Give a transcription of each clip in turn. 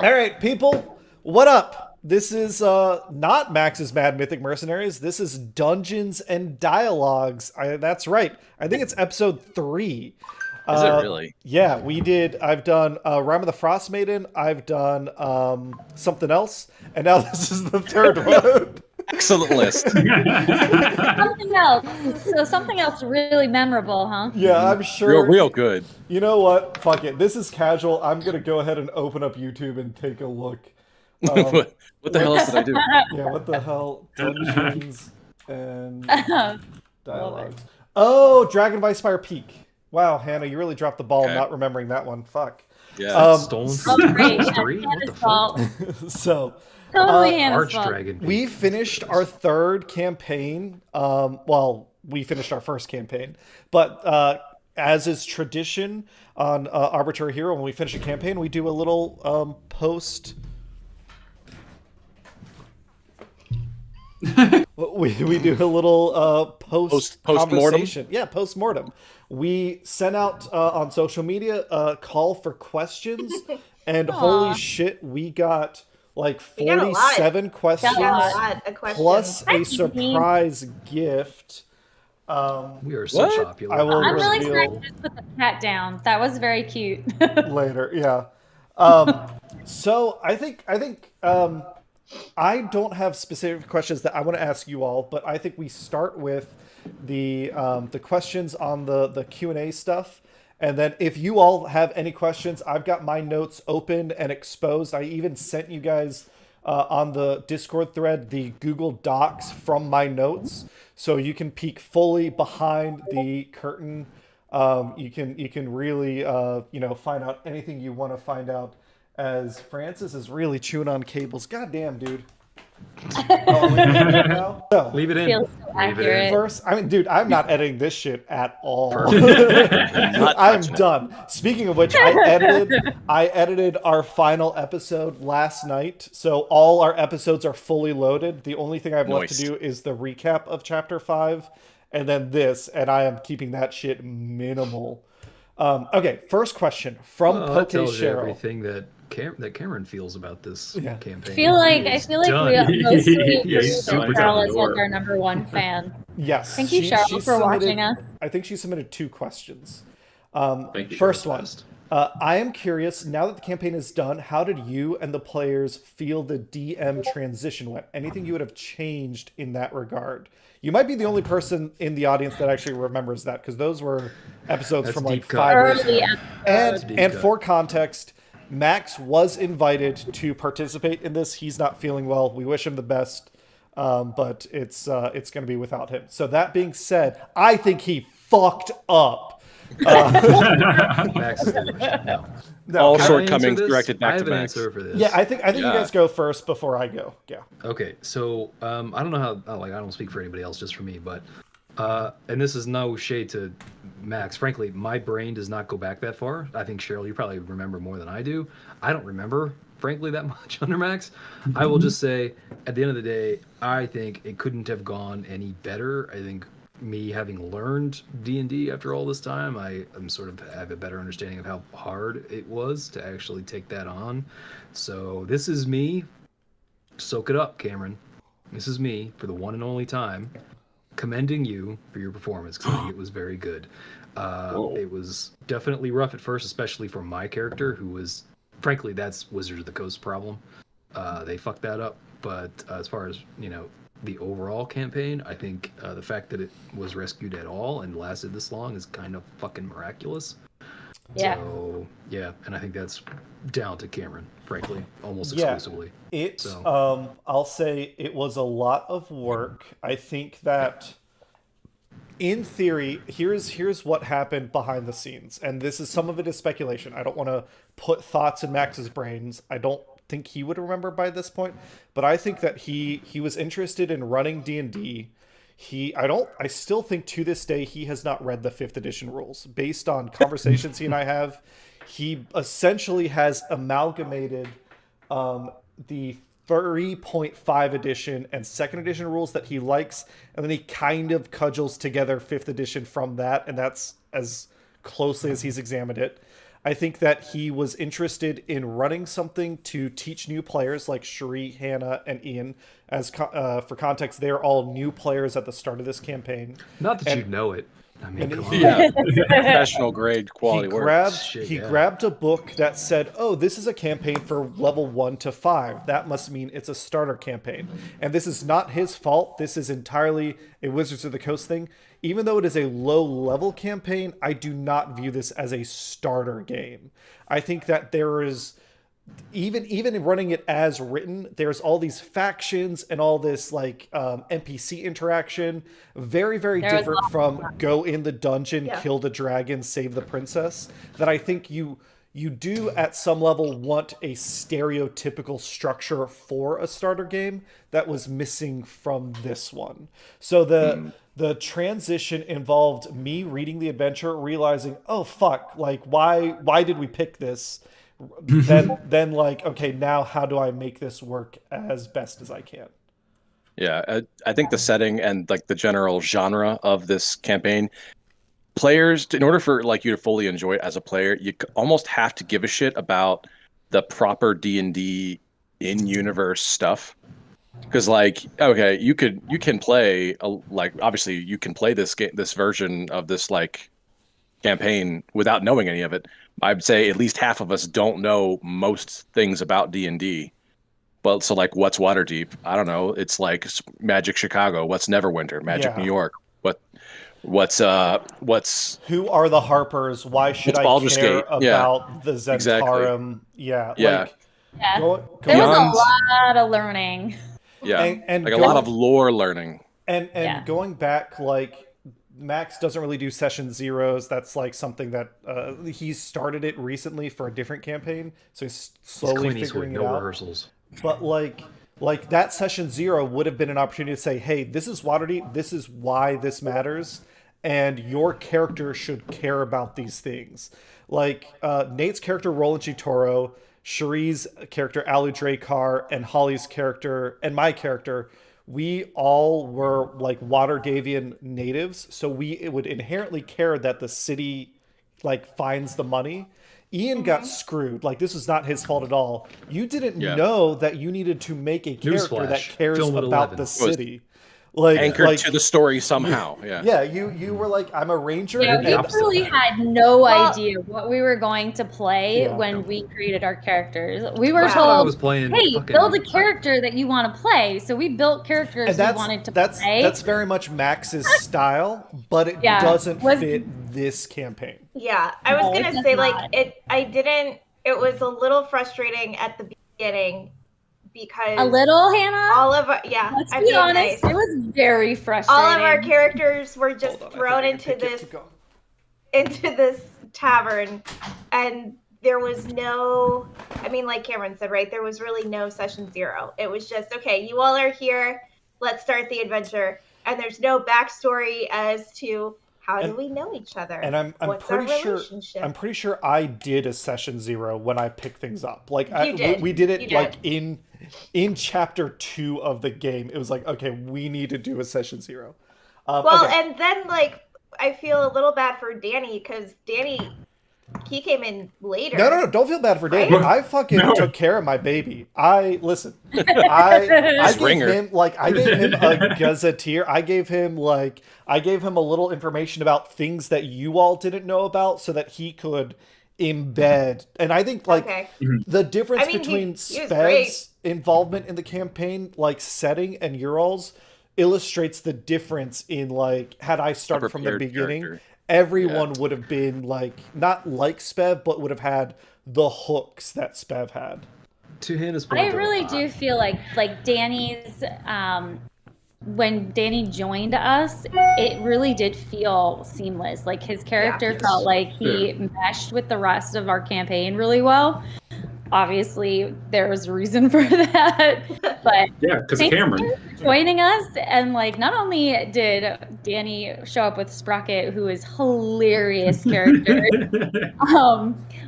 All right, people, what up? This is not Max's Mad Mythic Mercenaries. This is Dungeons and Dialogues. That's right. I think it's episode 3. Is it really? Yeah, we did. I've done Rime of the Frost Maiden. I've done something else, and now this is the third one. Excellent list. Something else. So something else really memorable, huh? Yeah, I'm sure. Real good. You know what? Fuck it. This is casual. I'm gonna go ahead and open up YouTube and take a look. What the hell else did I do? Yeah, what the hell? Dungeons and Love Dialogues. Oh, Dragon of Icefire Peak. Wow, Hannah, you really dropped the ball Okay. not remembering that one. Fuck. Yeah. Stolen Oh, from great. Phase Yeah, 3? What the Hannah's fuck? fault. So, Totally Hannah's fault. Archdragon. we finished our third campaign. Well, we finished our first campaign. But as is tradition on Arbitrary Hero, when we finish a campaign, we do a little post... we do a little post conversation. Yeah, post mortem. We sent out on social media a call for questions, and holy shit, we got like We got a lot. 47 questions, Got a lot of questions. plus a Hi, surprise gift. We are so What? popular. I will I'm really reveal sorry to just put the cat down. That was very cute. later. Yeah. So I think I don't have specific questions that I want to ask you all, but I think we start with the questions on the Q&A stuff, and then if you all have any questions, I've got my notes open and exposed. I even sent you guys on the Discord thread the Google Docs from my notes, so you can peek fully behind the curtain. You can really find out anything you want to find out. As Francis is really chewing on cables. God damn, dude. Oh, leave it in now? So, Leave it in. Feels so Leave it in. accurate. first, I mean, dude, I'm not editing this shit at all. Not I'm touching it. done. Speaking of which, I edited our final episode last night, so all our episodes are fully loaded. The only thing I've left to Nice. do is the recap of Chapter 5, and then this, and I am keeping that shit minimal. Okay, first question from Well, Poke that tells you Cheryl. everything that Cameron feels about this Yeah. campaign. I feel like He's we done. mostly Yeah, he's agree super that down Cheryl the is door. like our number one fan. Yes. Thank you, Cheryl, for watching us. I think she submitted 2 questions. Thank you. First Cheryl. one. Best. I am curious, now that the campaign is done, how did you and the players feel the DM transition went? Anything you would have changed in that regard? You might be the only person in the audience that actually remembers that, because those were episodes That's from like deep cut. 5 years Early ago. episodes. Deep And cut. for context, Max was invited to participate in this. He's not feeling well. We wish him the best, but it's going to be without him. So that being said, I think he fucked up. Max is the worst. No. No, All Can I shortcomings answer this? directed back I have to an Max. answer for this. yeah, I think you Yeah. guys go first before I go. Yeah. Okay, so I don't know how. I don't speak for anybody else, just for me. But and this is no shade to Max. Frankly, my brain does not go back that far. I think Cheryl, you probably remember more than I do. I don't remember, frankly, that much under Max. I will just say, at the end of the day, I think it couldn't have gone any better. I think me having learned D&D after all this time, I'm sort of have a better understanding of how hard it was to actually take that on. So this is me. Soak it up, Cameron. This is me for the one and only time commending you for your performance, because I think it was very good. It was definitely rough at first, especially for my character, who was, frankly, that's Wizards of the Coast problem. They fucked that up. But as far as, the overall campaign, I think the fact that it was rescued at all and lasted this long is kind of fucking miraculous. Yeah. So, yeah, and I think that's down to Cameron, frankly, almost Yeah. exclusively. I'll say it was a lot of work. I think that in theory, here's what happened behind the scenes, and this is, some of it is speculation. I don't want to put thoughts in Max's brains. I don't think he would remember by this point, but I think that he was interested in running D&D. I still think to this day he has not read the 5th edition rules. Based on conversations he and I have, he essentially has amalgamated the 3.5 edition and 2nd edition rules that he likes, and then he kind of cudgels together 5th edition from that, and that's as closely as he's examined it. I think that he was interested in running something to teach new players like Cheri, Hannah, and Ian. As for context, they're all new players at the start of this campaign. Not that And- you know it. I mean, and come he- on. Yeah, professional grade quality he work. grabbed Shit, he yeah. grabbed a book that said, "Oh, this is a campaign for level 1 to 5. That must mean it's a starter campaign." And this is not his fault. This is entirely a Wizards of the Coast thing. Even though it is a low level campaign, I do not view this as a starter game. I think that there is even in running it as written, there's all these factions and all this like NPC interaction, very There was different from go in the dungeon, Yeah. kill the dragon, save the princess. That I think you do at some level want a stereotypical structure for a starter game that was missing from this one. So the transition involved me reading the adventure, realizing, oh fuck, like why did we pick this? then like, okay, now how do I make this work as best as I can? Yeah, I think the setting and like the general genre of this campaign, players, in order for like you to fully enjoy it as a player, you almost have to give a shit about the proper D&D in-universe stuff. Because like, okay, you can play like obviously you can play this version of this like campaign without knowing any of it. I'd say at least half of us don't know most things about D&D. Well, so like, what's Waterdeep? I don't know. It's like Magic Chicago. What's Neverwinter? Magic Yeah. New York. What's Who are the Harpers? Why should It's I Baldur's care Gate. Yeah. about the Zentarum? Exactly. Yeah, Yeah. like Yeah. go There was Beyond- a lot of learning. yeah, and like a go- lot of lore learning. and Yeah. going back, like Max doesn't really do session zeros. That's like something that he started it recently for a different campaign, so he's It's slowly Clint Eastwood, figuring it no out. rehearsals. But like that session 0 would have been an opportunity to say, hey, this is Waterdeep, this is why this matters, and your character should care about these things. Like Nate's character Roland G. Toro, Cheri's character Alu Dracar, and Holly's character and my character, we all were like Waterdavian natives, so we would inherently care that the city like finds the money. Ian got screwed. Like, this is not his fault at all. You didn't Yeah. know that you needed to make a character that Newsflash. cares Film at about 11. the city. Like, Anchored to the story somehow. Yeah. yeah, you were like, I'm a ranger. Yeah, and we opposite. really had no Well- idea what we were going to play Yeah. when we created our characters. We were Wow. I thought I told, was playing. hey, fucking- build a character that you want to play. So we built characters and we wanted to play. that's very much Max's style, but it Yeah. doesn't Was- fit this campaign. Yeah, I was No, it gonna does say not. like it was a little frustrating at the beginning because a little, Hannah. all of our Let's I'm be being honest, nice. it was very frustrating. All of our characters were just Hold on, I thrown think I can into pick it. this Keep going. into this tavern, and there was no, I mean, like Cameron said, right, there was really no session 0. It was just, okay, you all are here, let's start the adventure, and there's no backstory as to how do And- we know each other, And I'm what's our pretty sure relationship. I'm pretty sure I did a session 0 when I picked things up. Like You did. we did it You did. like in chapter 2 of the game. It was like, okay, we need to do a session 0. Well, okay. and then like I feel a little bad for Danny because Danny, he came in later. No, don't feel bad for Danny. Right? I fucking No. took care of my baby. Listen. I gave Ringer. him I gave him a gazetteer. I gave him a little information about things that you all didn't know about, so that he could embed. And I think like Okay. the difference I mean, between he was great. Spev's involvement in the campaign, like setting, and Ural's illustrates the difference in like had I started from the prepared beginning. character. Everyone would have been like not like Spev, but would have had the hooks that Spev had. To Hannah's point, I though, really do feel like Danny's when Danny joined us, it really did feel seamless. Like his character Yeah. felt like he meshed with the rest of our campaign really well. Obviously, there was a reason for that, but Yeah, because of thank Cameron. you for joining us. And like, not only did Danny show up with Sprocket, who is hilarious character,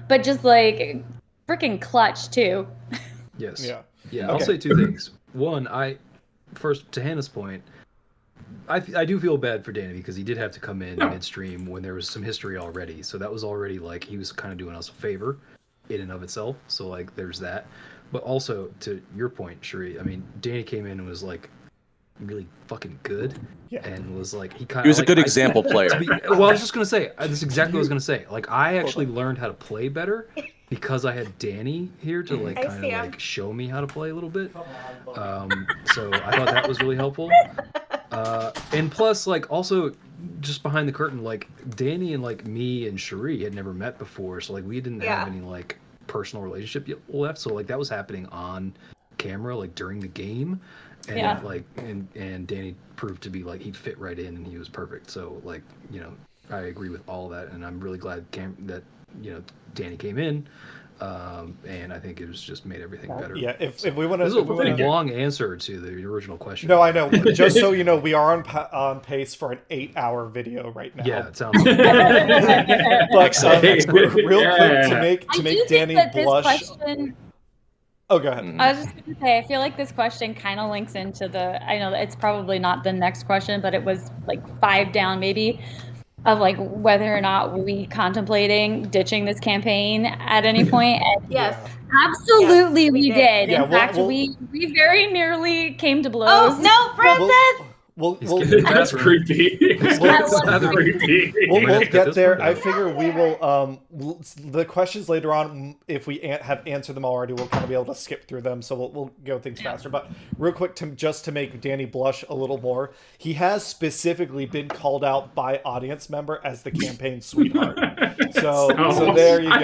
but just like freaking clutch too. Yes. Yeah. Yeah, I'll Okay. say two things. One, first to Hannah's point, I do feel bad for Danny because he did have to come in midstream when there was some history already. So that was already like he was kind of doing us a favor in and of itself. So like there's that. But also to your point, Cheri, I mean, Danny came in and was like really fucking good. Yeah. And was like he kind of He was a good example player. Well, I was just gonna say that's exactly what I was gonna say. Like I actually learned how to play better because I had Danny here to like kind of like show me how to play a little bit. So I thought that was really helpful. And plus, like, also just behind the curtain, like Danny and like me and Cheri had never met before, so like we didn't have any like personal relationship yet left. So like that was happening on camera, like during the game, and like and Danny proved to be like he fit right in and he was perfect. So like I agree with all that, and I'm really glad that Danny came in. And I think it was just made everything better. Yeah, if we want to, this is a pretty long answer to the original question. No, I know. Just so you know, we are on pace for an 8-hour video right now. Yeah, it sounds. But real quick to make Danny blush. Oh, go ahead. I was just going to say, I feel like this question kind of links into I know that it's probably not the next question, but it was like 5 down maybe. Of like whether or not we contemplating ditching this campaign at any point. And yes, absolutely, we did. Yeah, in fact, we very nearly came to blows. Oh no, Francis! That's creepy. We'll get there. I figure we will. The questions later on, if we have answered them already, we'll kind of be able to skip through them. So we'll go things faster. But real quick, just to make Danny blush a little more, he has specifically been called out by audience member as the campaign sweetheart. So there you go.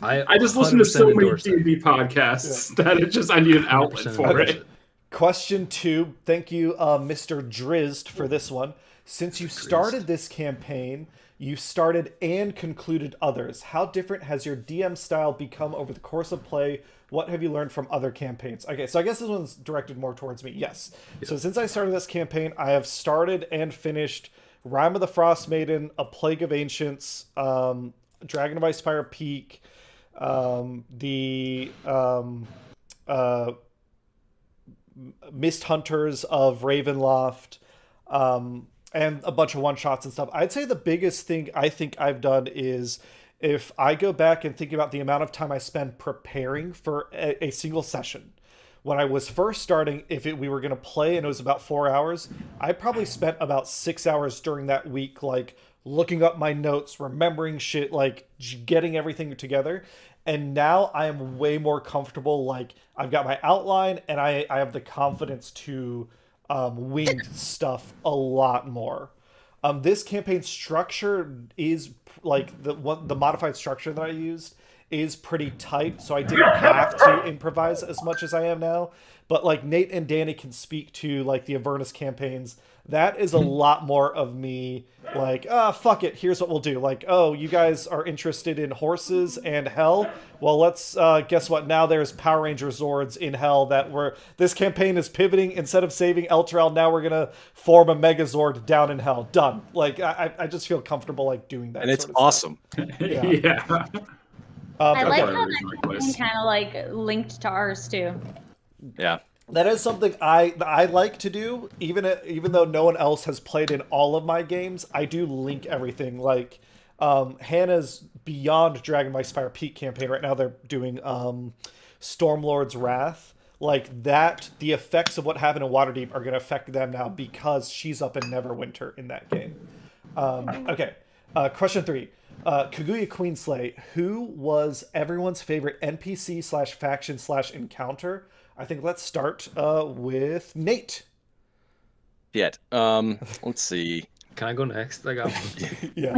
I just listen to so many D&D podcasts that I need an outlet for it. Question 2. Thank you, Mr. Drizzed, for this one. Since you started this campaign, you started and concluded others. How different has your DM style become over the course of play? What have you learned from other campaigns? Okay, so I guess this one's directed more towards me. Yes. So since I started this campaign, I have started and finished Rime of the Frost Maiden, A Plague of Ancients, Dragon of Icefire Peak, Mist Hunters of Ravenloft, and a bunch of one-shots and stuff. I'd say the biggest thing I think I've done is if I go back and think about the amount of time I spend preparing for a single session. When I was first starting, we were going to play and it was about 4 hours, I probably spent about 6 hours during that week, like looking up my notes, remembering shit, like getting everything together. And now I am way more comfortable. Like I've got my outline and I have the confidence to wing stuff a lot more. This campaign structure is like the modified structure that I used is pretty tight. So I didn't have to improvise as much as I am now. But like Nate and Danny can speak to like the Avernus campaigns. That is a lot more of me like, fuck it, here's what we'll do. Like, oh, you guys are interested in horses and hell? Well, let's, guess what? Now there's Power Ranger Zords in hell this campaign is pivoting. Instead of saving Elturel, now we're going to form a Megazord down in hell. Done. Like, I just feel comfortable like doing that. And it's awesome. Yeah. I like how that campaign kind of like linked to ours too. Yeah. That is something I like to do, even though no one else has played in all of my games. I do link everything. Like Hannah's Beyond Dragon by Spire Peak campaign right now, they're doing Stormlord's Wrath. Like that, the effects of what happened in Waterdeep are going to affect them now because she's up in Neverwinter in that game. Okay, question 3. Kaguya Queenslay, who was everyone's favorite NPC/faction/encounter? I think let's start with Nate. Let's see. Can I go next? I got one. Yeah.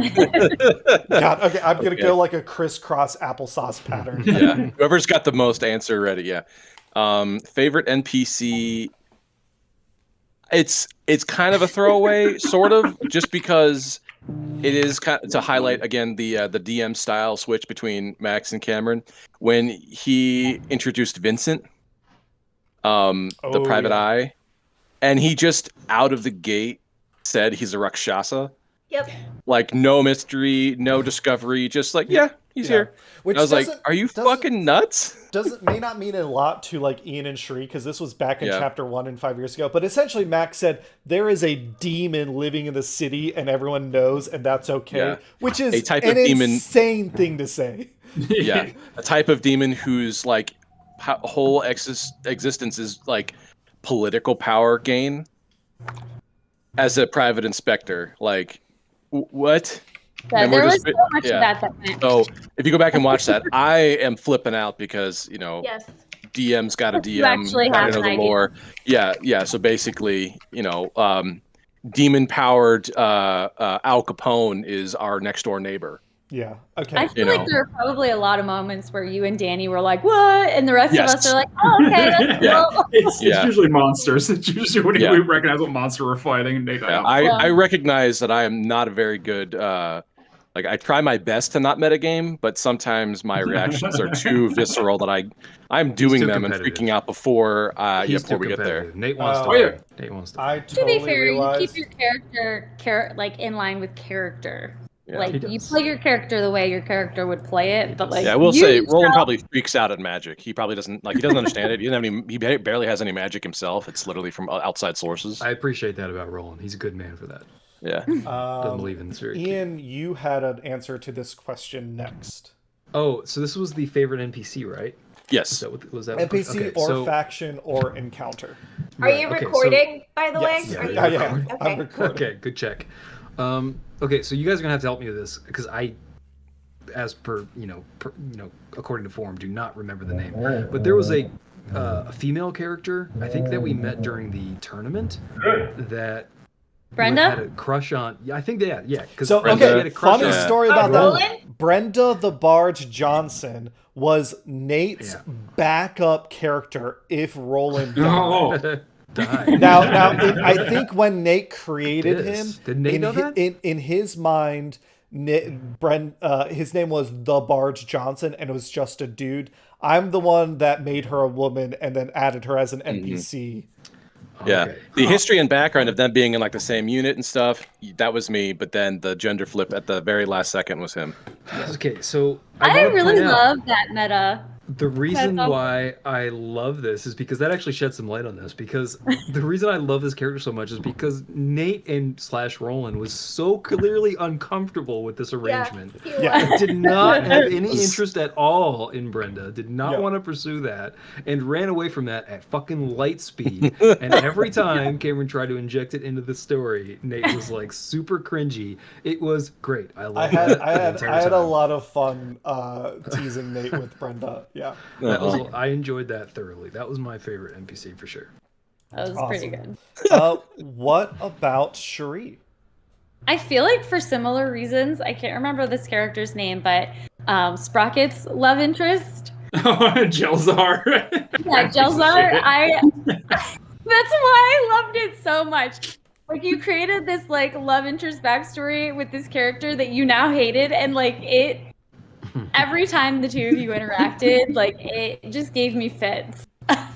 God, okay, I'm going to go like a crisscross applesauce pattern. Yeah. Whoever's got the most answer ready, yeah. Favorite NPC... It's kind of a throwaway, sort of, just because it is kind of to highlight again the DM style switch between Max and Cameron when he introduced Vincent, the Private Eye, and he just out of the gate said he's a Rakshasa. Yep. Like no mystery, no discovery, just like He's here. Which I was like, doesn't- are you doesn't- fucking nuts? may not mean a lot to like Ian and Cheri, because this was back in Yeah. chapter 1 and 5 years ago. But essentially, Max said there is a demon living in the city, and everyone knows, and that's okay. Yeah. Which is A type an of demon- insane thing to say. Yeah, a type of demon whose like whole existence is like political power gain. As a private inspector, like what? Yeah, And we're there was just- so much yeah. of that went. So if you go back and watch that, I am flipping out because Yes. DM's got a You DM, actually got have to know an the idea. lore. Yeah. So basically, demon-powered Al Capone is our next-door neighbor. Yeah. Okay. I feel like there are probably a lot of moments where you and Danny were like, "What?" and the rest Yes. of us are like, "Oh, okay, that's Yeah. cool." It's Yeah. usually monsters. It's usually when Yeah. we recognize what monster we're fighting. And they Yeah, die. I recognize that I am not a very good. I try my best to not metagame, but sometimes my reactions are too visceral that I'm doing too them and competitive. freaking out before He's before too we get there. competitive. Nate wants to. Oh, yeah. Nate wants to. I To totally be fair, realized. you keep your character like in line with character. Yeah. Like He you does. play your character the way your character would play it, but like Yeah, I will you say Roland yourself- probably freaks out at magic. He probably doesn't he doesn't understand it. He doesn't have any. He barely has any magic himself. It's literally from outside sources. I appreciate that about Roland. He's a good man for that. Yeah. Doesn't believe in this very. Ian, you had an answer to this question next. Oh, so this was the favorite NPC, right? Is Yes. that what was that? NPC okay, or so, faction or encounter. Are you okay, so- recording, by the Yes. way? Are you Yeah, yeah. recording? I'm Okay. recording. Okay, good check. Okay, so you guys are gonna have to help me with this because I, as per according to forum, do not remember the name. But there was a female character I think that we met during the tournament that Brenda? had a crush on. Yeah, I think that. Yeah, because So, Brenda okay, had a crush funny on. story about Roland? that. Brenda the Barge Johnson was Nate's Yeah. backup character if Roland died. Oh, Died. Now, I think when Nate created him, Yes. Did Nate in, know that? in his mind, his name was the Barge Johnson, and it was just a dude. I'm the one that made her a woman and then added her as an NPC. Yeah. Okay. The history and background of them being in like the same unit and stuff, that was me, but then the gender flip at the very last second was him. Okay, so I wanna really point out- love that meta. The reason That's awesome. why I love this is because that actually sheds some light on this. Because the reason I love this character so much is because Nate and / Roland was so clearly uncomfortable with this arrangement. Yeah, he Yeah. was. Did not have any Was- interest at all in Brenda. Did not Yeah. want to pursue that, and ran away from that at fucking light speed. And every time Cameron tried to inject it into the story, Nate was like super cringy. It was great. I I loved had that. I the had entire I had a time. lot of fun teasing Nate with Brenda. Yeah. That was, Uh-huh. I enjoyed that thoroughly. That was my favorite NPC for sure. That was pretty Awesome. good. What about Cheri? I feel like for similar reasons, I can't remember this character's name, but Sprocket's love interest. Jelzar. Yeah, Jelzar. That's why I loved it so much. Like you created this like love interest backstory with this character that you now hated, and like it. Every time the two of you interacted, like it just gave me fits.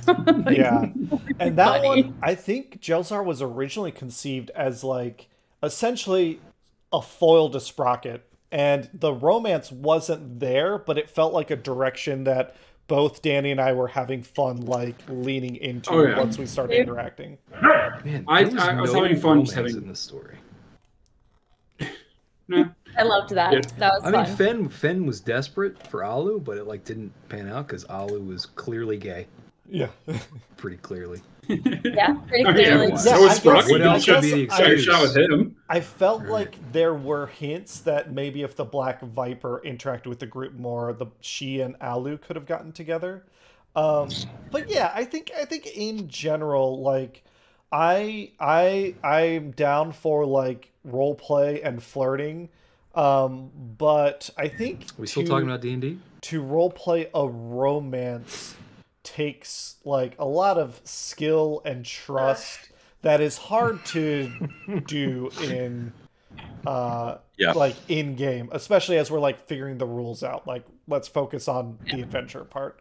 Like, Yeah. And that funny. one, I think Jelzar was originally conceived as like essentially a foil to Sprocket. And the romance wasn't there, but it felt like a direction that both Danny and I were having fun, like leaning into Oh, yeah. once we started Yeah. interacting. Man, I there was having fun just romance having- in this story. No. I loved that. Yeah. That was I mean, fun. Fen was desperate for Alu, but it like didn't pan out because Alu was clearly gay, Yeah. pretty clearly. Yeah, pretty I mean, clearly. Yeah, so I was guess- Sprocket. What else would be the I I excuse? shot with him. I felt Right. like there were hints that maybe if the Black Viper interacted with the group more, she and Alu could have gotten together. But yeah, I think in general, like I'm down for like role play and flirting. But I think We still talking about D&D? to role play a romance takes like a lot of skill and trust that is hard to do in Yeah. like in game, especially as we're like figuring the rules out. Like let's focus on the adventure part.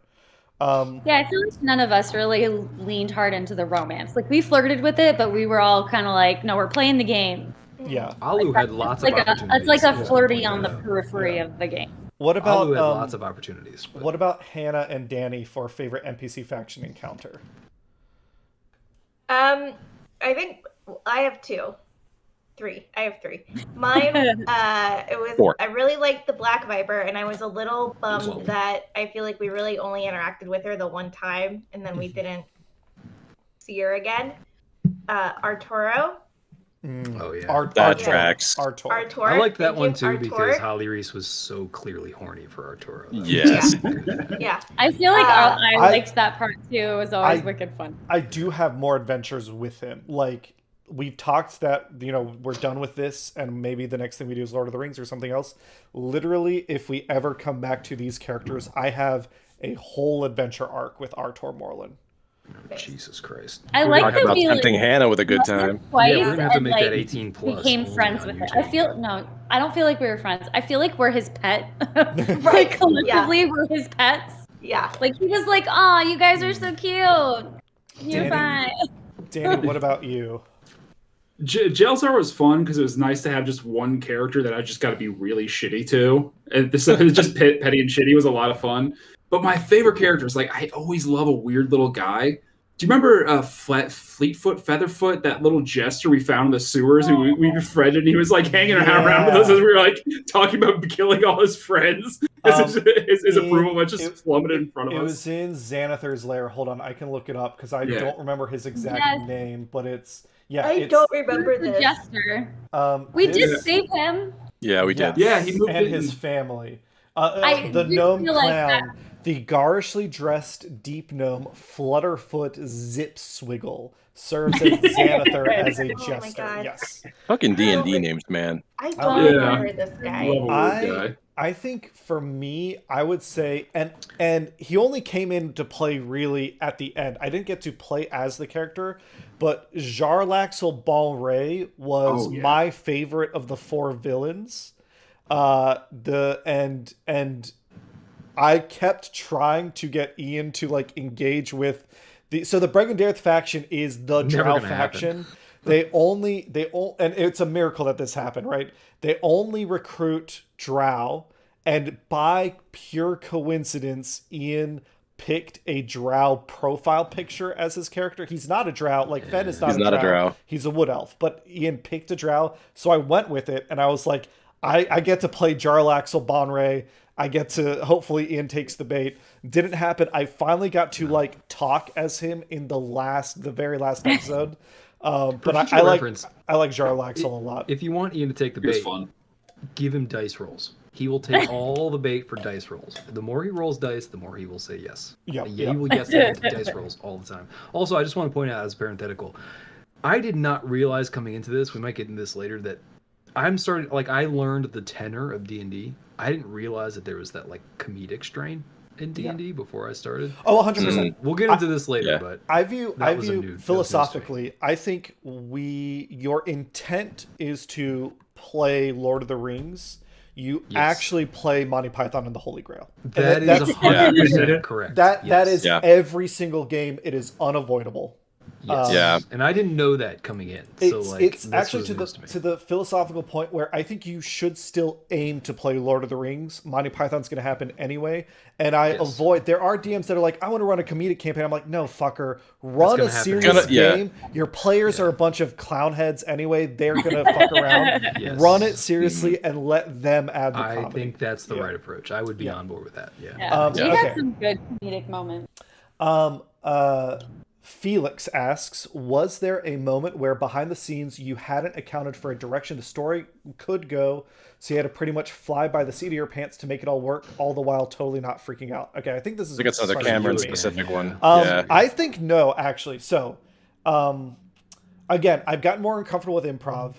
Yeah, I feel like none of us really leaned hard into the romance. Like we flirted with it, but we were all kind of like, no, we're playing the game. Yeah. Alu had lots of It's opportunities. like a flirty Yeah. on the periphery of the game. What about Alu had lots of opportunities. But... What about Hannah and Danny for favorite NPC faction encounter? I think I have three. I have three. Mine, it was 4. I really liked the Black Viper, and I was a little bummed that I feel like we really only interacted with her the one time, and then we didn't see her again. Arturo. Oh yeah, that tracks. Arturo. I like that one too Arturo. because Holly Reese was so clearly horny for Arturo. Yes. Yeah. I feel like I liked that part too. It was always wicked fun. I do have more adventures with him. Like, we've talked that, we're done with this and maybe the next thing we do is Lord of the Rings or something else. Literally, if we ever come back to these characters, I have a whole adventure arc with Artur Morlin. Oh, Jesus Christ. I like Talk about tempting Hannah with a good time. Twice, yeah, we're gonna have to make and, that 18 plus. Became friends with her. I don't feel like we were friends. I feel like we're his pet. Right. Collectively, we're his pets. Yeah. Like, he was like, "Aw, you guys are so cute. You're fine." Danny, what about you? Jailstar was fun because it was nice to have just one character that I just got to be really shitty to. And this just petty and shitty was a lot of fun. But my favorite character is, like, I always love a weird little guy. Do you remember Fleetfoot, Featherfoot, that little jester we found in the sewers who we befriended? He was like hanging around with us as we were like talking about killing all his friends. His approval was just plummeted in front of us. It was in Xanathar's lair. Hold on, I can look it up because I don't remember his exact name, but it's don't remember the this. Jester. We did save him. Yeah, we did. Yeah, he moved and in. his family. The gnome clown, the garishly dressed deep gnome Flutterfoot Zipswiggle serves as Xanathar as a jester. God. Yes. Fucking D&D names, man. I don't remember this guy. I think for me, I would say, and he only came in to play really at the end. I didn't get to play as the character, but Jarlaxle Balray was my favorite of the 4 villains. And I kept trying to get Ian to like engage with the Bregendarth faction is the Drow faction. They only and it's a miracle that this happened, right? They only recruit Drow, and by pure coincidence, Ian picked a Drow profile picture as his character. He's not a Drow, like Fen is not a Drow. He's a wood elf, but Ian picked a Drow, so I went with it, and I was like, I get to play Jarlaxle Bonray. I get to, hopefully Ian takes the bait. Didn't happen. I finally got to like talk as him in the very last episode. But I like Jarlaxle a lot. If you want Ian to take the bait, give him dice rolls. He will take all the bait for dice rolls. The more he rolls dice, the more he will say yes. He will get dice rolls all the time. Also, I just want to point out as parenthetical, I did not realize coming into this, we might get into this later, that I learned the tenor of D&D. I didn't realize that there was that like comedic strain in D&D before I started. Oh, 100%. We'll get into this later, but I view philosophically, I think your intent is to play Lord of the Rings. You actually play Monty Python and the Holy Grail. That is 100% correct. That is every single game. It is unavoidable. Yes. And I didn't know that coming in. It's actually to the philosophical point where I think you should still aim to play Lord of the Rings. Monty Python's going to happen anyway, and I avoid. There are DMs that are like, I want to run a comedic campaign. I'm like, no, fucker, run a serious game. Your players are a bunch of clown heads anyway. They're going to fuck around. Run it seriously and let them add the comedy. I think that's the right approach. I would be on board with that. We had some good comedic moments. Felix asks, was there a moment where behind the scenes you hadn't accounted for a direction the story could go, so you had to pretty much fly by the seat of your pants to make it all work, all the while totally not freaking out? Okay, I think this is... I think it's another Cameron-specific one. I think no, actually. So, again, I've gotten more uncomfortable with improv,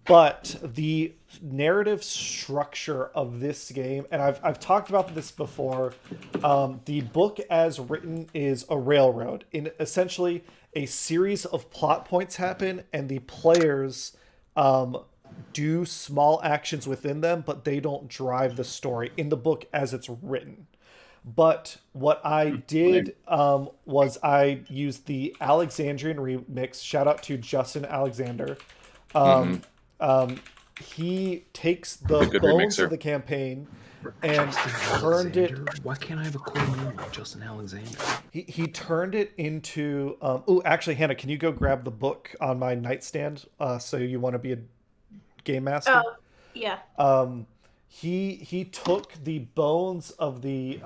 but the narrative structure of this game, and I've talked about this before, the book as written is a railroad. In essentially a series of plot points happen, and the players do small actions within them, but they don't drive the story in the book as it's written. But what I did was I used the Alexandrian remix. Shout out to Justin Alexander. He takes the bones of the campaign, and turned it. Why can't I have a cool name like Justin Alexander? He turned it into. Actually, Hannah, can you go grab the book on my nightstand? So you want to be a game master? Oh, yeah. He took the bones of the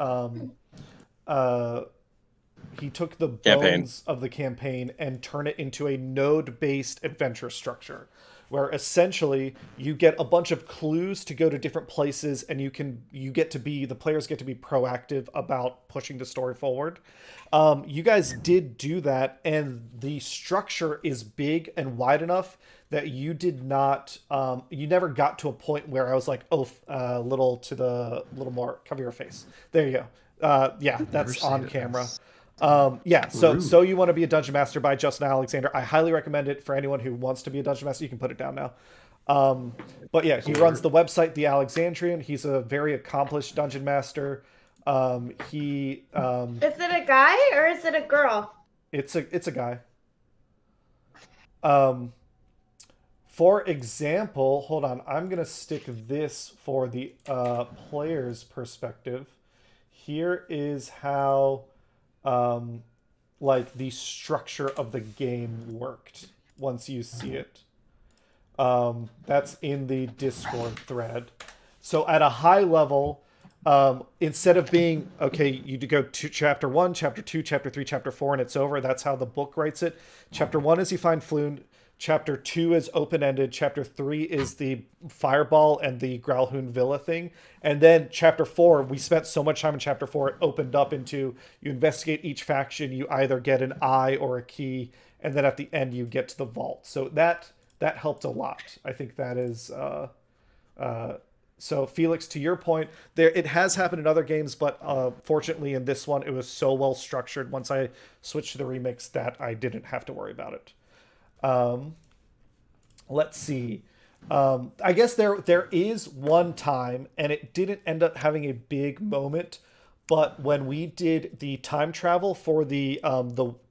bones of the campaign and turn it into a node-based adventure structure, where essentially you get a bunch of clues to go to different places, and the players get to be proactive about pushing the story forward. You guys did do that, and the structure is big and wide enough that you did not you never got to a point where I was like, little more cover your face. There you go. Yeah, that's on camera. So you want to be a dungeon master by Justin Alexander. I highly recommend it for anyone who wants to be a dungeon master. You can put it down now. But yeah, he runs the website The Alexandrian. He's a very accomplished dungeon master. Is it a guy or is it a girl? It's a guy. For example, hold on, I'm gonna stick this for the player's perspective. Here is how the structure of the game worked once you see it. That's in the Discord thread. So at a high level, instead of being, okay, you go to chapter 1, chapter 2, chapter 3, chapter 4, and it's over. That's how the book writes it. Chapter 1 is you find Floon. Chapter 2 is open-ended. Chapter 3 is the Fireball and the Growlhound Villa thing. And then Chapter 4, we spent so much time in Chapter 4, it opened up into you investigate each faction, you either get an eye or a key, and then at the end you get to the vault. So that helped a lot. I think that is... So Felix, to your point, it has happened in other games, but fortunately in this one, it was so well structured once I switched to the remix that I didn't have to worry about it. Let's see. I guess there is one time, and it didn't end up having a big moment, but when we did the time travel for the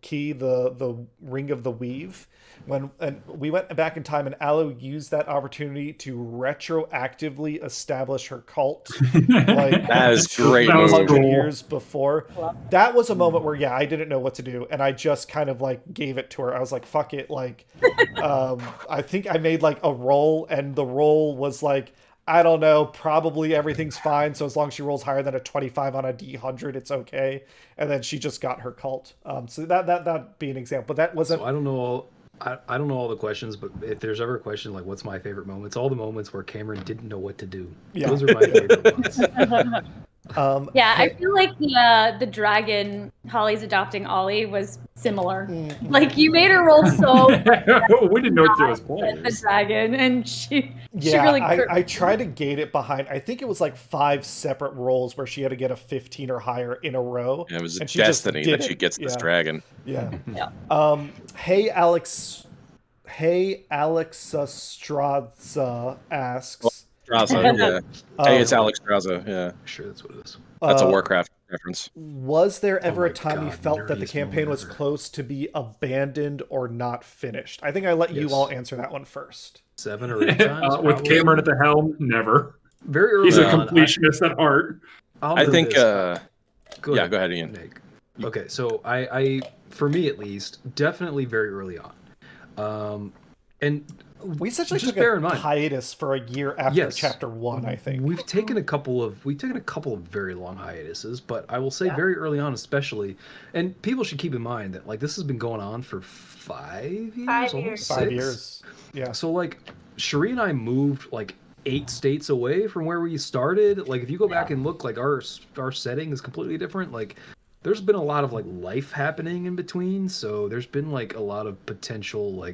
key, the Ring of the Weave, and we went back in time, and Aloe used that opportunity to retroactively establish her cult. That is great. 200 years before. That was a moment where, I didn't know what to do, and I just kind of gave it to her. I was like, fuck it. I think I made a roll, and the roll was I don't know, probably everything's fine. So as long as she rolls higher than a 25 on a D100, it's okay. And then she just got her cult. So that'd be an example. But that wasn't. So I don't know all the questions, but if there's ever a question what's my favorite moments, all the moments where Cameron didn't know what to do. Yeah. Those are my favorite ones. I feel like the dragon Holly's adopting Ollie was similar. You made her roll so we didn't know what to do as players. The dragon, and she really I tried to gate it behind. I think it was 5 separate rolls where she had to get a 15 or higher in a row. Yeah, it was a and destiny that she gets this dragon. Yeah. Hey Alexa Straza asks. Straza, yeah. Hey, it's Alex Straza, yeah. Sure, that's what it is. That's a Warcraft reference. Was there ever a time you felt that the nerdiest campaign moment was ever. close to be abandoned or not finished? I think I let you Yes. all answer that one first. 7 or 8 times. With probably. Cameron at the helm, never. Very early He's a on, completionist at heart. I think, Go go ahead, Ian. Nick. Okay, so I, for me at least, definitely very early on. And We essentially just took bear a in mind, hiatus for a year after Yes. chapter 1, I think. we've taken a couple of very long hiatuses, but I will say very early on especially, and people should keep in mind that this has been going on for 5 years, 5 almost years. 5 6. years. Yeah. So Cheri and I moved 8 states away from where we started. If you go back and look, our setting is completely different. There's been a lot of life happening in between, so there's been a lot of potential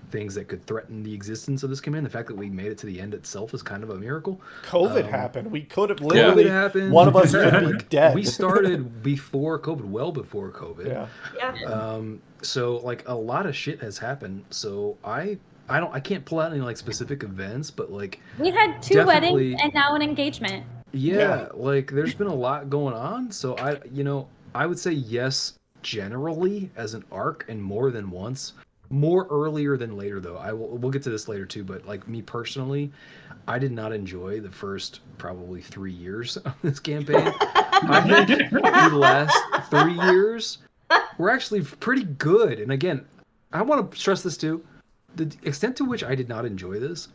things that could threaten the existence of this command. The fact that we made it to the end itself is kind of a miracle. COVID happened. We could have literally, COVID happened. one of us could be dead. We started before COVID, well before COVID. Yeah. So a lot of shit has happened. So I can't pull out any specific events, but we had 2 definitely- weddings and now an engagement. yeah, there's been a lot going on. So I would say yes, generally as an arc and more than once. more earlier than later, though. We'll get to this later too, but like me personally, I did not enjoy the first probably 3 years of this campaign. I think the last 3 years were actually pretty good. And again, I want to stress this too. The extent to which I did not enjoy this,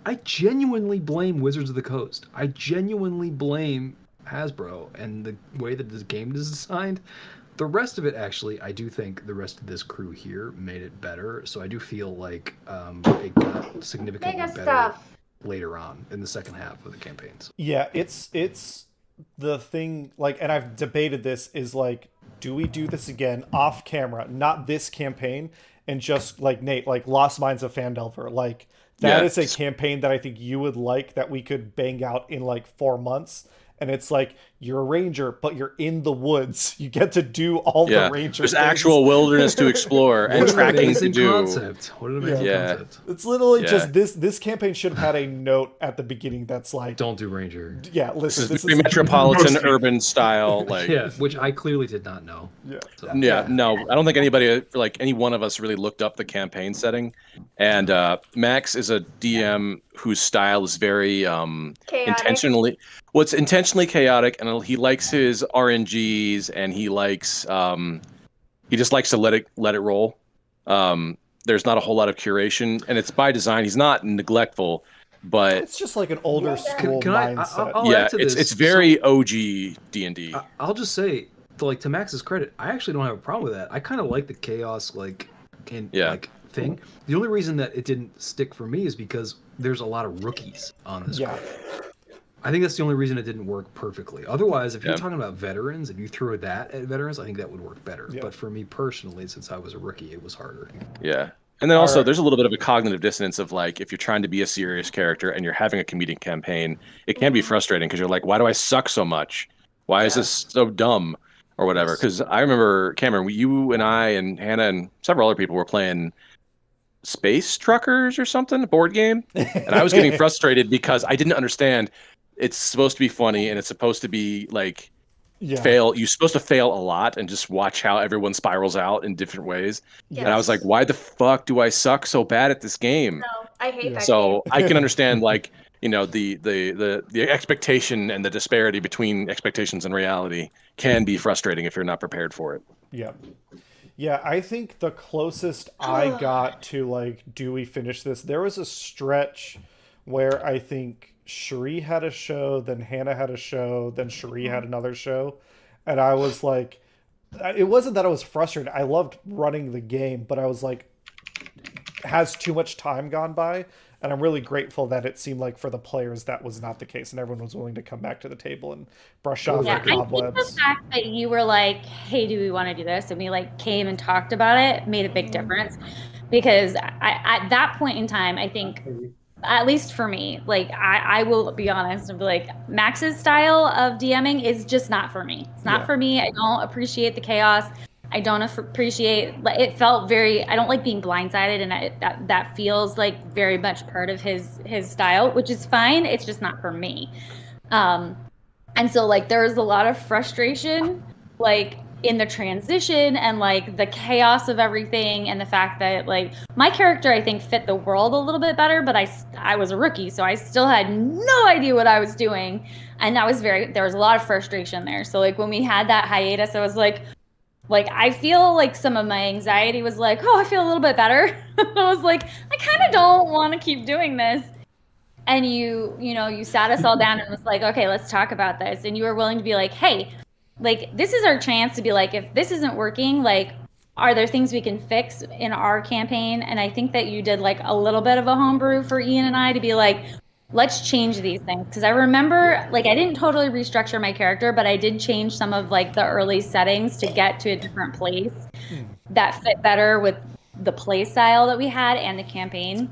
I genuinely blame Wizards of the Coast. I genuinely blame Hasbro and the way that this game is designed. The rest of it, actually, I do think the rest of this crew here made it better. So I do feel like it got significantly Mega better stuff. later on in the second half of the campaigns. Yeah, it's the thing, like, and I've debated this, is like, do we do this again off camera, not this campaign, and just like Nate, like Lost Mines of Phandelver, like that is a campaign that I think you would like, that we could bang out in like 4 months. And it's like, you're a ranger, but you're in the woods. You get to do all the ranger There's things. actual wilderness to explore and tracking to do. Concept. What an amazing concept. It's literally just this campaign should have had a note at the beginning that's like, don't do ranger. Yeah, listen, this is metropolitan urban style, like which I clearly did not know. Yeah. So. Yeah, no, I don't think anybody, like any one of us, really looked up the campaign setting. And Max is a DM whose style is very intentionally. Well, it's intentionally chaotic, and he likes his RNGs, and he likes he just likes to let it roll. There's not a whole lot of curation, and it's by design. He's not neglectful, but it's just like an older school can mindset. I'll add to this. It's very OG D&D. I'll just say, to Max's credit, I actually don't have a problem with that. I kind of like the chaos like thing. The only reason that it didn't stick for me is because there's a lot of rookies on this group. I think that's the only reason it didn't work perfectly. Otherwise, if you're talking about veterans and you threw that at veterans, I think that would work better. Yeah. But for me personally, since I was a rookie, it was harder. Yeah. And then also, there's a little bit of a cognitive dissonance of like, if you're trying to be a serious character and you're having a comedic campaign, it can be frustrating because you're like, why do I suck so much? Why is this so dumb? Or whatever. Because I remember, Cameron, you and I and Hannah and several other people were playing Space Truckers or something, a board game. And I was getting frustrated because I didn't understand. It's supposed to be funny and it's supposed to be like fail. You're supposed to fail a lot and just watch how everyone spirals out in different ways. Yes. And I was like, why the fuck do I suck so bad at this game? No, I hate that So game. I can understand like, you know, the expectation and the disparity between expectations and reality can be frustrating if you're not prepared for it. Yeah. Yeah, I think the closest I got to like, do we finish this? There was a stretch where I think Cheri had a show, then Hannah had a show, then Cheri had another show. And I was like, it wasn't that I was frustrated. I loved running the game, but I was like, has too much time gone by? And I'm really grateful that it seemed like for the players that was not the case, and everyone was willing to come back to the table and brush off the cobwebs. I think the fact that you were like, "Hey, do we want to do this?" and we like came and talked about it made a big difference, because at that point in time, I think, at least for me, like I will be honest and be like, Max's style of DMing is just not for me. It's not for me. I don't appreciate the chaos. I don't appreciate, it felt very, I don't like being blindsided, and that feels like very much part of his style, which is fine. It's just not for me. And so like there was a lot of frustration like in the transition and like the chaos of everything, and the fact that like my character I think fit the world a little bit better, but I was a rookie, so I still had no idea what I was doing, and there was a lot of frustration there. So like when we had that hiatus, I was like I feel like some of my anxiety was like, oh, I feel a little bit better. I was like, I kind of don't want to keep doing this. And you sat us all down and was like, okay, let's talk about this. And you were willing to be like, hey, like, this is our chance to be like, if this isn't working, like, are there things we can fix in our campaign? And I think that you did like a little bit of a homebrew for Ian and I to be like, let's change these things. Because I remember, like, I didn't totally restructure my character, but I did change some of like the early settings to get to a different place that fit better with the play style that we had and the campaign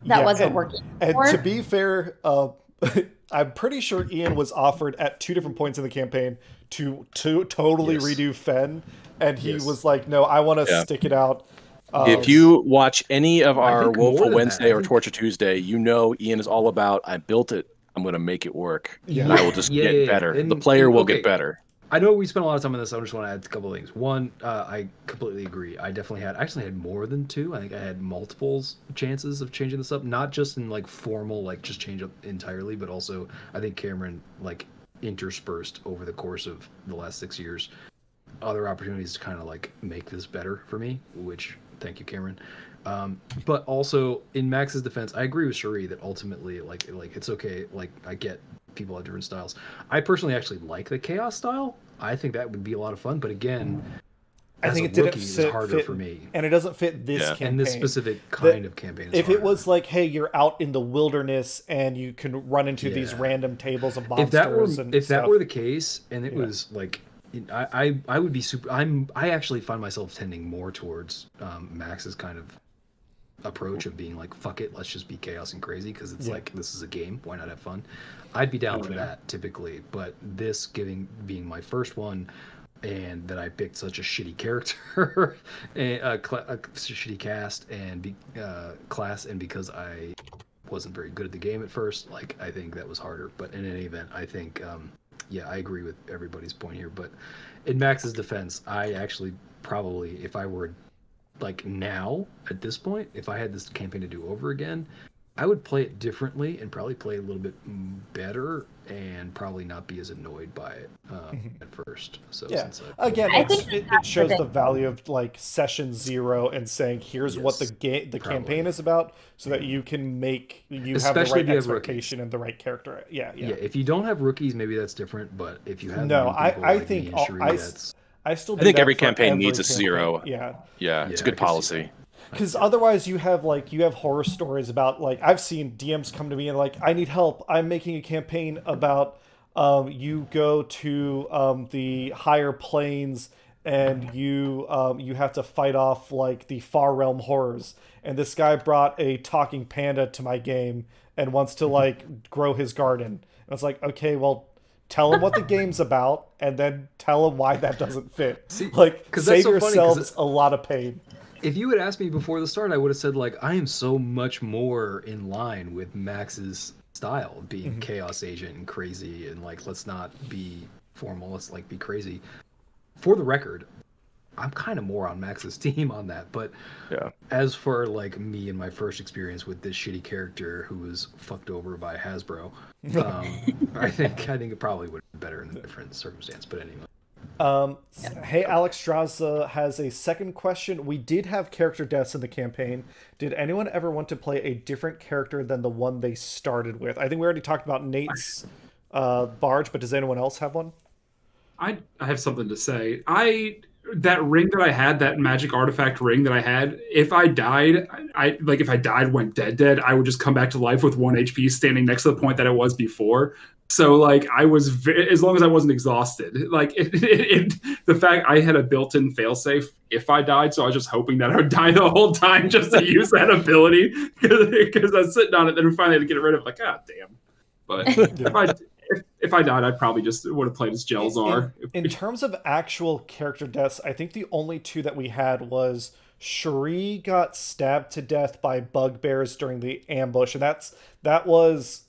that wasn't working. And to be fair, I'm pretty sure Ian was offered at 2 different points in the campaign to totally redo Fen, and he was like, no, I want to stick it out. If you watch any of our Woeful Wednesday or Torture Tuesday, you know Ian is all about, I built it, I'm going to make it work. Yeah. And I will just get better. And the player will get better. I know we spent a lot of time on this. I just want to add a couple of things. One, I completely agree. I actually had more than two. I think I had multiples chances of changing this up, not just in like formal, like just change up entirely, but also I think Cameron like interspersed over the course of the last 6 years other opportunities to kind of like make this better for me, which thank you, Cameron. But also in Max's defense, I agree with Cheri that ultimately like it's okay. Like I get people have different styles. I personally actually like the chaos style. I think that would be a lot of fun. But again, I think it didn't fit for me, and it doesn't fit this campaign. And this specific kind of campaign. If it was like, hey, you're out in the wilderness and you can run into these random tables of monsters, if that were the case, and it was like, I would be super. I actually find myself tending more towards Max's kind of approach of being like, fuck it, let's just be chaos and crazy because it's like this is a game, why not have fun? I'd be down for that typically, but this being my first one and that I picked such a shitty character and a shitty cast and class, and because I wasn't very good at the game at first, like I think that was harder. But in any event, I think I agree with everybody's point here. But in Max's defense, I actually probably, if I were like now at this point, if I had this campaign to do over again, I would play it differently and probably play a little bit better and probably not be as annoyed by it at first. So again, it shows the value of like session 0 and saying here's what the campaign is about, so that you can have the right expectation and the right character. Yeah. If you don't have rookies, maybe that's different. But if you have I think I think every campaign needs a 0. Yeah, it's a good policy. Because otherwise you have horror stories about, like, I've seen DMs come to me and like, I need help. I'm making a campaign about you go to the higher planes and you have to fight off like the far realm horrors. And this guy brought a talking panda to my game and wants to like grow his garden. And I was like, okay, well, tell him what the game's about and then tell him why that doesn't fit. Save yourselves a lot of pain. If you had asked me before the start, I would have said, like, I am so much more in line with Max's style, being chaos agent and crazy, and, like, let's not be formal, let's, like, be crazy. For the record, I'm kind of more on Max's team on that, but as for, like, me and my first experience with this shitty character who was fucked over by Hasbro, I think it probably would have been better in a different circumstance, but anyway. Hey, Alex Straza has a second question. We did have character deaths in the campaign. Did anyone ever want to play a different character than the one they started with? I think we already talked about Nate's barge, but does anyone else have one? I have something to say. That ring that I had, that magic artifact ring that I had, if I died, went dead, I would just come back to life with 1 HP standing next to the point that it was before. So, like, I was, as long as I wasn't exhausted, like, the fact I had a built-in failsafe if I died, so I was just hoping that I would die the whole time just to use that ability, because I was sitting on it, then finally had to get rid of it, like, god damn. But if I died, I probably just would have played as Jelzar. In terms of actual character deaths, I think the only 2 that we had was Cheri got stabbed to death by bugbears during the ambush, and that was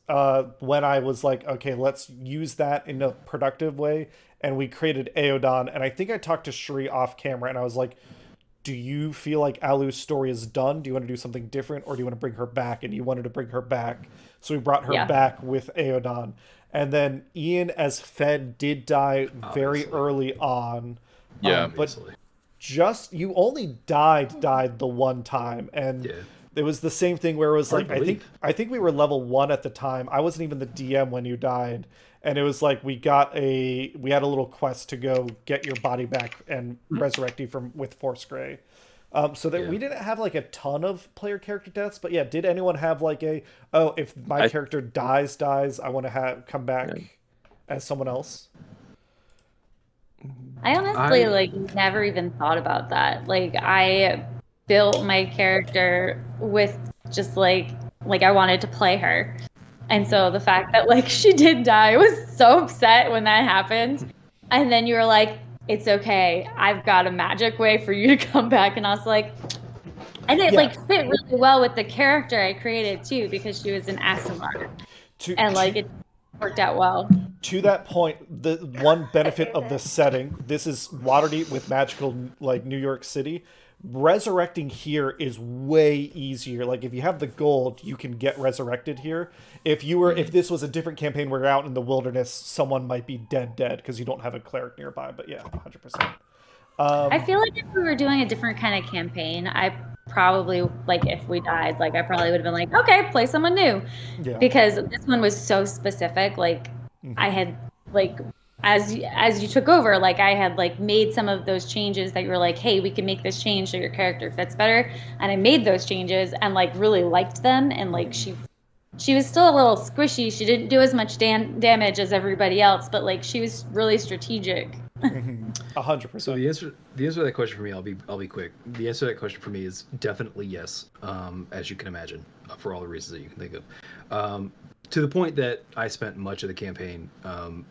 when I was like, okay, let's use that in a productive way, and we created Aeodon. And I think I talked to Cheri off camera, and I was like, do you feel like Alu's story is done? Do you want to do something different, or do you want to bring her back? And you wanted to bring her back, so we brought her back with Aeodon. And then Ian as Fed did die very early on. But you only died the one time, and it was the same thing where it was like, I think we were level 1 at the time. I wasn't even the DM when you died, and it was like we had a little quest to go get your body back and resurrect you with Force Grey. So that we didn't have like a ton of player character deaths, but did anyone have like if my character dies, I want to come back as someone else? I honestly never even thought about that. Like, I built my character with just like I wanted to play her. And so the fact that like she did die, I was so upset when that happened. And then you were like, it's okay, I've got a magic way for you to come back. And I was like, and it fit really well with the character I created too, because she was an Asimar. And like it worked out well. to that point, the one benefit of the setting, this is Waterdeep with magical like New York City. Resurrecting here is way easier. Like if you have the gold, you can get resurrected here. If this was a different campaign where you're out in the wilderness, someone might be dead because you don't have a cleric nearby. But yeah, 100%. I feel like if we were doing a different kind of campaign, I probably, like, if we died, like, I probably would have been like, okay, play someone new. Yeah. Because this one was so specific. Like, I had, like, as you took over, like, I had, like, made some of those changes that you were like, hey, we can make this change so your character fits better. And I made those changes and, like, really liked them. And, like, she was still a little squishy. She didn't do as much damage as everybody else, but, like, she was really strategic. 100%. So the answer to that question for me, I'll be quick. The answer to that question for me is definitely yes, as you can imagine, for all the reasons that you can think of. To the point that I spent much of the campaign,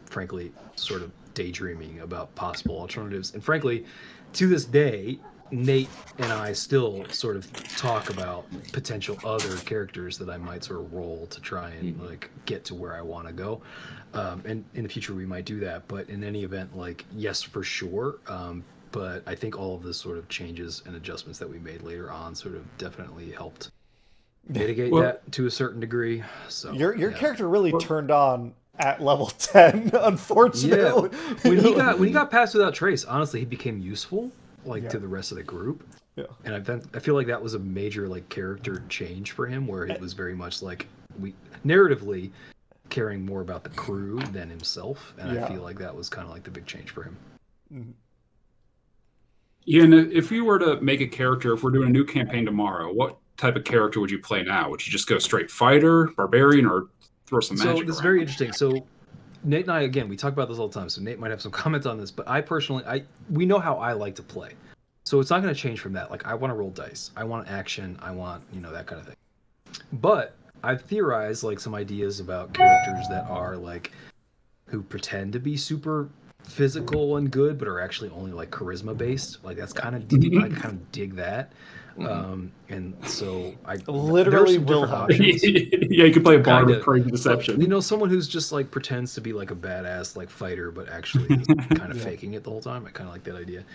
frankly, sort of daydreaming about possible alternatives. And frankly, to this day, Nate and I still sort of talk about potential other characters that I might sort of roll to try and like get to where I want to go. And in the future we might do that. But in any event, like, yes, for sure. But I think all of the sort of changes and adjustments that we made later on sort of definitely helped mitigate that to a certain degree. So your character really turned on at level 10, unfortunately. Yeah. When he got passed without trace, honestly, he became useful to the rest of the group. Yeah. And I feel like that was a major like character change for him, where it was very much like we narratively caring more about the crew than himself, and I feel like that was kind of like the big change for him. Mm-hmm. Ian, if you were to make a character, if we're doing a new campaign tomorrow, what type of character would you play now? Would you just go straight fighter, barbarian, or throw some magic? So this is very interesting. So Nate and I, again, we talk about this all the time, so Nate might have some comments on this, but I personally, we know how I like to play. So it's not going to change from that. Like, I want to roll dice. I want action. I want, that kind of thing. But I've theorized, like, some ideas about characters that are, like, who pretend to be super physical and good, but are actually only, like, charisma-based. Like, that's kind of, I kind of dig that. And so I literally will have. Yeah, you could play a bard with crazy deception. Someone who's just like pretends to be like a badass like fighter, but actually is kind of faking it the whole time. I kind of like that idea.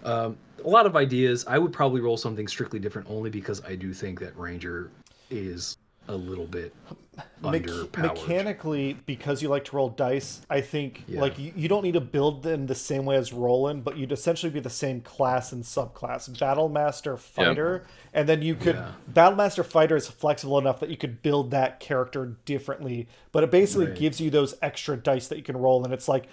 A lot of ideas. I would probably roll something strictly different, only because I do think that Ranger is a little bit underpowered. Mechanically, because you like to roll dice, I think like you don't need to build them the same way as Roland, but you'd essentially be the same class and subclass. Battlemaster Fighter, and then you could Battlemaster Fighter is flexible enough that you could build that character differently, but it basically gives you those extra dice that you can roll, and it's like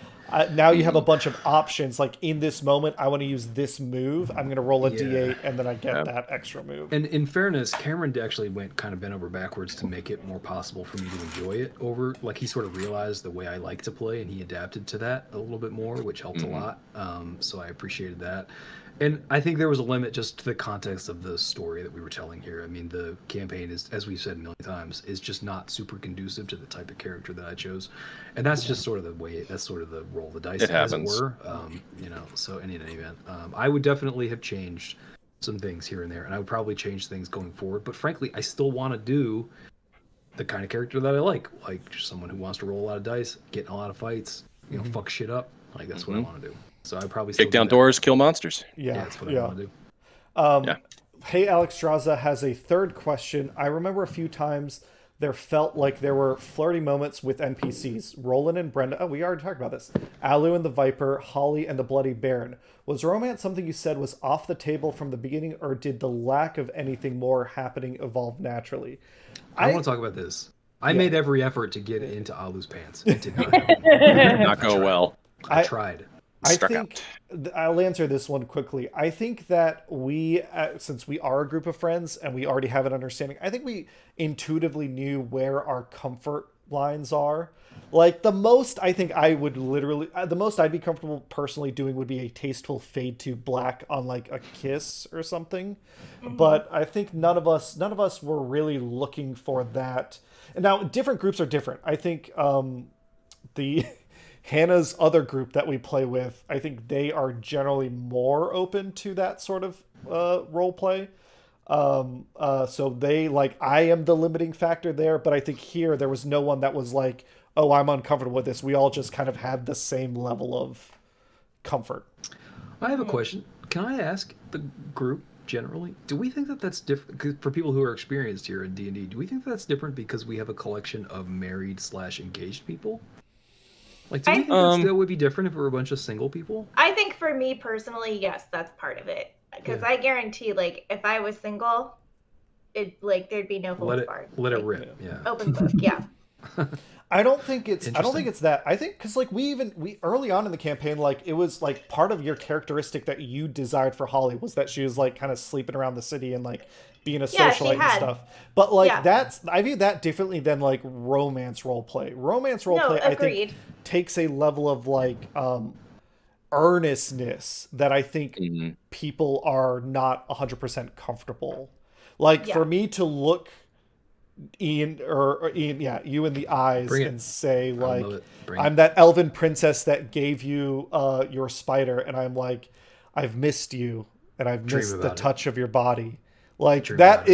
now you have a bunch of options. Like, in this moment, I want to use this move. I'm going to roll a d8, and then I get that extra move. And in fairness, Cameron actually went kind of bent over backwards to make it more possible for me to enjoy it over. Like, he sort of realized the way I like to play, and he adapted to that a little bit more, which helped a lot. So I appreciated that. And I think there was a limit just to the context of the story that we were telling here. I mean, the campaign is, as we've said a million times, is just not super conducive to the type of character that I chose. And that's just sort of the way, that's sort of the roll of the dice, as it were. So in any event, I would definitely have changed some things here and there, and I would probably change things going forward. But frankly, I still want to do the kind of character that I like just someone who wants to roll a lot of dice, get in a lot of fights, fuck shit up. Like, that's what I want to do. So I probably kick down doors, kill monsters. Yeah, that's what I want to do. Hey, Alex Straza has a third question. I remember a few times there felt like there were flirty moments with NPCs. Roland and Brenda. Oh, we already talked about this. Alu and the Viper, Holly and the Bloody Baron. Was romance something you said was off the table from the beginning, or did the lack of anything more happening evolve naturally? I want to talk about this. I made every effort to get into Alu's pants. It did not go well. I tried. I think I'll answer this one quickly. I think that we, since we are a group of friends and we already have an understanding, I think we intuitively knew where our comfort lines are. Like, the most I think I would literally, the most I'd be comfortable personally doing would be a tasteful fade to black on like a kiss or something. But I think none of us were really looking for that. And now different groups are different. I think the Hannah's other group that we play with, I think they are generally more open to that sort of role play. So they, like, I am the limiting factor there, but I think here there was no one that was like, oh, I'm uncomfortable with this. We all just kind of had the same level of comfort. I have a question. Can I ask the group generally? Do we think that that's different for people who are experienced here in D&D? Do we think that's different because we have a collection of married/engaged people? Like, do we think that would be different if it were a bunch of single people? I think for me personally, yes, that's part of it. Because I guarantee, like, if I was single, there'd be no holds barred. Let it rip. Yeah. Open book. Yeah. I don't think it's that. I think because like we early on in the campaign, like it was like part of your characteristic that you desired for Holly was that she was like kind of sleeping around the city and like being a socialite and stuff. But like I view that differently than like romance roleplay. Romance roleplay, I think, takes a level of like earnestness that I think people are not 100% comfortable. Like for me to look Ian, you in the eyes and say like, I'm that elven princess that gave you your spider, and I'm like, I've missed you, and I've missed the touch of your body. Like that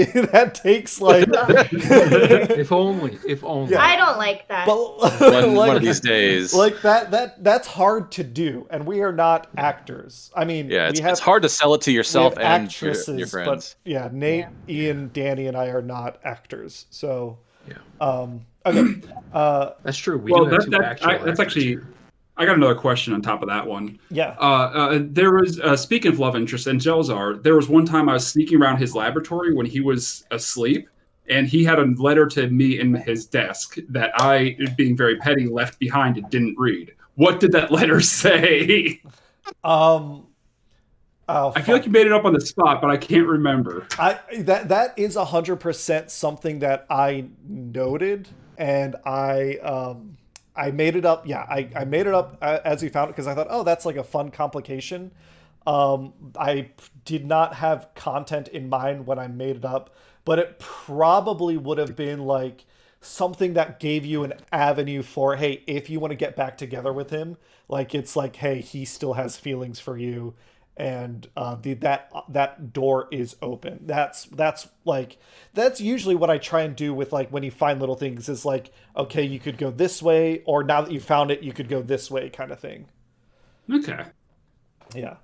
takes like if only. Yeah. I don't like that. But one of these days, like that's hard to do, and we are not actors. I mean, it's hard to sell it to yourself and actresses, your friends. But Nate, Ian, Danny, and I are not actors. So okay, that's true. We do have two actual. That's actually. I got another question on top of that one. Yeah. There was, speaking of love interest and Jelzar, there was one time I was sneaking around his laboratory when he was asleep, and he had a letter to me in his desk that I, being very petty, left behind and didn't read. What did that letter say? I feel like you made it up on the spot, but I can't remember. That is 100% something that I noted, and I made it up. Yeah, I made it up as we found it because I thought, oh, that's like a fun complication. I did not have content in mind when I made it up, but it probably would have been like something that gave you an avenue for, hey, if you want to get back together with him, like it's like, hey, he still has feelings for you, and that door is open. That's usually what I try and do with like when you find little things is like, okay, you could go this way, or now that you found it, you could go this way, kind of thing. Okay. Yeah.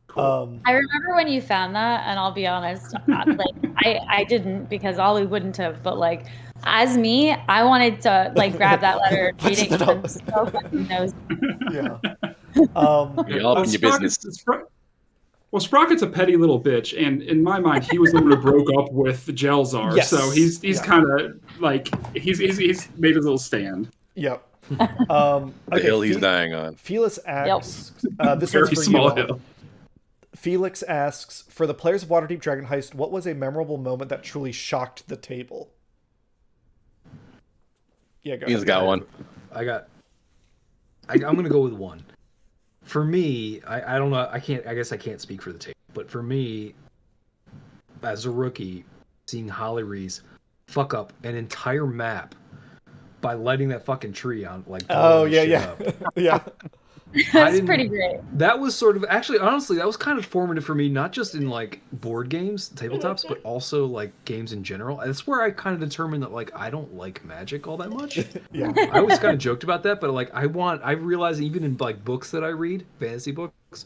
Cool. I remember when you found that, and I'll be honest, like I didn't, because Ollie wouldn't have, but like as me, I wanted to like grab that letter and read it because I'm so fucking nosy. Yeah. You're all up in your business. Well, Sprocket's a petty little bitch, and in my mind, he was the one who broke up with Jelzar. Yes. So he's kind of like he's made his little stand. Yep. The hill he's dying on. Felix asks, this Very one's for small you. hill. Felix asks, for the players of Waterdeep Dragonheist, what was a memorable moment that truly shocked the table? Yeah, go ahead. He's got one. I'm gonna go with one. For me, I don't know. I guess I can't speak for the table, but for me, as a rookie, seeing Holly Reese fuck up an entire map by lighting that fucking tree on, like. Oh yeah. Yeah. That's pretty great. That was sort of honestly, that was kind of formative for me, not just in like board games, tabletops, but also like games in general. That's where I kind of determined that like I don't like magic all that much. Yeah. I always kind of joked about that, but like I realize even in like books that I read, fantasy books,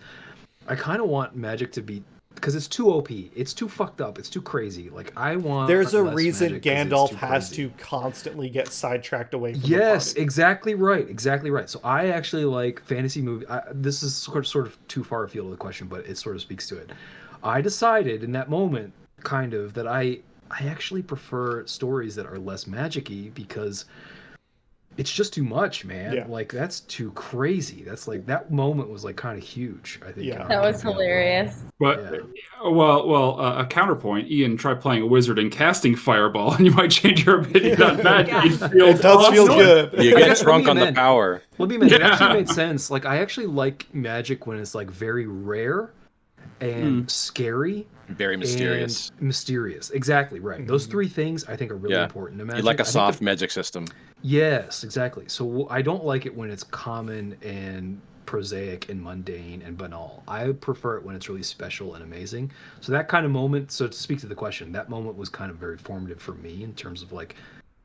I kind of want magic to be, because it's too OP, it's too fucked up, it's too crazy. Like I want. There's a reason Gandalf has to constantly get sidetracked away from Yes, the party. exactly right. So I actually like fantasy movie. This is sort of too far afield of the question, but it sort of speaks to it. I decided in that moment, kind of, that I actually prefer stories that are less magic-y because it's just too much, man. Yeah. Like that's too crazy. That's like that moment was like kind of huge. I think. Yeah. That was hilarious. But a counterpoint. Ian, try playing a wizard and casting fireball, and you might change your opinion on magic. It does feel good. You get drunk on the power. Let me mention, it actually made sense. Like I actually like magic when it's like very rare and scary. Very mysterious. And mysterious. Exactly right. Those three things I think are really important to magic. You like a soft magic system. Yes, exactly. So I don't like it when it's common and prosaic and mundane and banal. I prefer it when it's really special and amazing. So that kind of moment, so to speak to the question, that moment was kind of very formative for me in terms of like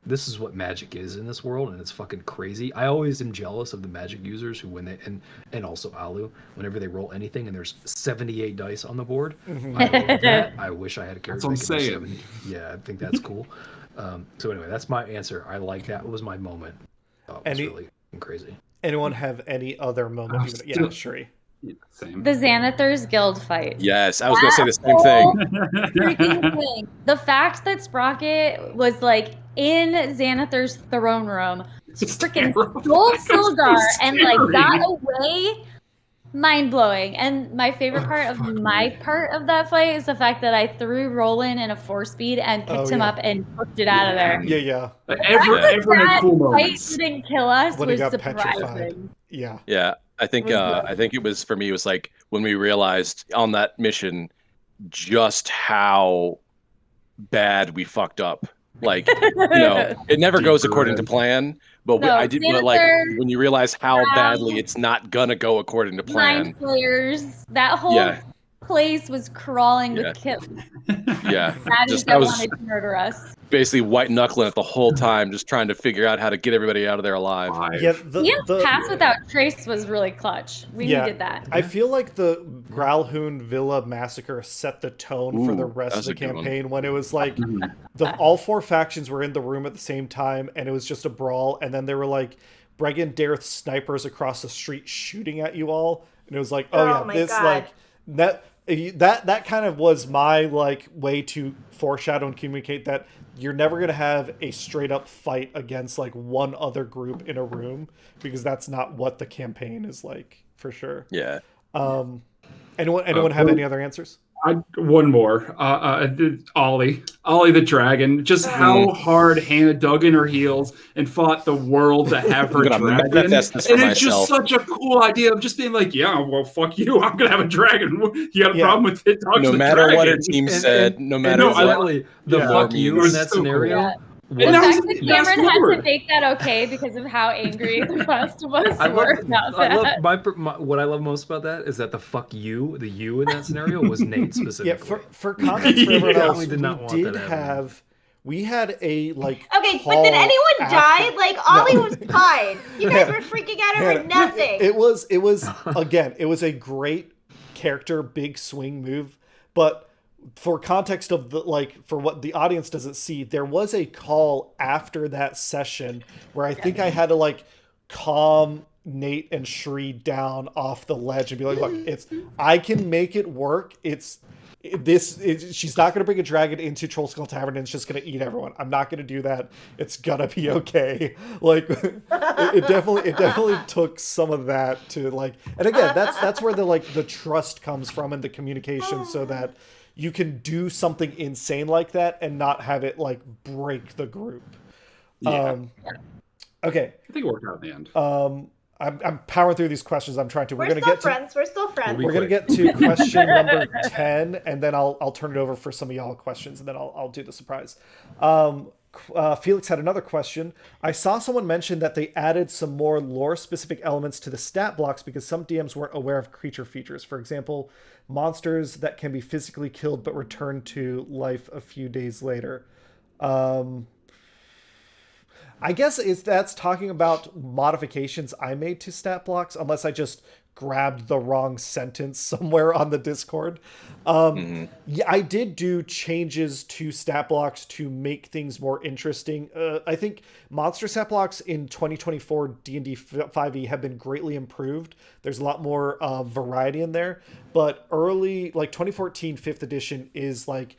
this is what Magic is in this world, and it's fucking crazy. I always am jealous of the Magic users who, when they and also Alu, whenever they roll anything and there's 78 dice on the board. I love that. I wish I had a character. That's what I'm that saying. could do 70. Yeah, I think that's cool. So anyway, that's my answer. I like that. Was my moment. It was really crazy. Anyone have any other moment? Yeah, Cheri. Same. The Xanathar's Guild fight. Yes, I was going to say the same thing. Freaking thing. The fact that Sprocket was like in Xanathar's throne room, freaking stole Sildar and like got away. Mind blowing. And my favorite part of that fight is the fact that I threw Roland in a 4-speed and picked him up and pushed it out of there. Yeah. Everyone had cool That fight moments. didn't kill us When he was got surprising. petrified. Yeah. Yeah, I think it was for me. It was like when we realized on that mission just how bad we fucked up. Like, it never goes according to plan. But I did. But like when you realize how badly it's not gonna go according to plan. 9 players. That whole place was crawling with kills. Yeah, That wanted to murder us. Basically white knuckling it the whole time, just trying to figure out how to get everybody out of there alive. Yeah, the pass without trace was really clutch. We needed that. I feel like the Growlhound Villa massacre set the tone for the rest of the campaign when it was like all 4 factions were in the room at the same time and it was just a brawl, and then there were like Bregan Dareth snipers across the street shooting at you all, and it was like, that kind of was my like way to foreshadow and communicate that you're never going to have a straight up fight against like one other group in a room, because that's not what the campaign is like, for sure. Yeah. Anyone have any other answers? One more. Ollie the dragon. Just how hard Hannah dug in her heels and fought the world to have her dragon. And it's just such a cool idea of just being like, yeah, well, fuck you. I'm gonna have a dragon. You got a problem with it? No matter what her team said, no matter what. The fuck you in that scenario. Yeah. The fact that Cameron had to make that okay because of how angry the rest of us were about that. What I love most about that is that the fuck you, the you in that scenario was Nate specifically. Yeah, for context for everyone else, we had a like. Okay, but did anyone die? Like Ollie was fine. You guys were freaking out over nothing. It was again, it was a great character, big swing move, but for context of for what the audience doesn't see, there was a call after that session where I think I had to like calm Nate and Cheri down off the ledge and be like, look, I can make it work. She's not going to bring a dragon into Troll Skull Tavern and it's just going to eat everyone. I'm not going to do that. It's going to be okay. Like it definitely took some of that to like, and again, that's where the trust comes from and the communication, so that you can do something insane like that and not have it like break the group. Yeah. Okay. I think it worked out in the end. I'm powering through these questions. I'm trying to. We're still friends. We're going to get to question number 10, and then I'll turn it over for some of y'all questions, and then I'll do the surprise. Felix had another question. I saw someone mention that they added some more lore-specific elements to the stat blocks because some DMs weren't aware of creature features. For example, monsters that can be physically killed but return to life a few days later. I guess that's talking about modifications I made to stat blocks, unless I just grabbed the wrong sentence somewhere on the Discord. Yeah, I did do changes to stat blocks to make things more interesting. I think monster stat blocks in 2024 D&D 5e have been greatly improved. There's a lot more variety in there, but early, like 2014 5th edition is like,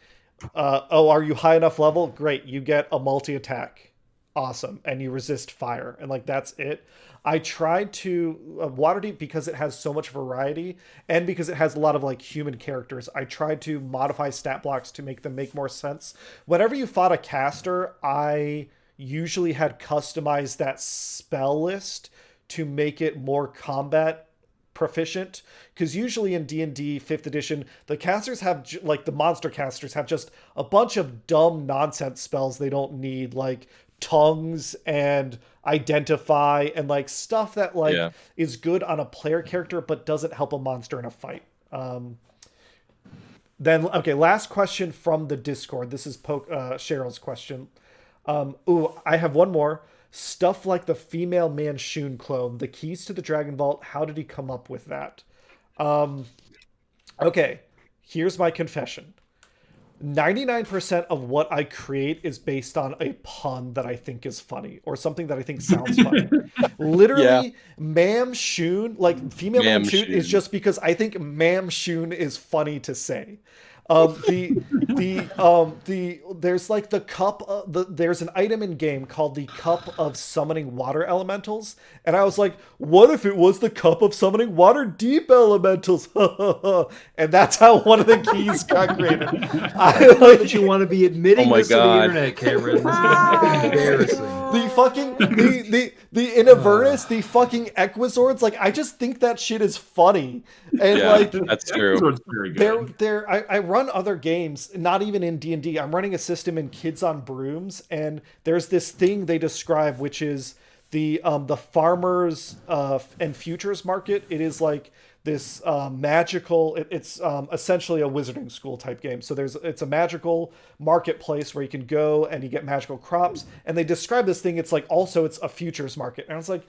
are you high enough level? Great, you get a multi-attack. Awesome. And you resist fire. And like, that's it. I tried to Waterdeep, because it has so much variety and because it has a lot of like human characters, I tried to modify stat blocks to make them make more sense. Whenever you fought a caster, I usually had customized that spell list to make it more combat proficient, because usually in D&D 5th edition, the casters have like the monster casters have just a bunch of dumb nonsense spells they don't need, like tongues and identify and like stuff that is good on a player character but doesn't help a monster in a fight. Then last question from the Discord. This is Cheryl's question. Ooh, I have one more. Stuff like the female Manchun clone, the keys to the Dragon Vault. How did he come up with that? Okay, here's my confession. 99% of what I create is based on a pun that I think is funny or something that I think sounds funny. Literally, Ma'am Shun, like female Ma'am Manchun, is Shun. just because I think Ma'am Shun is funny to say. There's like the cup there's an item in game called the cup of summoning water elementals, and I was like, what if it was the cup of summoning water deep elementals? And that's how one of the keys got created. I don't know that you want to be admitting Oh my this to the God. internet, Cameron. This is embarrassing. The fucking the Inavernus, the fucking Equizords, like I just think that shit is funny. And Yeah, like that's true. Episode's very good. I run other games, not even in D&D. I'm running a system in Kids on Brooms, and there's this thing they describe, which is the farmers and futures market. It is like this magical. It's essentially a wizarding school type game. So it's a magical marketplace where you can go and you get magical crops. And they describe this thing. It's like also it's a futures market, and I was like,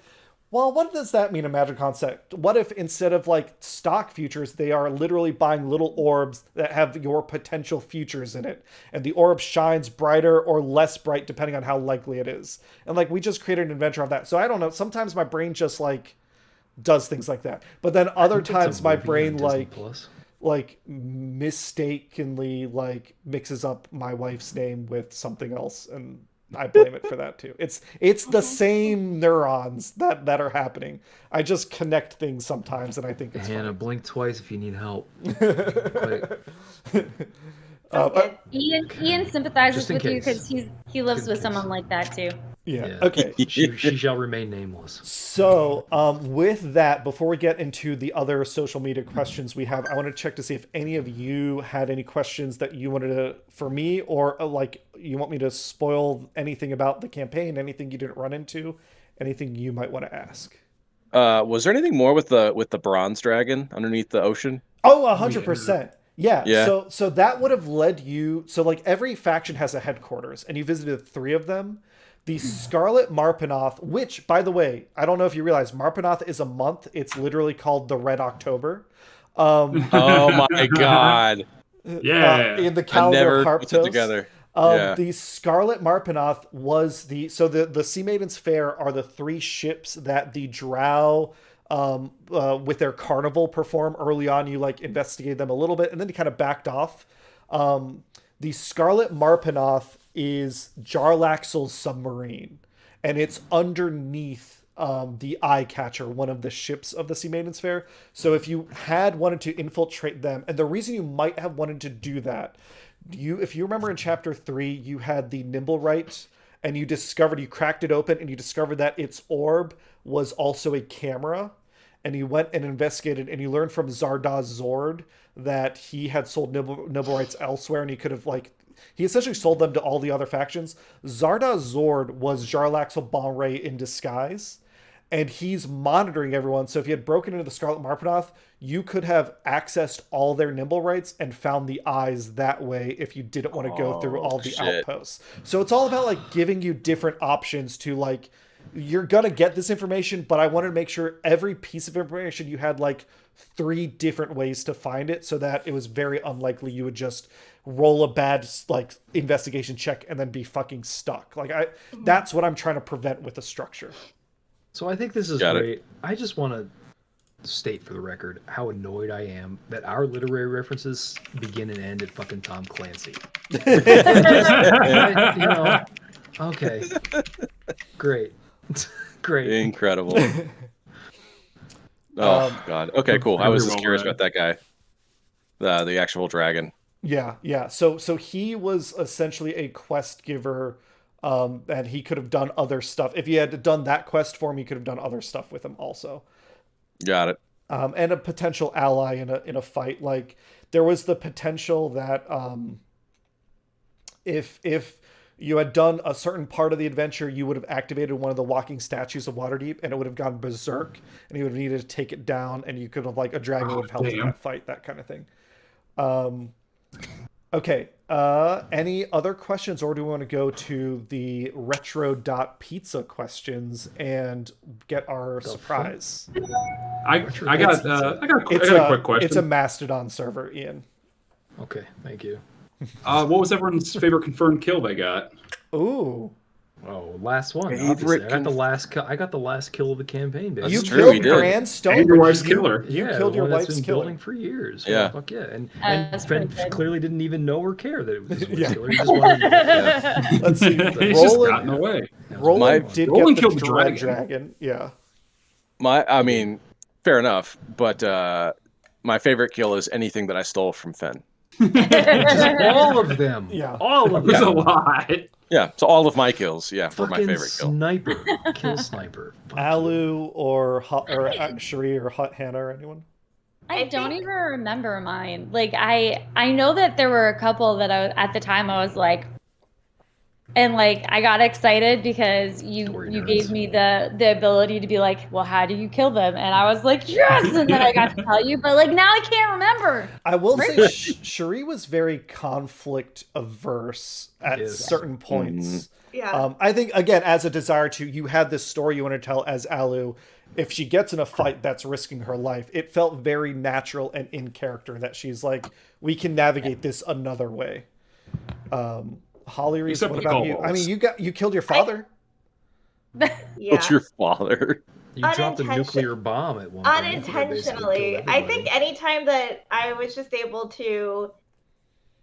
well, what does that mean, a magic concept? What if instead of like stock futures, they are literally buying little orbs that have your potential futures in it, and the orb shines brighter or less bright depending on how likely it is. And like we just created an adventure of that. So I don't know. Sometimes my brain just like does things like that, but then other times my brain like mistakenly like mixes up my wife's name with something else, and I blame it for that too. It's the same neurons that are happening. I just connect things sometimes, and I think it's Hannah, blink twice if you need help. Ian sympathizes Just in with you case. because he lives Just in with case. someone like that too. yeah. Okay. She shall remain nameless. So, with that, before we get into the other social media questions we have, I want to check to see if any of you had any questions that you wanted to for me, or like you want me to spoil anything about the campaign, anything you didn't run into, anything you might want to ask. Was there anything more with the bronze dragon underneath the ocean? Oh, 100%. Yeah. Yeah. So that would have led you. So like every faction has a headquarters, and you visited 3 of them. The Scarlet Marpenoth, which, by the way, I don't know if you realize, Marpenoth is a month. It's literally called the Red October. Oh my God! Yeah. In the I calendar never of put it Harptos. together. Yeah. The Scarlet Marpenoth was the Sea Maidens Fair are the 3 ships that the Drow with their carnival perform early on. You like investigated them a little bit, and then you kind of backed off. The Scarlet Marpenoth is Jarlaxle's submarine, and it's underneath the Eye Catcher, one of the ships of the Sea Maidens Fair. So if you had wanted to infiltrate them, and the reason you might have wanted to do that, if you remember in chapter 3, you had the Nimblewright, and you cracked it open, and you discovered that its orb was also a camera. And you went and investigated, and you learned from Zardoz Zord that he had sold Nimblewrights elsewhere, and he could have he essentially sold them to all the other factions. Zardoz Zord was Jarlaxle Bonray in disguise, and he's monitoring everyone. So if you had broken into the Scarlet Marpenoth, you could have accessed all their Nimblewrights and found the eyes that way if you didn't want to go through all the outposts. So it's all about like giving you different options to like, you're gonna get this information, but I wanted to make sure every piece of information you had like 3 different ways to find it, so that it was very unlikely you would just roll a bad like investigation check and then be fucking stuck. Like that's what I'm trying to prevent with the structure. So I think this is Got it. great. I just want to state for the record how annoyed I am that our literary references begin and end at fucking Tom Clancy. Okay, great. Great. Incredible. Oh God. Okay, cool. I was just curious about that guy, the actual dragon. Yeah. So he was essentially a quest giver, and he could have done other stuff. If you had done that quest for him, you could have done other stuff with him also. Got it. And a potential ally in a fight. Like there was the potential that if you had done a certain part of the adventure, you would have activated one of the walking statues of Waterdeep, and it would have gone berserk, and you would have needed to take it down, and you could have like a dragon would have helped in that fight, that kind of thing. Okay. Any other questions, or do we want to go to the retro.pizza questions and get our surprise? I got a quick question. It's a Mastodon server, Ian. Okay, thank you. What was everyone's favorite confirmed kill they got? Ooh. Oh, last one. Favorite Obviously. I got the last kill of the campaign, baby. You true, he killed did. Bran And Stonebridge. your wife's killer. You Yeah, killed the your one that's wife's been killer. building for years. Yeah. Fuck yeah. And That's Fenn pretty good. clearly didn't even know or care that it was his wife's Yeah. killer. He just wanted to Let's see. He's just gotten away. Roland did Roland get killed the the Dread dragon. Dragon. Yeah. I mean, fair enough, but my favorite kill is anything that I stole from Fenn. Just all of them. Yeah. All of There's a them. lot. Yeah, so all of my kills, were my Fucking favorite kill. sniper. Kill sniper. Fuck yeah. Alu or Cheri or Hot Hannah or anyone? I don't even remember mine. Like I know that there were a couple that at the time I was like, and like I got excited because you gave me the ability to be like, well, how do you kill them? And I was like, yes, and then I got to tell you, but like now I can't remember. I will say Cheri was very conflict averse at Yes. certain points. Yeah. I think, again, as a desire to, you had this story you want to tell as Alu. If she gets in a fight that's risking her life, it felt very natural and in character that she's like, we can navigate this another way. Holly Reese, Except what the about you? I goals. mean, you killed your father. Yeah. What's your father? You dropped a Unintention- nuclear bomb at one point. You could've basically Unintentionally. killed I everybody. think anytime that I was just able to,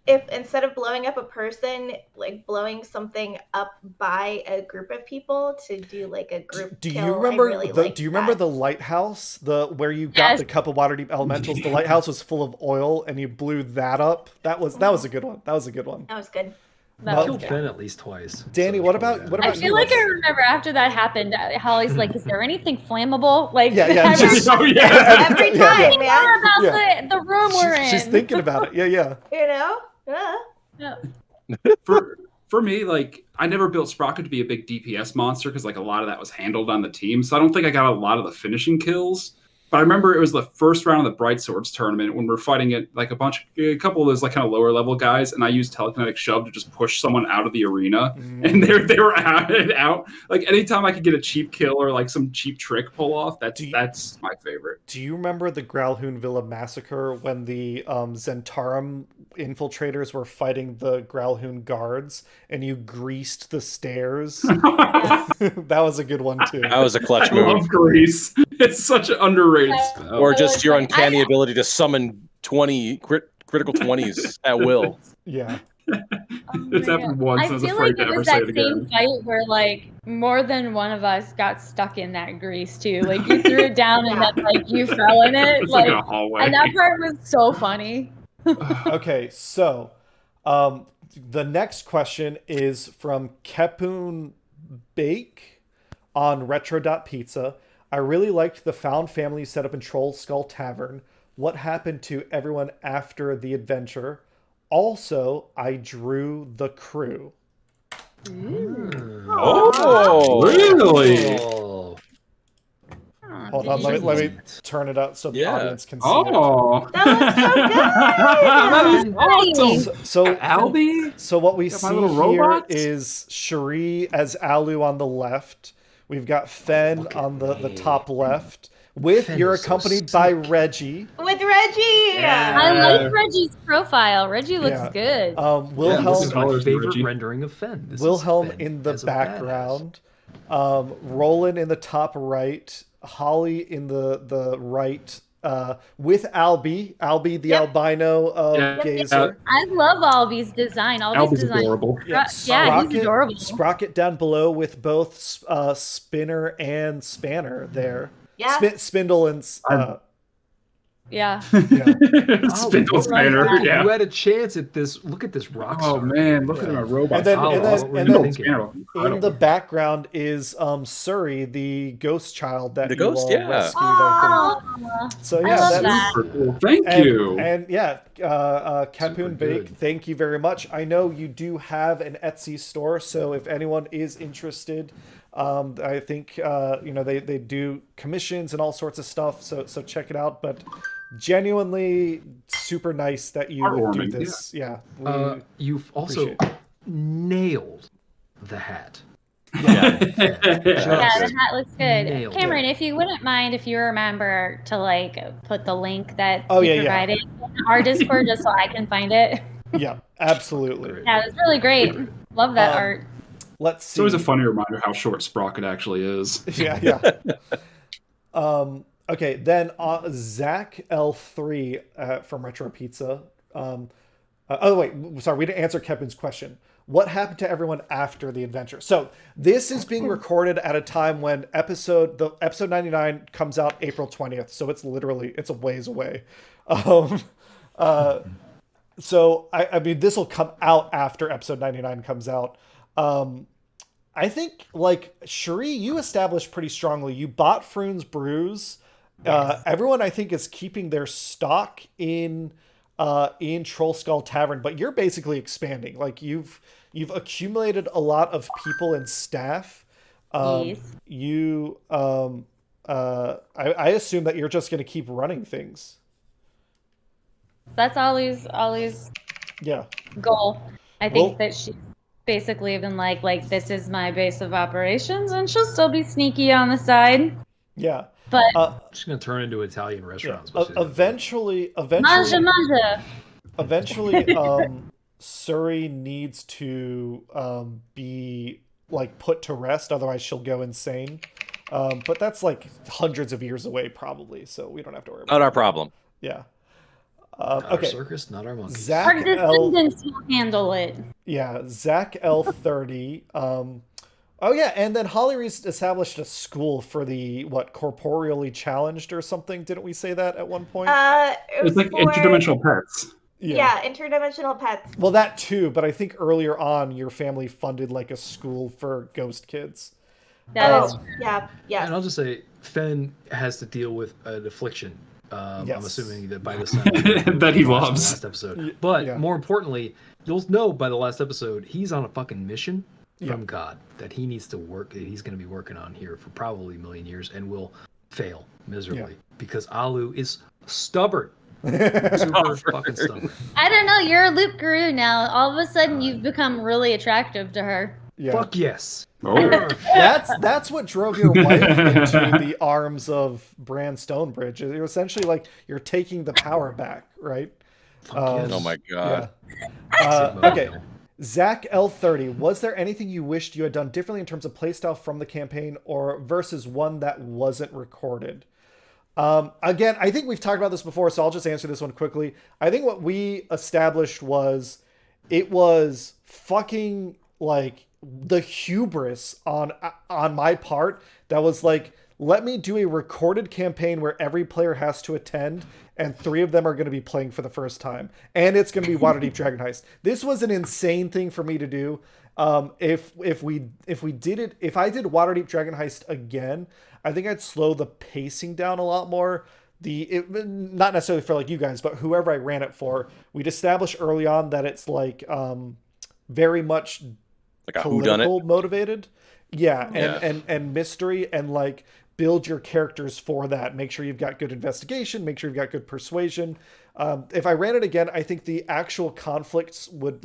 if instead of blowing up a person, like blowing something up by a group of people to do like a group Do kill, you remember I really the? liked Do you remember that. the lighthouse? Where you got Yes. the cup of Waterdeep elementals. The lighthouse was full of oil, and you blew that up. That was a good one. That was a good one. That was good. That Well, was Killed good. Fenn at least twice. Danny, So what it's probably about- that. what I about feel you? like I remember after that happened, Holly's like, is there anything flammable? Like, Yeah. I She's, Oh, yeah. Every Yeah, time, yeah. more man. about Yeah. the room we're in. she's thinking about it. Yeah. You know? Yeah. For me, like I never built Sprocket to be a big DPS monster because like a lot of that was handled on the team. So I don't think I got a lot of the finishing kills. But I remember it was the first round of the Bright Swords tournament when we're fighting it like a couple of those like kind of lower level guys, and I used telekinetic shove to just push someone out of the arena, and they were out. Like anytime I could get a cheap kill or like some cheap trick pull off, that's my favorite. Do you remember the Growlhound Villa massacre when the Zentarum infiltrators were fighting the Growlhound guards, and you greased the stairs? That was a good one too. That was a clutch I move. love Grease. It's such an underrated spell. Or That just was your like- uncanny ability to summon 20 critical 20s at will. Yeah. It's happened once. I I was feel afraid like to it ever was say that it same again. fight where like more than one of us got stuck in that grease too. Like you threw it down and then like you fell in it. It's like Like a hallway. and that part was so funny. Okay, so the next question is from Kepun Bake on retro.pizza. I really liked the found family set up in Troll Skull Tavern. What happened to everyone after the adventure? Also, I drew the crew. Oh, Really? Oh. Hold on, let me turn it up so the Yeah. audience can see it. Oh, That was so good. that is awesome. So Albie? So what we Got my see little here robots? is Cheri as Alu on the left. We've got Fenn on the top left. With Fenn you're is so accompanied by sick. Reggie. With Reggie. Yeah. I like Reggie's profile. Reggie looks Yeah. good. Wilhelm, This is my Colors, favorite Reggie. rendering of Fenn. This is Wilhelm Fenn in the as a background. Roland in the top right. Holly in the right. With Albie the Yep. albino Yeah. gazer. I love Albie's design. Albie's Albie's design. adorable. Yeah, he's adorable. Sprocket down below with both Spinner and Spanner there. Yeah. Spindle and Yeah. yeah. Spindle Oh, Spanner. right. Yeah. You had a chance at this. Look at this rock Oh star. man, look at my robot. And then- Oh, and then- what were and you then- thinking? In the background is Suri, the ghost child that The you ghost, all yeah. rescued, I Aw. think. So I yeah, love that's that. Super cool. Thank and, you. and yeah, Capoon Bake, good. thank you very much. I know you do have an Etsy store, so if anyone is interested, I think they do commissions and all sorts of stuff. So check it out. But genuinely super nice that you would do Heartwarming, this. Yeah. You've also appreciate nailed the hat. Yeah. Yeah, the hat looks good. Nailed it. Cameron, if you wouldn't mind, if you remember to like put the link that Oh, you yeah. provided in our Discord just so I can find it. Yeah, absolutely. Yeah, it was really great. Love that art. Let's It's see. always a funny reminder how short Sprocket actually is. Yeah. Okay, then Zach L3 from Retro Pizza. Oh wait, sorry, we didn't answer Kevin's question. What happened to everyone after the adventure? So this is being recorded at a time when episode 99 comes out April 20th. So it's a ways away. So I mean, this will come out after episode 99 comes out. I think, like, Cheri, you established pretty strongly. You bought Froon's Brews. Yes. Everyone, I think, is keeping their stock in Troll Skull Tavern, but you're basically expanding. Like, you've accumulated a lot of people and staff. Yes. I assume that you're just going to keep running things. That's always Yeah. goal. I think that she's basically been like this is my base of operations, and she'll still be sneaky on the side. Yeah. But She's gonna turn into Italian restaurants. Eventually, Manja. Suri needs to be like put to rest, otherwise she'll go insane. But that's like hundreds of years away, probably, so we don't have to worry about Not our problem. Yeah. Not Okay. our circus, not our monkeys. Zach Our descendants will handle it. Yeah, Zach L30. Oh yeah, and then Holly Reese established a school for the corporeally challenged or something. Didn't we say that at one point? It was It's like for, interdimensional pets. yeah, interdimensional pets. Well, that too, but I think earlier on your family funded like a school for ghost kids. That is Yeah. And I'll just say, Fen has to deal with an affliction. Yes. I'm assuming that by this time That he watched the loves. last episode. But Yeah. more importantly, you'll know by the last episode he's on a fucking mission from God that he needs to work. That he's going to be working on here for probably a million years and will fail miserably because Alu is stubborn. Super fucking stubborn. I don't know. You're a loop guru now. All of a sudden, you've become really attractive to her. Yeah. Fuck yes. Oh, That's what drove your wife into the arms of Bran Stonebridge. You're essentially like you're taking the power back, right? Fuck yes. Oh my god. Okay. Zach L30, was there anything you wished you had done differently in terms of playstyle from the campaign or versus one that wasn't recorded? Again, I think we've talked about this before, so I'll just answer this one quickly. I think what we established was it was fucking like the hubris on my part that was like, let me do a recorded campaign where every player has to attend and 3 of them are going to be playing for the first time, and it's going to be Waterdeep Dragonheist. This was an insane thing for me to do. If I did Waterdeep Dragonheist again, I think I'd slow the pacing down a lot more. Not necessarily for like you guys, but whoever I ran it for, we'd established early on that it's like very much Like a political whodunit. motivated. And mystery, and like build your characters for that. Make sure you've got good investigation, make sure you've got good persuasion. If I ran it again, I think the actual conflicts would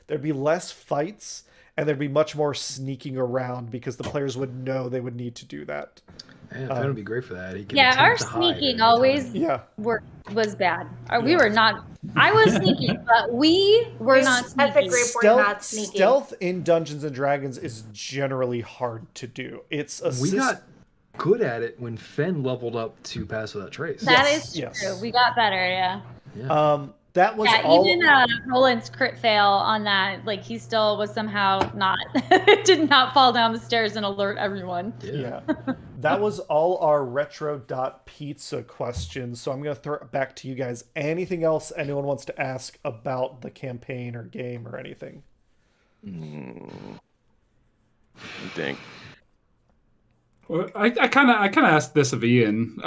there'd be less fights and there'd be much more sneaking around because the players would know they would need to do that. Man, Fen would be great for that. He can Yeah, attempt our to hide sneaking every always time. was bad. We were not. I was sneaky, but we were not That's sneaky. a great word, not sneaky. Stealth in Dungeons and Dragons is generally hard to do. It's a We got good at it when Fen leveled up to Pass Without Trace. That Yes, is yes. true. We got better. Yeah. that was Yeah, all. even Roland's crit fail on that, like he still was somehow not did not fall down the stairs and alert everyone. Yeah. That was all our retro.pizza questions. So I'm going to throw it back to you guys. Anything else anyone wants to ask about the campaign or game or anything? I think. Well, I kind of asked this of Ian.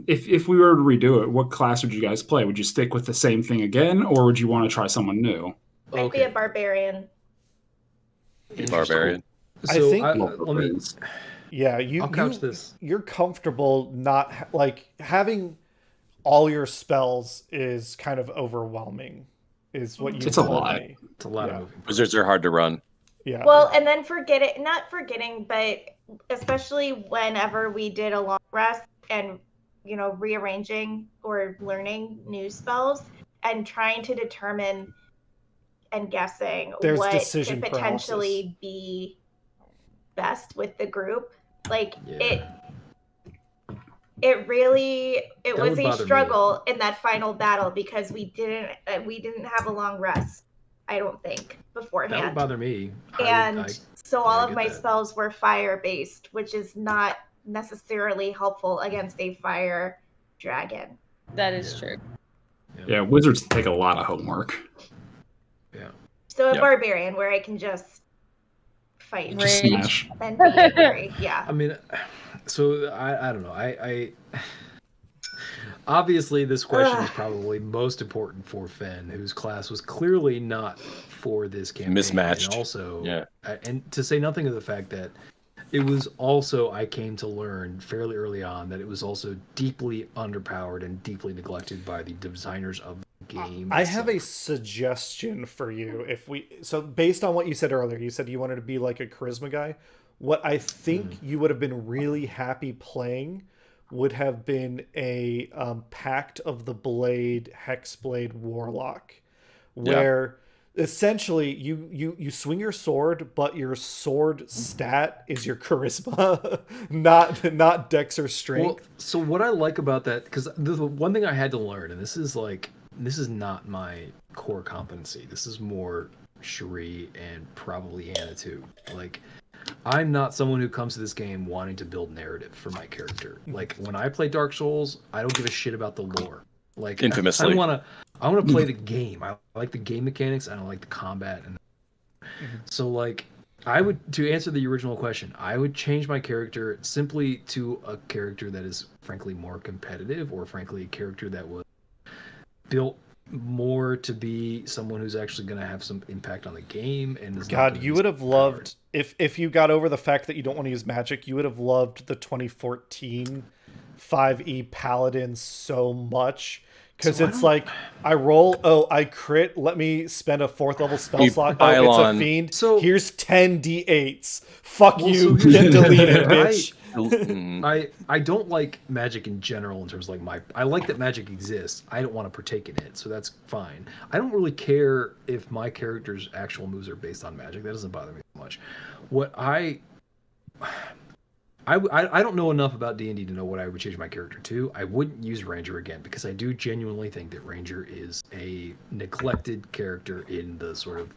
If we were to redo it, what class would you guys play? Would you stick with the same thing again, or would you want to try someone new? I'd be a barbarian. Barbarian. I So think- let me. Yeah, I'll couch this. You're comfortable not having all your spells is kind of overwhelming, is what you It's a told lot. me. It's a lot Yeah. of moving parts. Wizards are hard to run. Yeah. Well, and then not forgetting, but especially whenever we did a long rest and, rearranging or learning new spells and trying to determine and guessing There's what decision could potentially be best with the group. Like it really That was would a bother me. struggle in that final battle because we didn't have a long rest, I don't think, beforehand. That would bother me. So all of get my that. spells were fire based, which is not necessarily helpful against a fire dragon. That is true. Yeah, wizards take a lot of homework. Yeah. So a Yeah. barbarian where I can just fight Just Rage. smash. and be angry. Yeah. I mean, so I don't know. I obviously this question is probably most important for Fenn, whose class was clearly not for this campaign. Mismatched. And also, Yeah. And to say nothing of the fact that it was also, I came to learn fairly early on that it was also deeply underpowered and deeply neglected by the designers of the game. I have a itself. suggestion for you. So based on what you said earlier, you said you wanted to be like a charisma guy. What I think you would have been really happy playing would have been a Pact of the Blade Hexblade Warlock, where essentially you swing your sword, but your sword stat is your charisma, not dex or strength. Well, so what I like about that, because the one thing I had to learn, and this is not my core competency. This is more Cheri and probably Anna too. Like, I'm not someone who comes to this game wanting to build narrative for my character. Like, when I play Dark Souls, I don't give a shit about the lore. Like, Infamously. I want to play the game. I like the game mechanics. I don't like the combat. And so, like, to answer the original question, I would change my character simply to a character that is frankly more competitive, or frankly a character that was built more to be someone who's actually going to have some impact on the game. And is not God, gonna you be would have powered. loved if you got over the fact that you don't want to use magic. You would have loved the 2014 5e Paladin so much. Because So it's like, I roll, I crit, let me spend a 4th level spell You slot. pile It's a on. fiend. So- Here's 10 d8s. Fuck Well, you, so here's get the thing. deleted, bitch. I don't like magic in general in terms of like I like that magic exists. I don't want to partake in it, so that's fine. I don't really care if my character's actual moves are based on magic. That doesn't bother me so much. What I don't know enough about D&D to know what I would change my character to. I wouldn't use Ranger again because I do genuinely think that Ranger is a neglected character in the sort of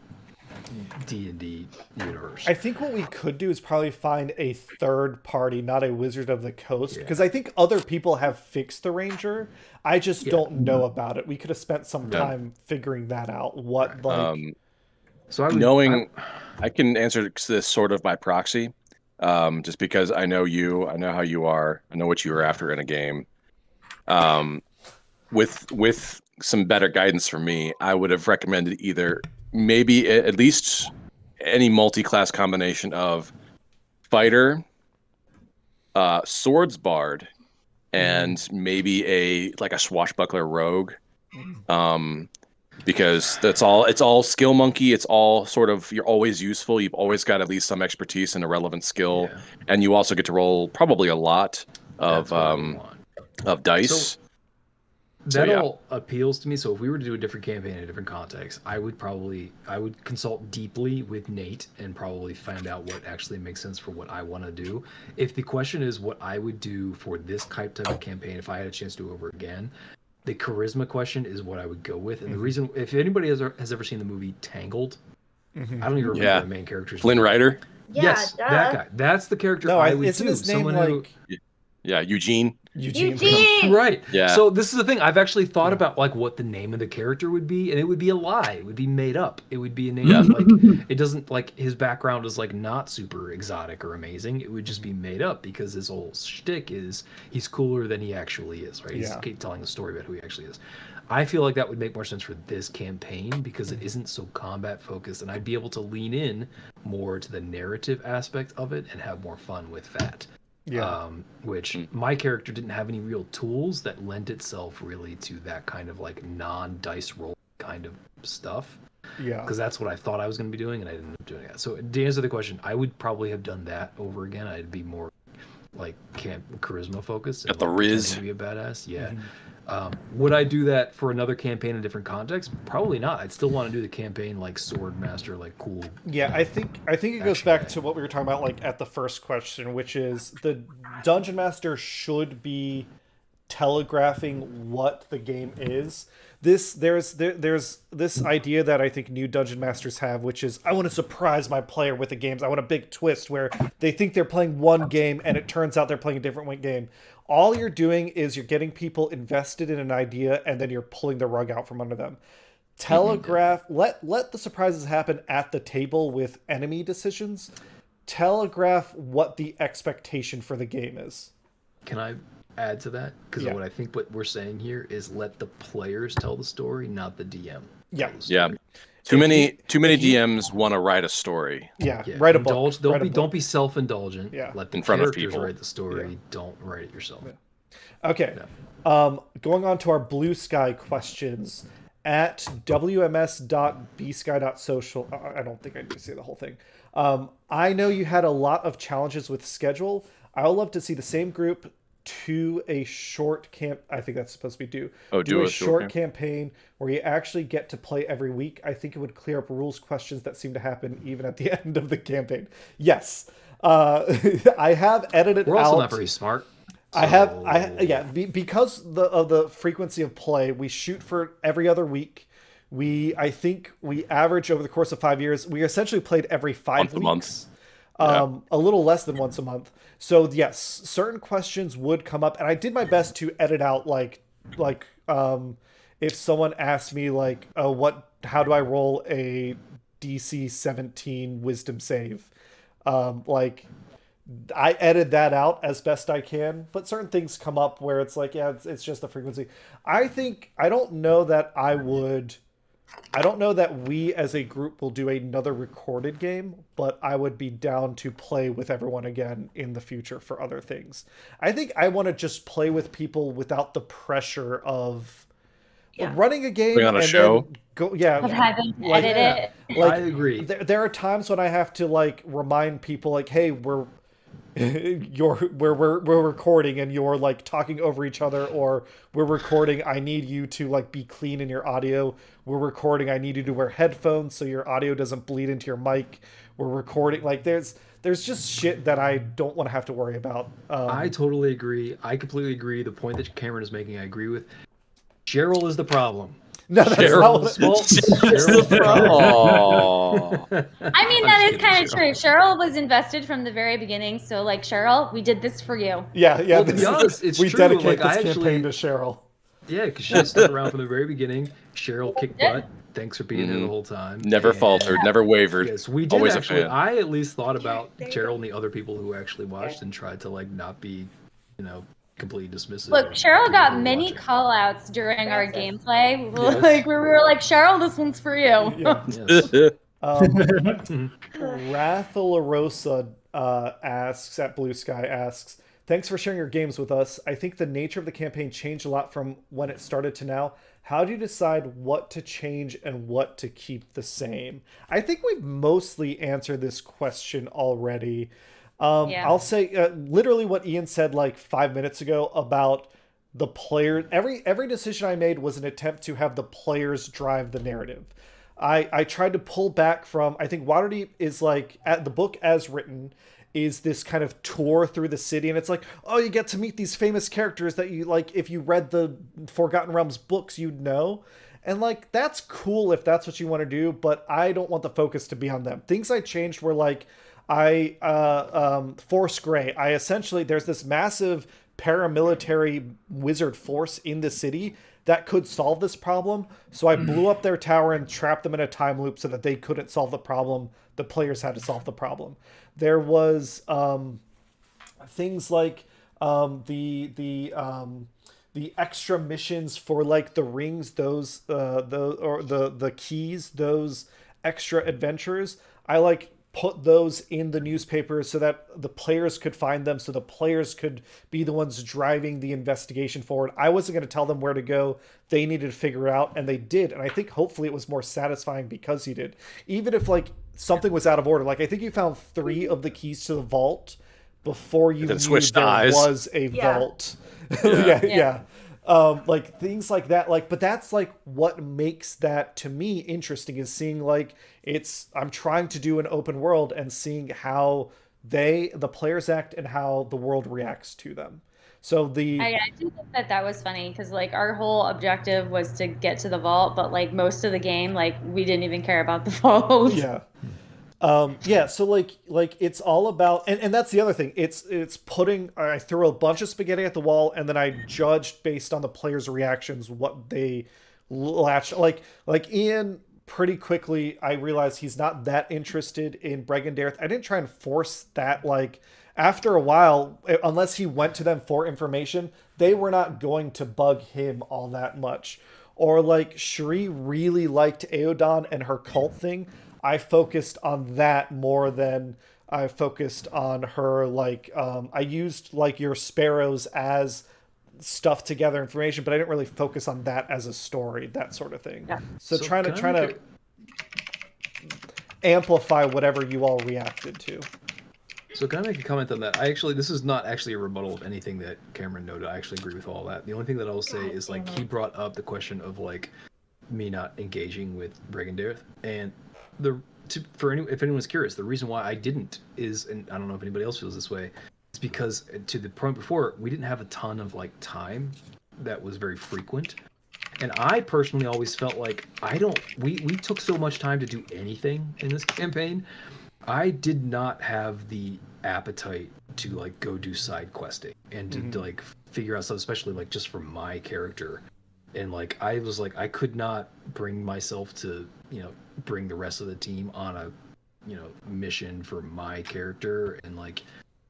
D&D universe. I think what we could do is probably find a third party, not a Wizard of the Coast, because I think other people have fixed the Ranger. I just don't know about it. We could have spent some time figuring that out. So I can answer this sort of by proxy, just because I know you, I know how you are, I know what you were after in a game. With some better guidance from me, I would have recommended either maybe at least any multi-class combination of fighter, swords bard, and maybe a swashbuckler rogue. Because it's all skill monkey. It's all sort of, you're always useful. You've always got at least some expertise and a relevant skill, and you also get to roll probably a lot of dice. That all appeals to me. So if we were to do a different campaign in a different context, I would consult deeply with Nate and probably find out what actually makes sense for what I want to do. If the question is what I would do for this type of campaign, if I had a chance to do it over again, the charisma question is what I would go with. And the reason, if anybody has ever seen the movie Tangled, I don't even remember the main character's Flynn name. Rider. Yes, that guy. That's the character I would isn't do. his name Someone Eugene. Eugene! Right. Yeah. So this is the thing. I've actually thought about like what the name of the character would be, and it would be a lie. It would be made up. It would be a name like it doesn't like his background is like not super exotic or amazing. It would just be made up because his whole shtick is he's cooler than he actually is, right? He's telling a story about who he actually is. I feel like that would make more sense for this campaign because it isn't so combat focused, and I'd be able to lean in more to the narrative aspect of it and have more fun with that. Yeah. Which my character didn't have any real tools that lent itself really to that kind of like non-dice roll kind of stuff. Yeah. Because that's what I thought I was going to be doing, and I didn't end up doing it. So to answer the question, I would probably have done that over again. I'd be more like charisma focused. Got the like, riz. to be a badass. Yeah. Would I do that for another campaign in a different context? Probably not. I'd still want to do the campaign like sword master, like cool. Yeah, I think it goes back to what we were talking about, like at the first question, which is the dungeon master should be telegraphing what the game is. There's this idea that I think new dungeon masters have, which is I want to surprise my player with the games. I want a big twist where they think they're playing one game and it turns out they're playing a different game. All you're doing is you're getting people invested in an idea and then you're pulling the rug out from under them. Telegraph, let the surprises happen at the table with enemy decisions. Telegraph what the expectation for the game is. Can I add to that? Because what I think what we're saying here is let the players tell the story, not the DM. Yeah. Yeah. Too many DMs want to write a story. Yeah. Write a book. Don't be self-indulgent. Yeah. Let the in front of characters people. write the story. Don't write it yourself. Yeah. Okay. Going on to our blue sky questions at wms.bsky.social. I don't think I need to say the whole thing. I know you had a lot of challenges with schedule. I would love to see the same group to a short camp. I think that's supposed to be do a short campaign where you actually get to play every week. I think it would clear up rules questions that seem to happen even at the end of the campaign. Yes. I have edited We're also out. not very smart. So... because of the frequency of play, we shoot for every other week. I think we average over the course of 5 years. We essentially played every 5 weeks. A little less than once a month. So yes, certain questions would come up, and I did my best to edit out if someone asked me like, how do I roll a DC 17 Wisdom save? I edit that out as best I can, but certain things come up where it's like, it's just the frequency. I don't know that we as a group will do another recorded game, but I would be down to play with everyone again in the future for other things. I think I want to just play with people without the pressure of running a game on a show. Of having to edit it. I agree. There are times when I have to like remind people like, hey, we're recording and you're like talking over each other, or we're recording, I need you to like be clean in your audio. We're recording, I need you to wear headphones so your audio doesn't bleed into your mic. We're recording, like there's just shit that I don't want to have to worry about. I totally agree. I completely agree. The point that Cameron is making, I agree with. Cheryl is the problem. No, that's not what I mean, that is kind of true. Cheryl was invested from the very beginning, so like, Cheryl, we did this for you. Yeah. Well, to be honest, it's we true. dedicate this campaign to Cheryl. Yeah, because she stuck around from the very beginning. Cheryl kicked butt. Thanks for being there the whole time. Never faltered, never wavered. Yes, we did Always actually. a fan. I at least thought about Cheryl and the other people who actually watched and tried to like not be, completely dismissive. Look, Cheryl got many call-outs during our gameplay. Yes. Like, we were like, Cheryl, this one's for you. Yeah. Yes. Rathalarosa asks, at Blue Sky asks, thanks for sharing your games with us. I think the nature of the campaign changed a lot from when it started to now. How do you decide what to change and what to keep the same? I think we've mostly answered this question already. I'll say literally what Ian said like 5 minutes ago about the player. Every decision I made was an attempt to have the players drive the narrative. I tried to pull back from, I think Waterdeep is like, at the book as written, is this kind of tour through the city, and it's like, oh, you get to meet these famous characters that you like, if you read the Forgotten Realms books, you'd know. And like, that's cool if that's what you want to do, but I don't want the focus to be on them. Things I changed were like, Force Grey. There's this massive paramilitary wizard force in the city that could solve this problem. So I blew up their tower and trapped them in a time loop so that they couldn't solve the problem. The players had to solve the problem. There was things like the extra missions for like the rings, the keys, those extra adventures. I like put those in the newspapers so that the players could find them, so the players could be the ones driving the investigation forward. I wasn't going to tell them where to go. They needed to figure it out, and they did. And I think hopefully it was more satisfying because he did. Even if like something was out of order, like I think you found 3 of the keys to the vault before you knew there was a vault. Yeah. Like things like that, like, but that's like what makes that to me interesting, is seeing like I'm trying to do an open world and seeing how the players act and how the world reacts to them. So I do think that was funny, because like our whole objective was to get to the vault, but like most of the game, like we didn't even care about the vault. So like it's all about, and that's the other thing. It's putting, I threw a bunch of spaghetti at the wall, and then I judged based on the players' reactions what they latched. Like Ian, pretty quickly I realized he's not that interested in Bregendareth. I didn't try and force that. Like after a while, unless he went to them for information, they were not going to bug him all that much. Or like Cheri really liked Aeodon and her cult thing. I focused on that more than I focused on her. Like, I used like your sparrows as stuff together information, but I didn't really focus on that as a story, that sort of thing. Yeah. So trying to amplify whatever you all reacted to. So can I make a comment on that? This is not actually a rebuttal of anything that Cameron noted. I actually agree with all that. The only thing that I'll say is like he brought up the question of like me not engaging with Bregendareth, and if anyone's curious, the reason why I didn't is, and I don't know if anybody else feels this way, is because to the point before, we didn't have a ton of like time that was very frequent. And I personally always felt like we took so much time to do anything in this campaign. I did not have the appetite to like go do side questing and to like figure out stuff, especially like just for my character. And like I was like, I could not bring myself to, bring the rest of the team on a, mission for my character and like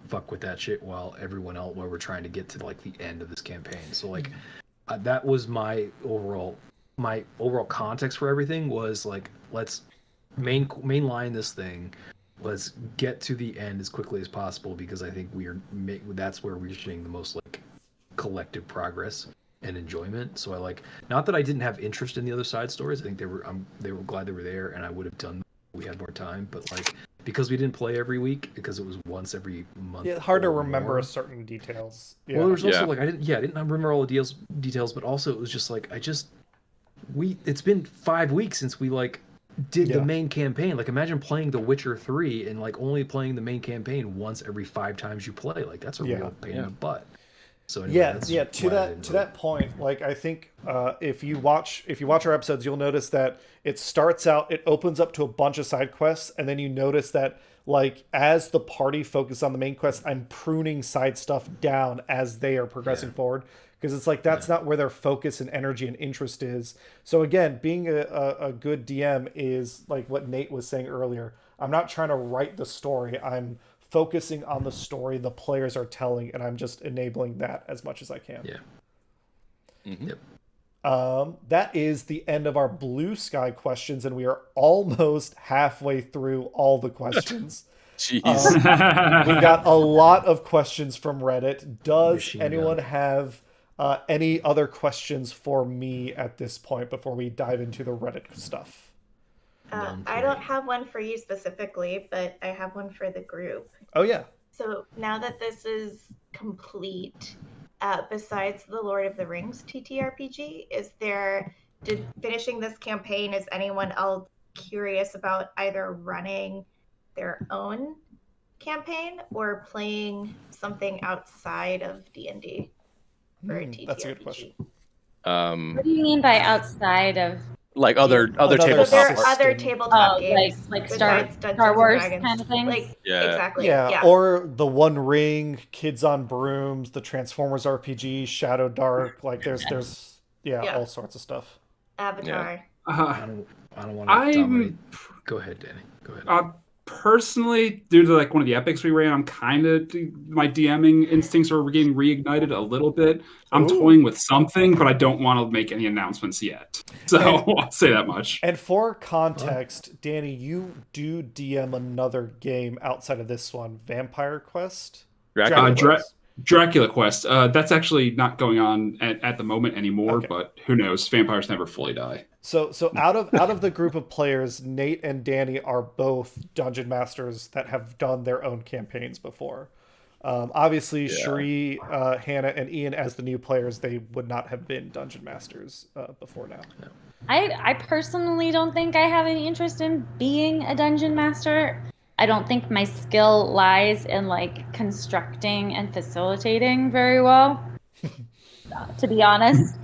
fuck with that shit while we're trying to get to like the end of this campaign. So like that was my overall context for everything, was like, let's mainline this thing. Let's get to the end as quickly as possible, because I think that's where we're seeing the most like collective progress and enjoyment. So I like, not that I didn't have interest in the other side stories. I think they were glad they were there, and I would have done if we had more time. But like, because we didn't play every week, because it was once every month. Yeah, hard to remember certain details. Yeah. Well, there's also like I didn't remember all the details, but also it was just like it's been 5 weeks since we like did the main campaign. Like imagine playing The Witcher 3 and like only playing the main campaign once every 5 times you play. Like that's a real pain in the butt. So anyway, to that point, like I think if you watch our episodes, you'll notice that it starts out, it opens up to a bunch of side quests, and then you notice that like as the party focuses on the main quest, I'm pruning side stuff down as they are progressing forward, because it's like that's not where their focus and energy and interest is. So again, being a good DM is like what Nate was saying earlier. I'm not trying to write the story. I'm focusing on the story the players are telling, and I'm just enabling that as much as I can. Yeah. Mm-hmm. Yep. That is the end of our blue sky questions, and we are almost halfway through all the questions. Jeez. We got a lot of questions from Reddit. Does anyone have any other questions for me at this point before we dive into the Reddit stuff? I don't have one for you specifically, but I have one for the group. Oh, yeah. So now that this is complete, besides the Lord of the Rings TTRPG, finishing this campaign, is anyone else curious about either running their own campaign or playing something outside of D&D for a TTRPG? That's a good question. What do you mean by outside of? Like other tabletop. So there are other tabletop games, like Star Wars kind of things. Like exactly. Yeah, or the One Ring, Kids on Brooms, the Transformers RPG, Shadow Dark. Like there's all sorts of stuff. Avatar. I don't want to dominate. Go ahead, Danny. Go ahead. personally, due to like one of the epics we ran, I'm kind of my DMing instincts are getting reignited a little bit. I'm Ooh. toying with something, but I don't want to make any announcements yet. So I'll say that much. And for context, Danny, you do DM another game outside of this one, Vampire Quest? Dracula. Dracula Quest. That's actually not going on at the moment anymore, Okay. but who knows? Vampires never fully die. So out of the group of players, Nate and Danny are both dungeon masters that have done their own campaigns before. Obviously, Cheri, Hannah, and Ian, as the new players, they would not have been dungeon masters before now. I personally don't think I have any interest in being a dungeon master. I don't think my skill lies in like constructing and facilitating very well, to be honest.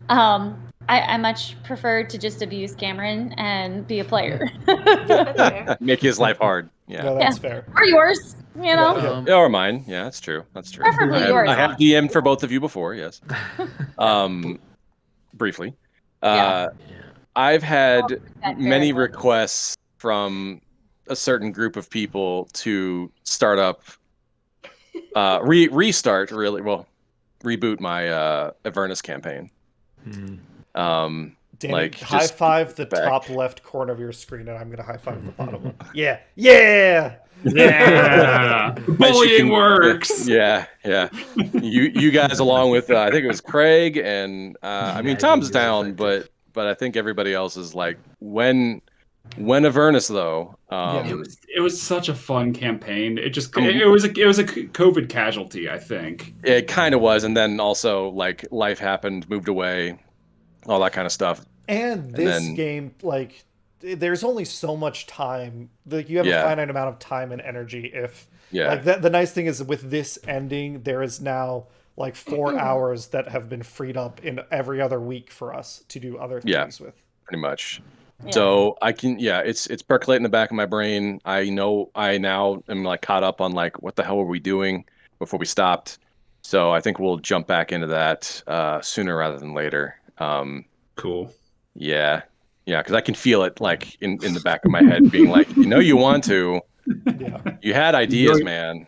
I much prefer to just abuse Cameron and be a player. That's fair. Make his life hard. Yeah. No, that's fair. Or yours, you know? Yeah. Yeah, or mine. Yeah, that's true. That's true. Preferably yours. I have DM'd for both of you before, yes. Briefly. Yeah. I've had That many very requests from a certain group of people to start up, restart, really, well, reboot my Avernus campaign. Danny, Like, high just five the back. top left corner of your screen, and I'm going to high five the bottom one. Yeah. Yeah! Yeah, bullying can- works. Yeah. You guys, along with I think it was Craig and I mean Magic Tom's is down, effective. but I think everybody else is like when Avernus though. It was such a fun campaign. It was a COVID casualty, I think. It kind of was, and then also like life happened, moved away, all that kind of stuff. And this then- game, like, there's only so much time. Like, you have a finite amount of time and energy. If like the nice thing is with this ending, there is now like 4 hours that have been freed up in every other week for us to do other things with. Pretty much. Yeah. So I can, it's percolating in the back of my brain. I know I now am like caught up on like what the hell were we doing before we stopped. So I think we'll jump back into that sooner rather than later. Cool. Yeah, because I can feel it like in the back of my head, being like, you want to. Yeah. You had ideas, man.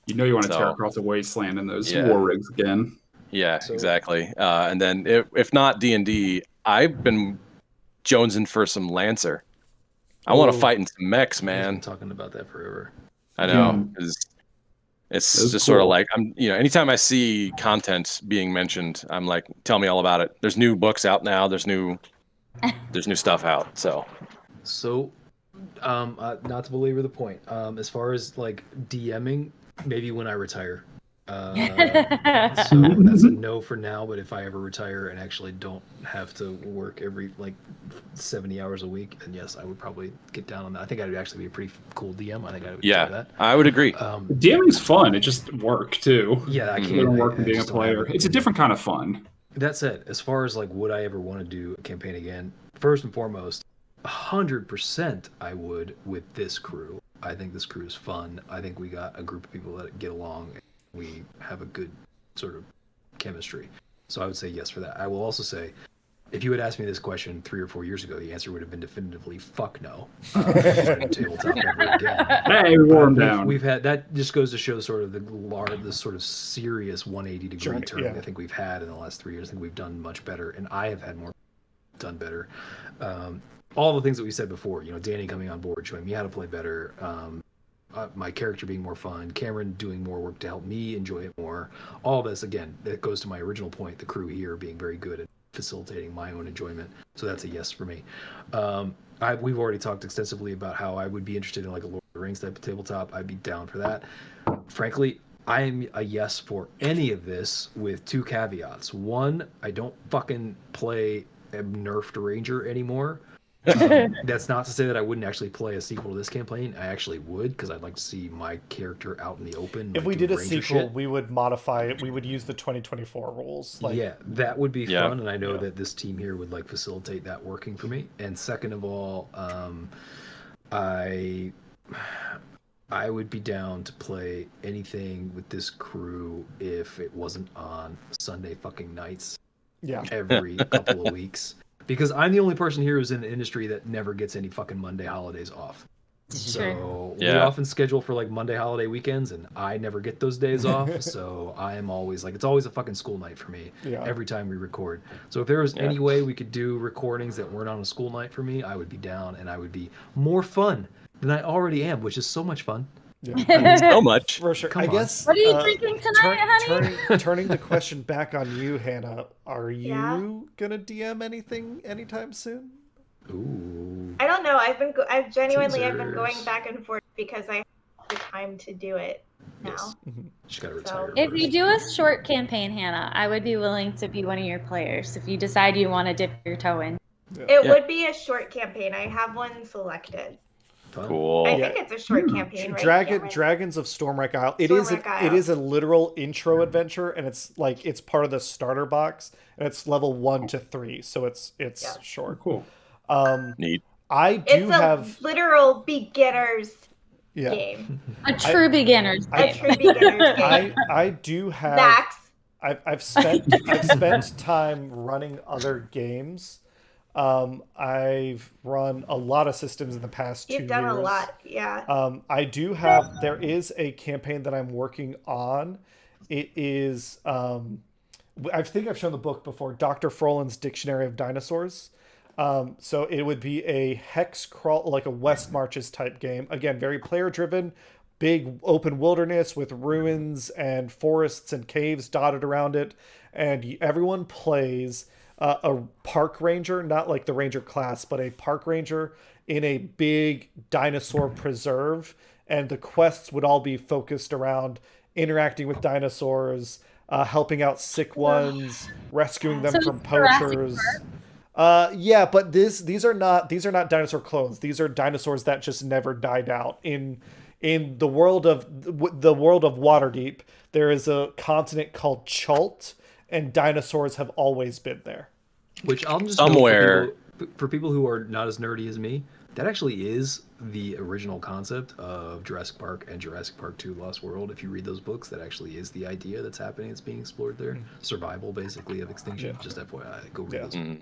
You know you want to tear So- across a wasteland in those Yeah. war rigs again. Yeah, So- exactly. And then if not D&D, I've been jonesing for some Lancer. I want to Oh. fight in some mechs, I've been man. talking about that forever. I know. Yeah. It's That's just sort of cool. like anytime I see content being mentioned, I'm like, tell me all about it. There's new books out now. There's new stuff out. So So, not to belabor the point, as far as like DMing, maybe when I retire. So that's a no for now. But if I ever retire and actually don't have to work every like 70 hours a week, then yes, I would probably get down on that. I think I'd actually be a pretty cool DM. I think I would enjoy that. I would agree. DMing's fun. It just work too. Yeah, I It can't doesn't work from being a just don't have player. it. It's a different kind of fun. That said, as far as like would I ever want to do a campaign again, first and foremost, 100% I would with this crew. I think this crew is fun. I think we got a group of people that get along. We have a good sort of chemistry. So I would say yes for that. I will also say, if you had asked me this question 3 or 4 years ago, the answer would have been definitively fuck no. Tabletop ever again. Hey, we wore them down. We've had that. Just goes to show sort of the sort of serious 180 degree Journey, turn yeah. I think we've had in the last 3 years. I think we've done much better, and I have had more done better. All the things that we said before, Danny coming on board, showing me how to play better, my character being more fun, Cameron doing more work to help me enjoy it more. All this, again, that goes to my original point, the crew here being very good at facilitating my own enjoyment. So that's a yes for me. We've already talked extensively about how I would be interested in like a Lord of the Rings type of tabletop. I'd be down for that. Frankly, I am a yes for any of this with 2 caveats. One, I don't fucking play a nerfed ranger anymore. That's not to say that I wouldn't actually play a sequel to this campaign. I actually would, because I'd like to see my character out in the open. If like, we doing did a ranger sequel, shit. we would modify it. We would use the 2024 rules. Like, Yeah, that would be Yeah. fun, and I know that this team here would like facilitate that working for me. And second of all, I would be down to play anything with this crew if it wasn't on Sunday fucking nights yeah. every couple of weeks. Because I'm the only person here who's in the industry that never gets any fucking Monday holidays off. So we Yeah. often schedule for like Monday holiday weekends, and I never get those days off. So I am always like, it's always a fucking school night for me every time we record. So if there was any way we could do recordings that weren't on a school night for me, I would be down, and I would be more fun than I already am, which is so much fun. Yeah. So much. For sure. Come I on. guess. What are you drinking tonight, honey? Turning the question back on you, Hannah. Are you Yeah? gonna DM anything anytime soon? Ooh. I don't know. I've genuinely I've been going Teasers. back and forth because I have the time to do it now. Yes. Just gotta So- retire. If you first. do a short campaign, Hannah, I would be willing to be one of your players if you decide you want to dip your toe in. It would be a short campaign. I have one selected. Fun. Cool. I think it's a short campaign, right? Cameron? Dragons of Stormwreck Isle. It Stormwreck is a literal intro adventure, and it's part of the starter box, and it's level 1 to 3, so it's short. Cool. Neat. I do It's a have literal beginner's game. A true beginner's A game. true beginner's game. I do have Max. I've spent time running other games. I've run a lot of systems in the past 2 years. You've done a lot, yeah. I do have. There is a campaign that I'm working on. It is. I think I've shown the book before. Dr. Frolin's Dictionary of Dinosaurs. So it would be a hex crawl, like a West Marches type game. Again, very player driven. Big open wilderness with ruins and forests and caves dotted around it, and everyone plays a park ranger, not like the ranger class, but a park ranger in a big dinosaur preserve, and the quests would all be focused around interacting with dinosaurs, helping out sick ones, rescuing them So from Jurassic poachers. Yeah, but these are not dinosaur clones. These are dinosaurs that just never died out. In the world of Waterdeep, there is a continent called Chult, and dinosaurs have always been there. Which I'll just Somewhere. note for people who are not as nerdy as me, that actually is the original concept of Jurassic Park and Jurassic Park 2: Lost World. If you read those books, that actually is the idea that's happening. It's being explored there. Survival, basically, of extinction. Yeah. Just FYI, go read those.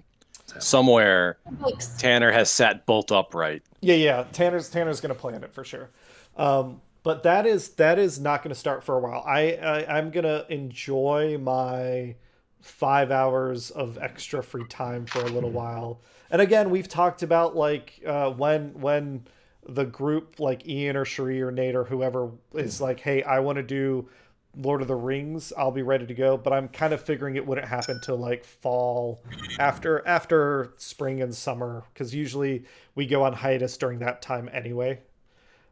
Somewhere, Books. Tanner has sat bolt upright. Yeah. Tanner's gonna play in it for sure. But that is not gonna start for a while. I'm gonna enjoy my 5 hours of extra free time for a little while. And again, we've talked about like when the group, like Ian or Cheri or Nate or whoever, is like, hey, I want to do Lord of the Rings, I'll be ready to go. But I'm kind of figuring it wouldn't happen till like fall, after spring and summer, because usually we go on hiatus during that time anyway,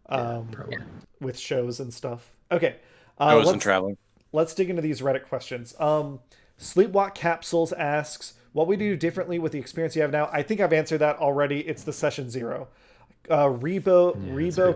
Probably. with shows and stuff. Okay, I wasn't traveling. let's dig into these Reddit questions. Sleepwalk Capsules asks, what we do differently with the experience you have now? I think I've answered that already. It's the session 0. Rebo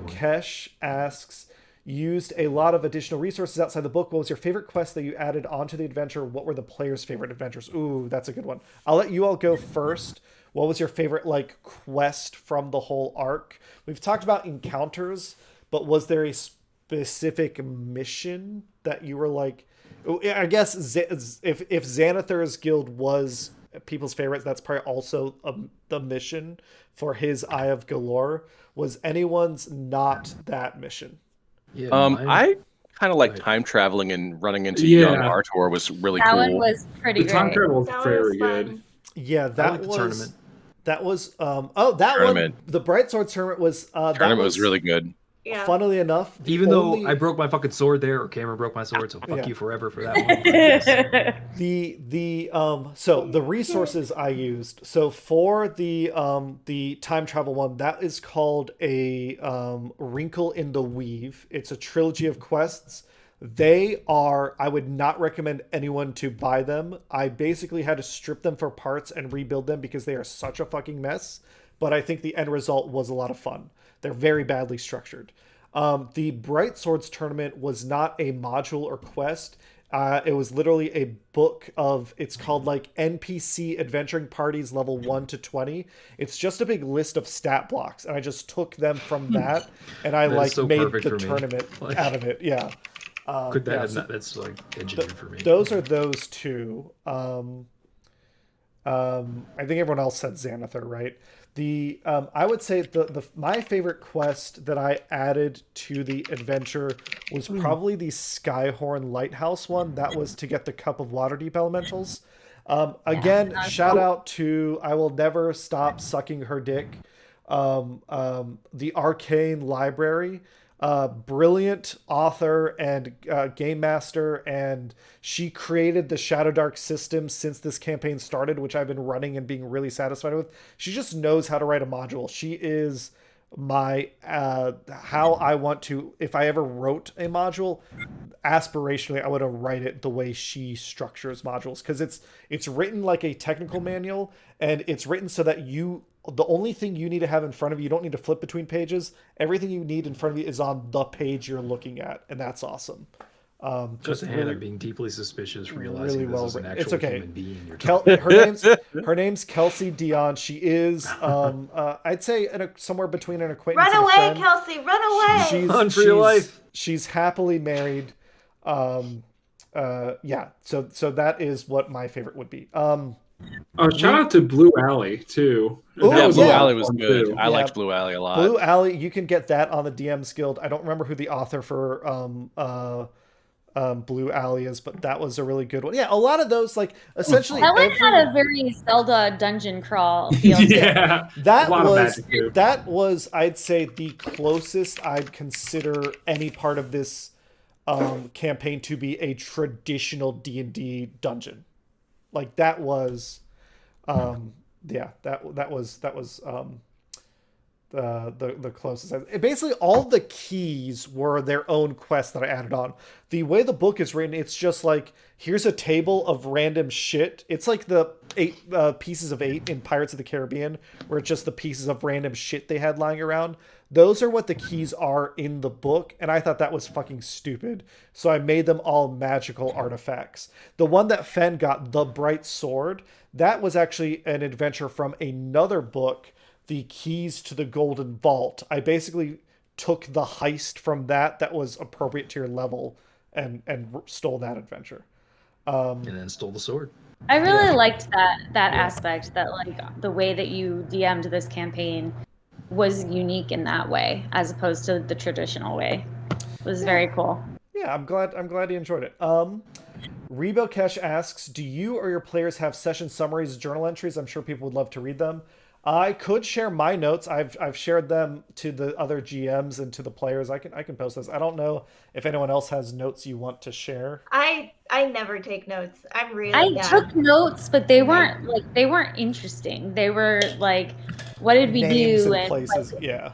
Kesh asks, used a lot of additional resources outside the book. What was your favorite quest that you added onto the adventure? What were the players' favorite adventures? Ooh, that's a good one. I'll let you all go first. What was your favorite like quest from the whole arc? We've talked about encounters, but was there a specific mission that you were like, I guess if Xanathar's guild was people's favorites, that's probably also the mission for his Eye of Galore. Was anyone's not that mission? Yeah, I kind of like Right. time traveling and running into Yeah. young Artor was really That cool. one was pretty The time great. travel was That one very was good. fun. Yeah, I that like the was tournament. that was that Tournament. one. The Bright Sword tournament was Tournament was really good. Yeah. funnily enough. Even though I broke my fucking sword there, or Cameron broke my sword, so fuck Yeah. you forever for that one. But yes. so the resources I used, so for the time travel one, that is called a Wrinkle in the Weave. It's a trilogy of quests. I would not recommend anyone to buy them. I basically had to strip them for parts and rebuild them because they are such a fucking mess, but I think the end result was a lot of fun. They're very badly structured. The Bright Swords tournament was not a module or quest. It was literally a book it's called like NPC Adventuring Parties level 1 to 20. It's just a big list of stat blocks, and I just took them from that, and I That is like so made perfect the for me. tournament Like- out of it. Yeah. Could that yeah, have so not? That's like engineered for me. those are those two. I think everyone else said Xanathar, right? I would say my favorite quest that I added to the adventure was probably the Skyhorn Lighthouse one. That was to get the Cup of Waterdeep Elementals. Again, shout out to I Will Never Stop Sucking Her Dick, the Arcane Library. Brilliant author and game master, and she created the Shadow Dark system since this campaign started, which I've been running and being really satisfied with. She just knows how to write a module. She is my how I want to, if I ever wrote a module, aspirationally I would write it the way she structures modules, because it's written like a technical manual, and it's written so that the only thing you need to have in front of you don't need to flip between pages. Everything you need in front of you is on the page you're looking at, and that's awesome. Just a hand of being deeply suspicious, realizing really this well is an written. actual It's okay. human being you're talking her name's Kelsey Dion. She is I'd say somewhere between an acquaintance Run and a away, friend. Kelsey! Run away! Run for your life. She's happily married. Yeah. So that is what my favorite would be. Shout out to Blue Alley too. Ooh, That was Blue a lot Alley of was fun, good. too. I liked Blue Alley a lot. Blue Alley, you can get that on the DM's Guild. I don't remember who the author for Blue Alley is, but that was a really good one. Yeah, a lot of those, like, essentially Helen had a very Zelda dungeon crawl feel to it. Yeah, that a lot of was magic, too. that was I'd say the closest I'd consider any part of this campaign to be a traditional D&D dungeon. Like that was that was the closest. Basically, all the keys were their own quests that I added on. The way the book is written, it's just like, here's a table of random shit. It's like the 8 pieces of 8 in Pirates of the Caribbean, where it's just the pieces of random shit they had lying around. Those are what the keys are in the book, and I thought that was fucking stupid. So I made them all magical artifacts. The one that Fen got, the Bright Sword, that was actually an adventure from another book, The Keys to the Golden Vault. I basically took the heist from that was appropriate to your level and stole that adventure. and then stole the sword. I really liked that aspect, that like the way that you DM'd this campaign was unique in that way, as opposed to the traditional way. It was very cool. Yeah, I'm glad you enjoyed it. Rebo Kesh asks, do you or your players have session summaries, journal entries? I'm sure people would love to read them. I could share my notes. I've shared them to the other GMs and to the players. I can post those. I don't know if anyone else has notes you want to share. I never take notes. I'm really I bad. took notes, but they weren't interesting. They were like, what did we Names do? and And places. like, Yeah.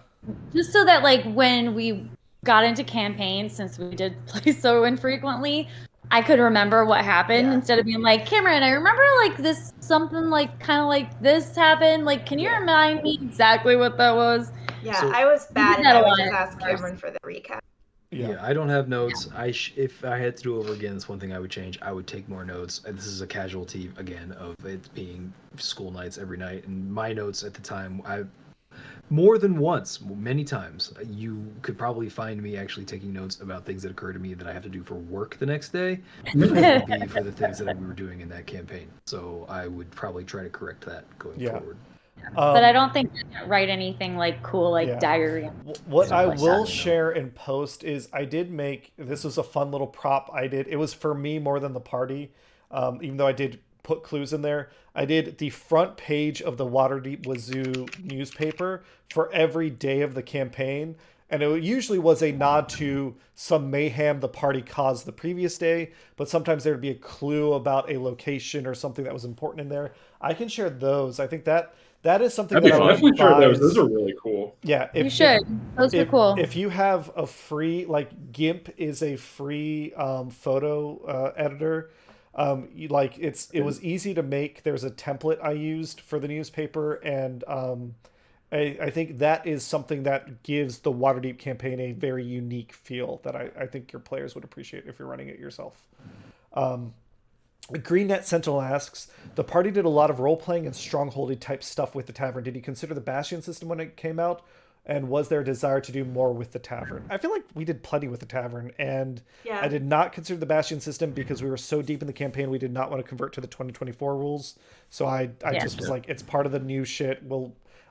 just so that like when we got into campaigns, since we did play so infrequently, I could remember what happened instead of being like, Cameron, I remember like this, something like kind of like this happened. Like, can you remind me exactly what that was? Yeah, So- I was bad, and did that I a would lot just at ask first. Cameron for the recap. Yeah, I don't have notes. If I had to do it over again, that's one thing I would change. I would take more notes. And this is a casualty again of it being school nights every night. And my notes at the time, more than once, many times, you could probably find me actually taking notes about things that occur to me that I have to do for work the next day. That would be for the things that we were doing in that campaign. So I would probably try to correct that going forward. But I don't think I didn't write anything like cool, like diary. What I like will that. share in post is I did make, this was a fun little prop I did. It was for me more than the party, even though I did put clues in there. I did the front page of the Waterdeep Wazoo newspaper for every day of the campaign. And it usually was a nod to some mayhem the party caused the previous day, but sometimes there would be a clue about a location or something that was important in there. I can share those. I think that is something That'd be that I fun. would Definitely share those. advise. Those are really cool. Yeah, You should. Those are cool. If you have a free, like GIMP is a free photo editor. It was easy to make. There's a template I used for the newspaper, and I think that is something that gives the Waterdeep campaign a very unique feel that I think your players would appreciate if you're running it yourself. GreenNet Sentinel asks, the party did a lot of role-playing and strongholdy type stuff with the tavern. Did you consider the Bastion system when it came out? And was there a desire to do more with the tavern? I feel like we did plenty with the tavern, and I did not consider the Bastion system because we were so deep in the campaign we did not want to convert to the 2024 rules. So I just was like, it's part of the new shit.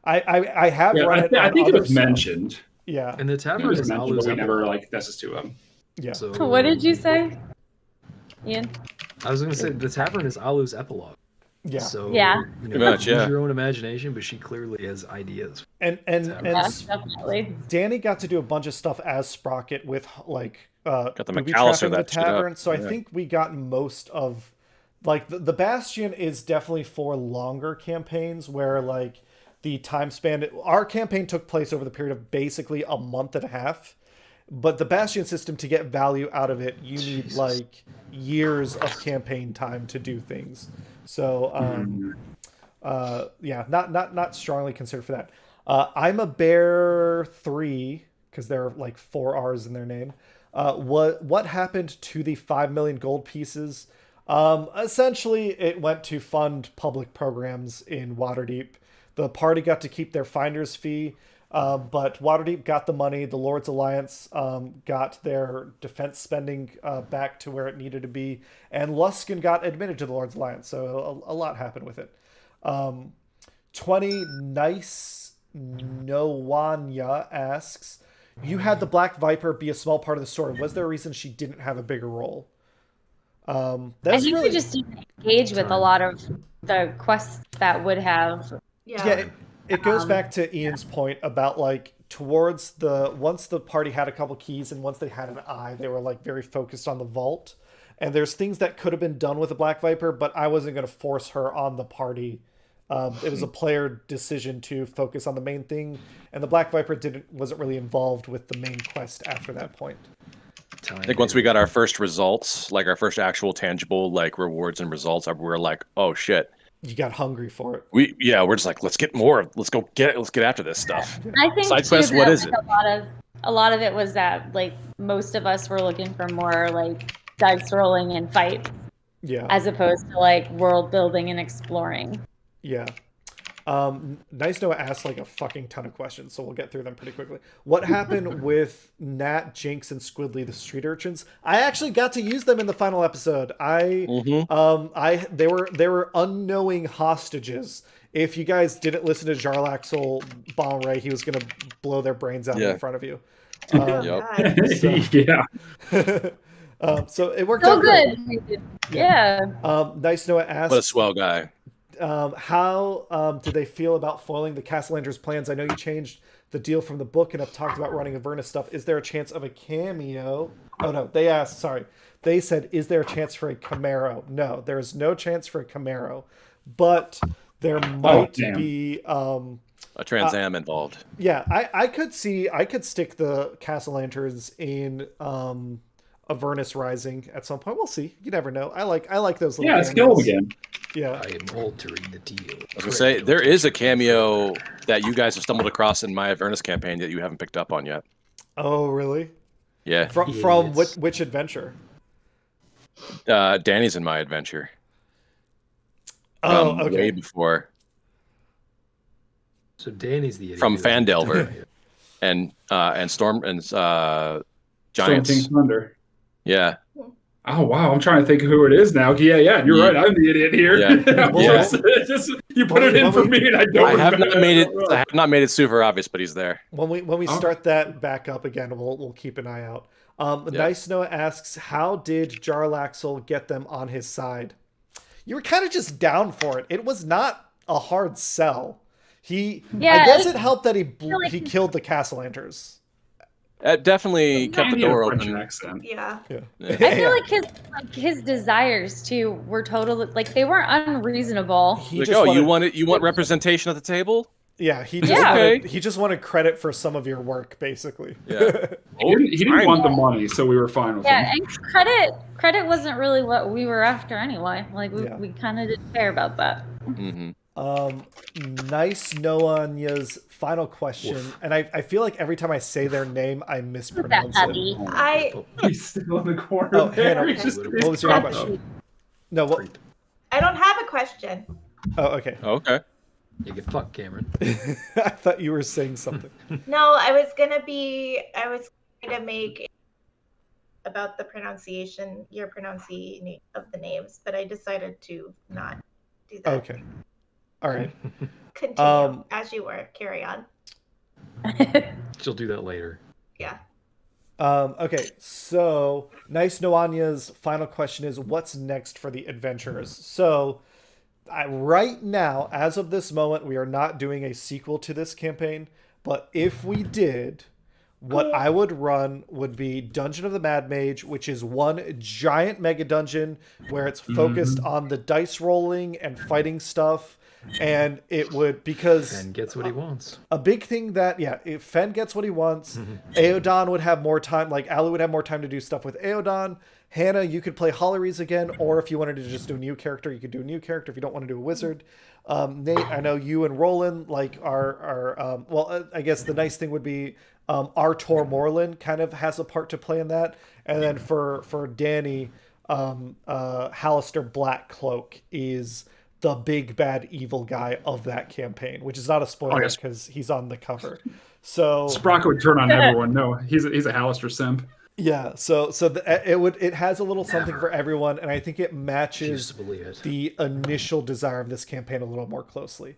I have Yeah, run it. I on think it other was stuff. mentioned. Yeah. And the It tavern was is mentioned, Alu's but we never epilogue. like access to him. Yeah. So What did you say, Ian? I was gonna say the tavern is Alu's epilogue. Yeah. So Yeah. Pretty much, use yeah. your own imagination, but she clearly has ideas. And Yes, definitely. Danny got to do a bunch of stuff as Sprocket with like Got the booby McAllister trapping the that shit up. tavern. So I Yeah. think we got most of like the Bastion is definitely for longer campaigns where like the time span. Our campaign took place over the period of basically a month and a half. But the Bastion system, to get value out of it, you need Jesus. like years of campaign time to do things. So yeah, not strongly considered for that. I'm a Bear 3 because there are like 4 R's in their name. What happened to the 5 million gold pieces? Essentially, it went to fund public programs in Waterdeep. The party got to keep their finder's fee, but Waterdeep got the money. The Lords Alliance got their defense spending back to where it needed to be, and Luskin got admitted to the Lords Alliance. So a lot happened with it. 20 Nice Noanya asks, you had the Black Viper be a small part of the story. Was there a reason she didn't have a bigger role? I That's think really we just didn't engage with a lot of the quests that would have. yeah. It goes back to Ian's point about like towards once the party had a couple keys and once they had an eye, they were like very focused on the vault. And there's things that could have been done with the Black Viper, but I wasn't going to force her on the party. It was a player decision to focus on the main thing, and the Black Viper wasn't really involved with the main quest after that point. I think once we got our first results, like our first actual tangible like rewards and results, we were like, oh shit. You got hungry for it. We're just like, let's get more. Let's get after this stuff. I think Side too, quest, that, what is like, it? a lot of it was that like most of us were looking for more like dice rolling and fight, Yeah. as opposed to like world building and exploring. Yeah. Nice Noah asked like a fucking ton of questions, so we'll get through them pretty quickly. What happened with Nat, Jinx, and Squidly, the street urchins? I actually got to use them in the final episode. They were unknowing hostages. If you guys didn't listen to Jarlaxle Bon Ray, he was gonna blow their brains out in front of you. Yep. So it worked So out good. great. Yeah. Nice Noah asked, What a swell guy. how did they feel about foiling the Castellander's plans? I know you changed the deal from the book and have talked about running Avernus stuff. Is there a chance of a cameo? Oh, no. They asked, sorry. They said, is there a chance for a Camaro? No, there is no chance for a Camaro. But there might be... a Trans Am involved. Yeah, I could stick the Castellander's in... Avernus Rising at some point. We'll see. You never know. I like those little let's kill them again. Yeah. I am altering the deal. I was gonna say there is a cameo that you guys have stumbled across in my Avernus campaign that you haven't picked up on yet. Oh, really? Yeah. From which adventure? Danny's in my adventure. Oh, okay. Way before. So Danny's the idiot. From Fandelver. and Storm and Giants. Storm King Thunder. Yeah. Oh wow, I'm trying to think of who it is now. Yeah, you're right. I'm the idiot here. Yeah. You put it in for me, and I don't. I have not made it super obvious, but he's there. When we start that back up again, we'll keep an eye out. Nice Noah asks, how did Jarlaxle get them on his side? You were kind of just down for it. It was not a hard sell. I guess it helped that he killed the Castellanders. It definitely kept the door open. Yeah. I feel like his desires too were totally like they weren't unreasonable. You want representation at the table? Yeah, he just wanted credit for some of your work, basically. Yeah. He didn't want the money, so we were fine with him. Yeah, and credit wasn't really what we were after anyway. Like we kind of didn't care about that. Mm-hmm. Nice Noanya's final question, and I feel like every time I say their name, I mispronounce it. He's still in the corner. Oh, Hannah, what was your question? No, what? I don't have a question. Oh, okay. Okay. You get fucked, Cameron. I thought you were saying something. No, I was going to make about the pronunciation, your pronunciation of the names, but I decided to not do that. Okay. All right. Continue as you were. Carry on. She'll do that later. Yeah. Okay, so Nice Noanya's final question is, what's next for the adventurers? So, right now, as of this moment, we are not doing a sequel to this campaign, but if we did, what I would run would be Dungeon of the Mad Mage, which is one giant mega dungeon where it's focused on the dice rolling and fighting stuff. And it would, because Fen gets what he wants. a big thing that, if Fen gets what he wants, Aeodon would have more time, like Alu would have more time to do stuff with Aeodon. Hannah, you could play Holleries again, or if you wanted to just do a new character, you could do a new character if you don't want to do a wizard. Nate, I know you and Roland I guess the nice thing would be Artor Morland kind of has a part to play in that. And then for Danny, Hallister Blackcloak is the big bad evil guy of that campaign, which is not a spoiler because he's on the cover. So Sprocket would turn on everyone. No, he's a Hallister simp. Yeah, it has a little something for everyone, and I think it matches the initial desire of this campaign a little more closely.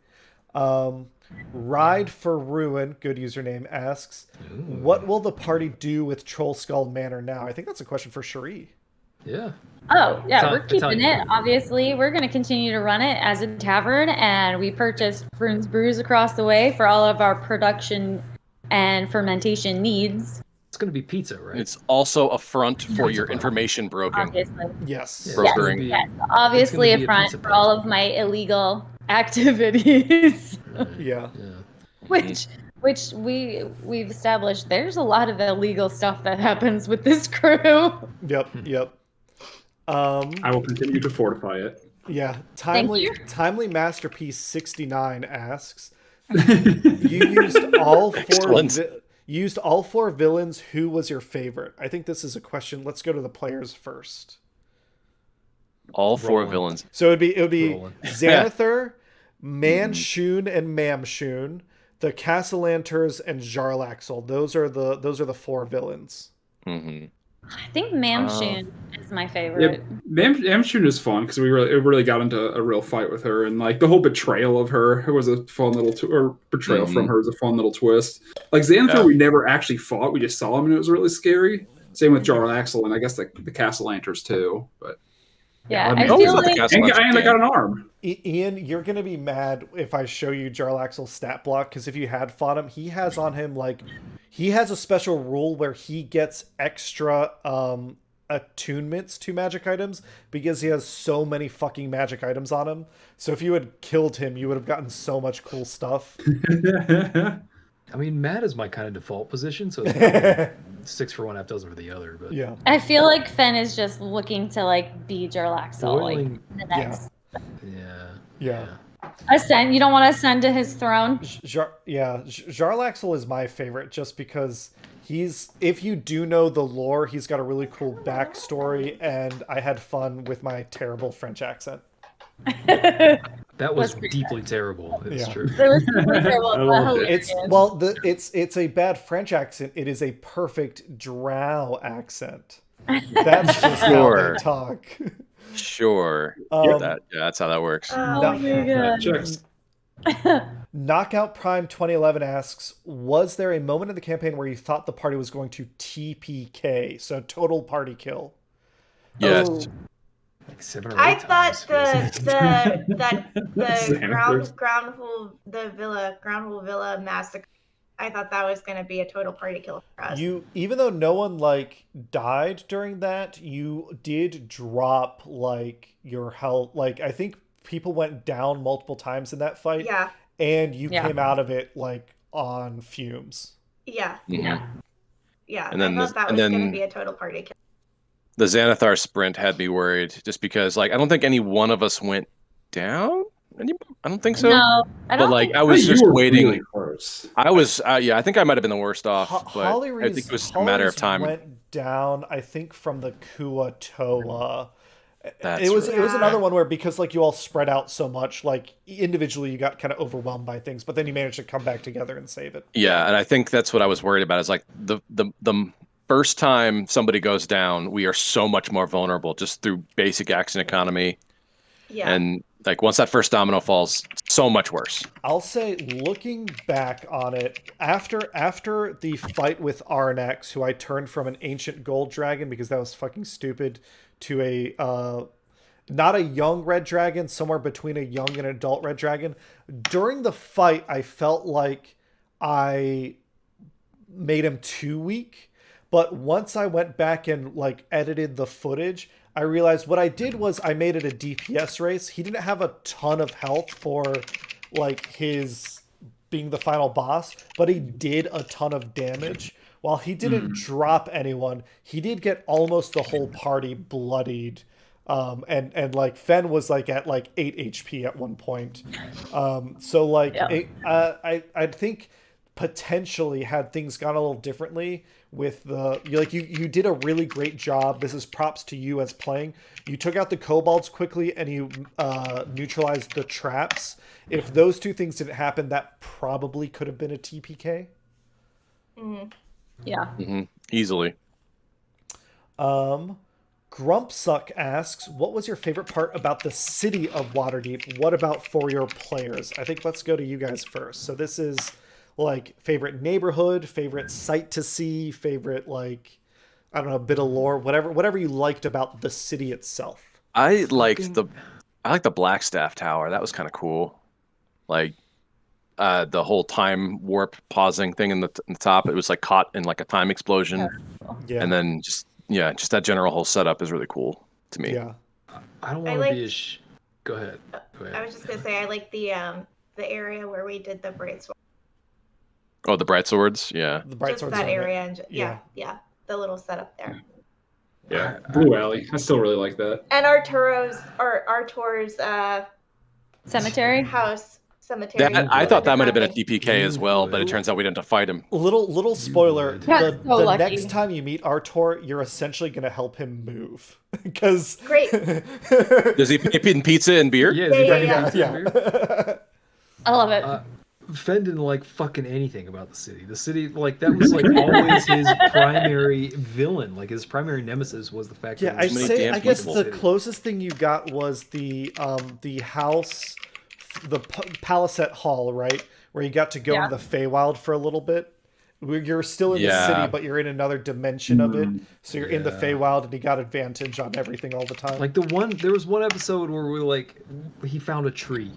Ride for Ruin, good username, asks, what will the party do with Troll Skull Manor now? I think that's a question for Cheri. Yeah. Oh, yeah, we're keeping it. Obviously, we're going to continue to run it as a tavern, and we purchased Frune's Brews across the way for all of our production and fermentation needs. It's going to be pizza, right? It's also a front for your information brokering. Obviously. Yes. Brokering. Yes. Obviously a front for all of my illegal activities. Yeah. Which we've established there's a lot of illegal stuff that happens with this crew. Yep. I will continue to fortify it. Yeah. Timely Masterpiece 69 asks, you used all four villains. Who was your favorite? I think this is a question. Let's go to the players first. All four villains. So it would be Xanathar, Manshoon and Mamshoon, the Castlanters, and Jarlaxle. Those are the four villains. Mm-hmm. I think Mamshoon is my favorite. Yeah, Mamshoon is fun because it really got into a real fight with her, and like the whole betrayal of her, it was a fun little betrayal from her is a fun little twist. Like Xanathar, we never actually fought; we just saw him, and it was really scary. Same with Jarlaxle, and I guess the Castlanters too. But I feel like and I got an arm. Ian, you're gonna be mad if I show you Jarlaxle's stat block, because if you had fought him, he has on him he has a special rule where he gets extra attunements to magic items because he has so many fucking magic items on him. So if you had killed him, you would have gotten so much cool stuff. I mean, Matt is my kind of default position, so it's 6 for one, half dozen for the other. But yeah, I feel like Fen is just looking to be Jarlaxle. The next. Yeah. Ascend. You don't want to ascend to his throne. Jarlaxle is my favorite just because if you do know the lore, he's got a really cool backstory, and I had fun with my terrible French accent. That was deeply terrible. It's true. It was deeply terrible. It's a bad French accent. It is a perfect Drow accent. That's just how they talk. Sure. That's how that works. Oh my God. Knockout Prime 2011 asks, was there a moment in the campaign where you thought the party was going to TPK, so total party kill? Yes. Oh. Like 7 or 8 I times. thought the Groundhole Villa massacre, I thought that was going to be a total party kill for us. Even though no one died during that, you did drop your health. I think people went down multiple times in that fight. Yeah. And you came out of it on fumes. Yeah. Mm-hmm. Yeah. And then I thought that was going to be a total party kill. The Xanathar sprint had me worried just because I don't think any one of us went down. I don't think so. No, I don't. But I was just waiting. Really close. I was, I think I might have been the worst off. But Hollyrees, I think it was a matter of time. Went down, I think, from the Kuatoa. That's it was right. another one where because you all spread out so much, individually you got kind of overwhelmed by things, but then you managed to come back together and save it. Yeah, and I think that's what I was worried about. Is the first time somebody goes down, we are so much more vulnerable just through basic action economy. Yeah. And Like once that first domino falls, so much worse. I'll say, looking back on it, after the fight with Arnax, who I turned from an ancient gold dragon because that was fucking stupid, to a not a young red dragon, somewhere between a young and adult red dragon. During the fight, I felt like I made him too weak. But once I went back and like edited the footage, I realized what I did was I made it a DPS race. He didn't have a ton of health for like his being the final boss, but he did a ton of damage. While he didn't drop anyone, he did get almost the whole party bloodied. And like Fen was like at like 8 HP at one point. So like I think potentially had things gone a little differently with you did a really great job. This is props to you as playing. You took out the kobolds quickly and you neutralized the traps. If those two things didn't happen, that probably could have been a TPK. Yeah. Easily. Grumpsuck asks, what was your favorite part about the city of Waterdeep? What about for your players? I think let's go to you guys first. So this is like favorite neighborhood, favorite sight to see, favorite like, I don't know, bit of lore, whatever you liked about the city itself. I liked the Blackstaff Tower. That was kind of cool. Like the whole time warp pausing thing in the top. It was like caught in like a time explosion. Yeah. And then just that general whole setup is really cool to me. Yeah. I don't want to be as. Go ahead. I was just gonna say I like the area where we did the bright sword. Oh, the bright swords. Yeah. The bright Just swords. that are in it. area and yeah, the little setup there. Yeah, Blue Alley. I still really like that. And Arturo's Cemetery. house cemetery. I thought that might have been a DPK as well, but it turns out we didn't have to fight him. Little spoiler. Got so The lucky. next time you meet Artur, you're essentially going to help him move. Because Great. Does he eat pizza and beer? Yeah, is he bringing yeah. pizza here? I love it. Fen didn't like fucking anything about the city. The city, like, that was like always his primary villain. Like his primary nemesis was the fact yeah, that I'd many say damn I guess people. the closest thing you got was the house, the Palisade Hall, right, where you got to go in the Feywild for a little bit. You're still in the city, but you're in another dimension of it. So you're in the Feywild, and you got advantage on everything all the time. like there was one episode where he found a tree.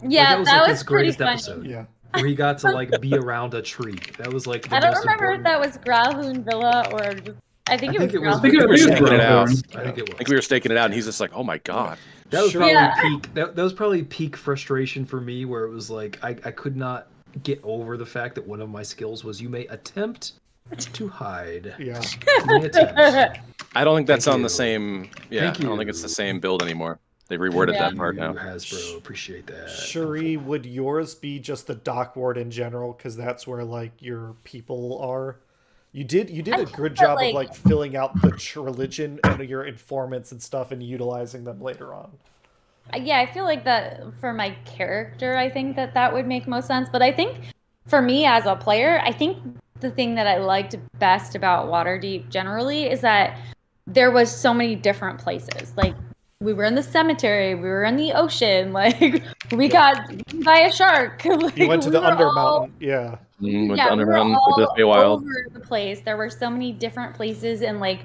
Yeah, like, that like was his pretty greatest funny. episode. Yeah. Where he got to like be around a tree. That was like the I don't most remember if important. that was Growlhoon Villa or just, I think it was was- Growlhoon. think it was Staking it out. Growlhoon. I think it I was. think we were staking it out, and he's just like, "Oh my god." That was Sure. probably Yeah. peak. That was probably peak frustration for me, where it was like I could not get over the fact that one of my skills was you may attempt to hide. Yeah. You may attempt. I don't think that's Thank on the you. same. Yeah, Thank I don't think you. it's the same build anymore. They reworded Yeah. that part now. Hasbro, appreciate that. Cheri, would yours be just the dock ward in general? Because that's where like your people are. You did I a think good that, job like- of like filling out the religion and your informants and stuff and utilizing them later on. Yeah, I feel like that for my character, I think that would make most sense. But I think for me as a player, I think the thing that I liked best about Waterdeep generally is that there was so many different places. Like we were in the cemetery, we were in the ocean, like we got eaten by a shark. Like, You went to we the were all- Undermountain, yeah. Went yeah, to we were Underground, all went to Feywild. over the place. There were so many different places, and like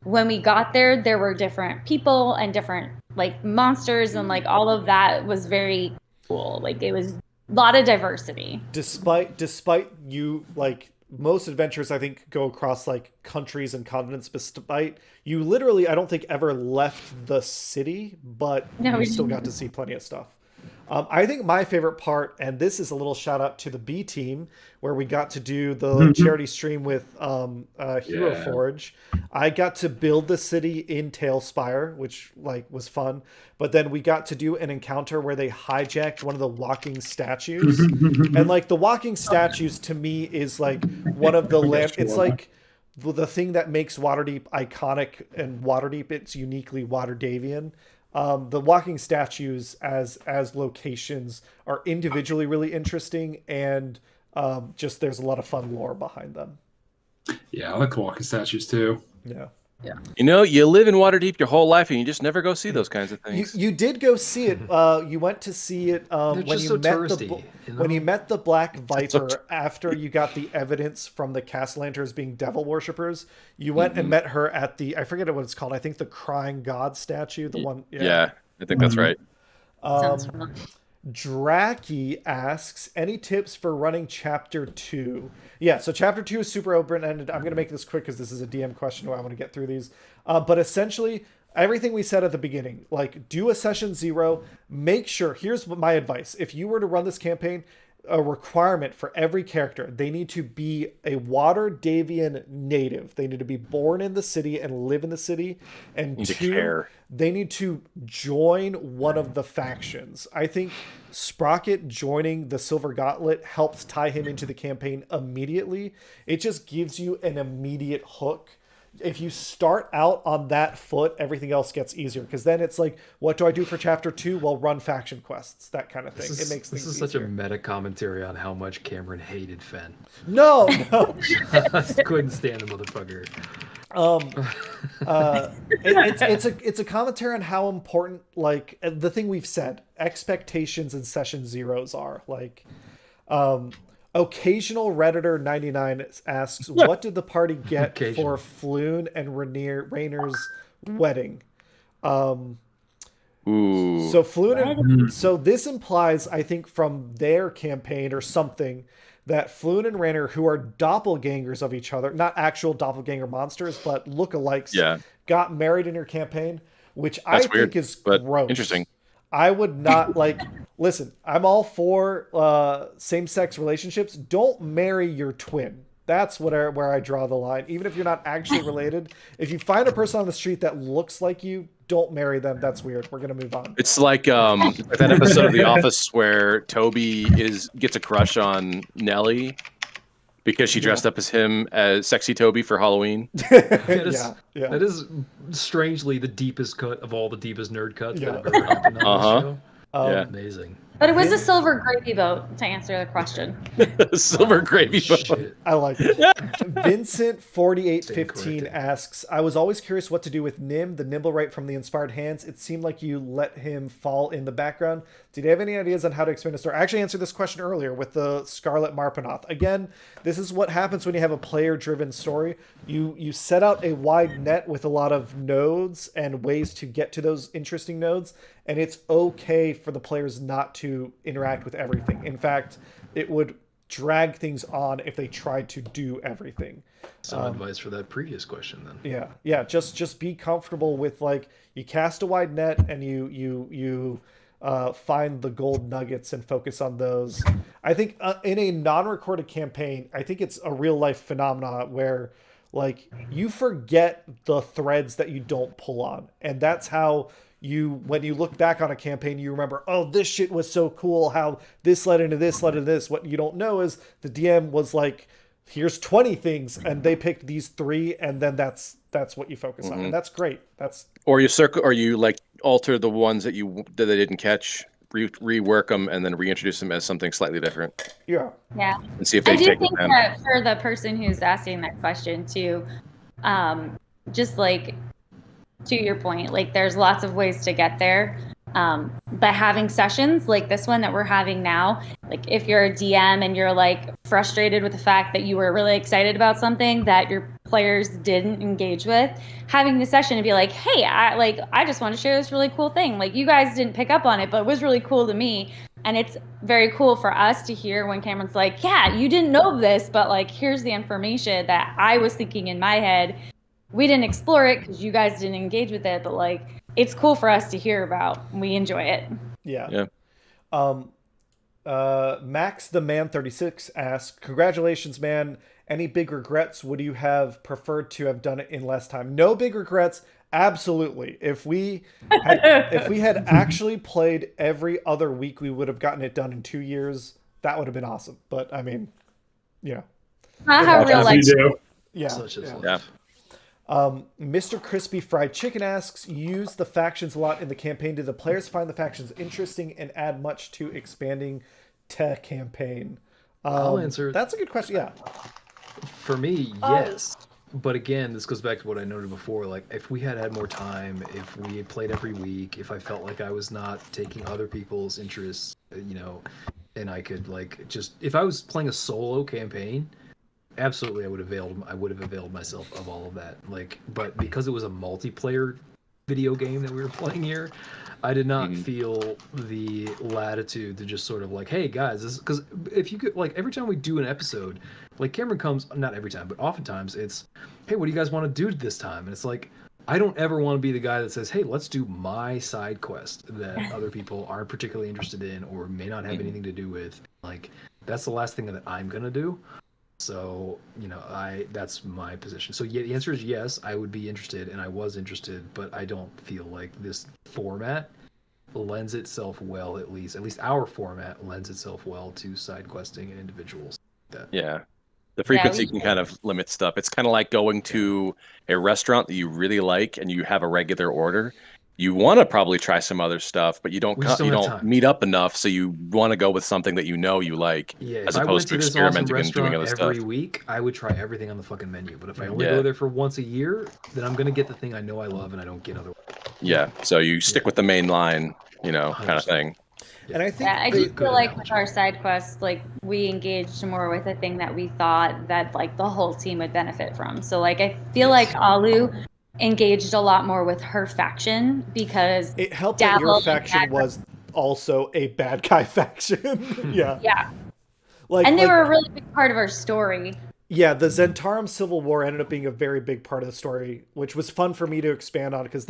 when we got there, there were different people and different like monsters, and like all of that was very cool. Like it was a lot of diversity. Despite you like most adventures I think go across like countries and continents, despite you literally I don't think ever left the city, but No, you we still didn't. got to see plenty of stuff. I think my favorite part, and this is a little shout out to the B team, where we got to do the charity stream with Hero Yeah. Forge. I got to build the city in Tailspire, which like was fun. But then we got to do an encounter where they hijacked one of the walking statues, and like the walking statues to me is like one of the it's like the thing that makes Waterdeep iconic, and Waterdeep it's uniquely Waterdavian. The walking statues as locations are individually really interesting, and just there's a lot of fun lore behind them. Yeah, I like the walking statues too. Yeah. You know, you live in Waterdeep your whole life, and you just never go see those kinds of things. You did go see it. You went to see it when just you so met touristy, when you met the Black Viper so after you got the evidence from the Castellanters being devil worshippers. You went and met her at the, I forget what it's called. I think the Crying God statue. The one. Yeah, I think that's right. Sounds familiar. Draki asks, any tips for running chapter 2? Yeah, so chapter 2 is super open-ended. I'm going to make this quick because this is a DM question where I want to get through these. But essentially, everything we said at the beginning, like do a session 0, make sure, here's my advice. If you were to run this campaign, a requirement for every character, they need to be a Waterdavian native. They need to be born in the city and live in the city. And 2, they need to join one of the factions. I think Sprocket joining the Silver Gauntlet helps tie him into the campaign immediately. It just gives you an immediate hook. If you start out on that foot, everything else gets easier, because then it's like, what do I do for chapter 2? Well, run faction quests, that kind of thing. It makes things This is easier. such a meta commentary on how much Cameron hated Fen. No. Just couldn't stand the motherfucker. It's a commentary on how important, like, the thing we've said, expectations in session 0s are. Like, occasional Redditor 99 asks, what did the party get for Floon and Rainer's wedding? Ooh. So Floon so this implies, I think, from their campaign or something, that Floon and Rainer, who are doppelgangers of each other, not actual doppelganger monsters, but lookalikes, got married in your campaign, which That's I weird, think is but gross. interesting. I would not listen, I'm all for same-sex relationships. Don't marry your twin. That's where I draw the line. Even if you're not actually related, if you find a person on the street that looks like you, don't marry them. That's weird. We're going to move on. It's like that episode of The Office where Toby gets a crush on Nellie because she dressed up as him as Sexy Toby for Halloween. That is strangely the deepest cut of all the deepest nerd cuts that have ever happened on this show. Amazing. But it was a silver gravy boat, to answer the question. Silver gravy boat. Shit. I like it. Vincent 4815 asks, I was always curious what to do with Nim, the Nimblewright from the Inspired Hands. It seemed like you let him fall in the background. Did you have any ideas on how to expand the story? I actually answered this question earlier with the Scarlet Marpanoth. Again, this is what happens when you have a player-driven story. You set out a wide net with a lot of nodes and ways to get to those interesting nodes, and it's okay for the players not to interact with everything. In fact, it would drag things on if they tried to do everything. Some advice for that previous question then. Yeah. Just be comfortable with, like, you cast a wide net and you find the gold nuggets and focus on those. I think in a non-recorded campaign, I think it's a real life phenomenon where, like, you forget the threads that you don't pull on, and that's how when you look back on a campaign, you remember, oh, this shit was so cool, how this led into this, led into this. What you don't know is the DM was like, here's 20 things, and they picked these 3, and then that's what you focus on, and that's great. Or you like alter the ones that they didn't catch, rework them, and then reintroduce them as something slightly different. Yeah. And see if they I do take think them. that for the person who's asking that question too, just like, to your point, like, there's lots of ways to get there. But having sessions like this one that we're having now, like, if you're a DM and you're like frustrated with the fact that you were really excited about something that your players didn't engage with, having the session and be like, hey, I just want to share this really cool thing. Like, you guys didn't pick up on it, but it was really cool to me. And it's very cool for us to hear when Cameron's like, yeah, you didn't know this, but, like, here's the information that I was thinking in my head. We didn't explore it because you guys didn't engage with it, but, like, it's cool for us to hear about. We enjoy it. Yeah. Max the Man 36 asks, congratulations, man. Any big regrets? Would you have preferred to have done it in less time? No big regrets. Absolutely. If we had actually played every other week, we would have gotten it done in 2 years. That would have been awesome. But I mean, not how real life. Such as life. Yeah. Mr. Crispy Fried Chicken asks, you use the factions a lot in the campaign. Do the players find the factions interesting and add much to expanding campaign? I'll answer. That's a good question. Yeah. For me, yes. But again, this goes back to what I noted before. Like, if we had more time, if we had played every week, if I felt like I was not taking other people's interests, and I could if I was playing a solo campaign, absolutely I would have availed myself of all of that. But because it was a multiplayer video game that we were playing here, I did not feel the latitude to just sort of hey guys, because if you could every time we do an episode, Cameron comes, not every time, but oftentimes it's, hey, what do you guys want to do this time? And it's I don't ever want to be the guy that says, hey, let's do my side quest that other people aren't particularly interested in or may not have anything to do with. That's the last thing that I'm gonna do. So, that's my position. So yeah, the answer is yes, I would be interested, and I was interested, but I don't feel like this format lends itself well, at least our format lends itself well to side questing and individuals. Yeah. The frequency can kind of limit stuff. It's kind of like going to a restaurant that you really like and you have a regular order. You want to probably try some other stuff, but you don't meet up enough, so you want to go with something that you like, as opposed to experimenting and doing other stuff. Every week, I would try everything on the fucking menu. But if I only go there for once a year, then I'm gonna get the thing I know I love and I don't get otherwise. Yeah, so you stick with the main line, kind of thing. And I think I just feel like with our side quests, we engaged more with a thing that we thought that the whole team would benefit from. So I feel like Alu engaged a lot more with her faction because it helped that your faction was also a bad guy faction. Yeah. And they were a really big part of our story. Yeah, the Zentarum Civil War ended up being a very big part of the story, which was fun for me to expand on because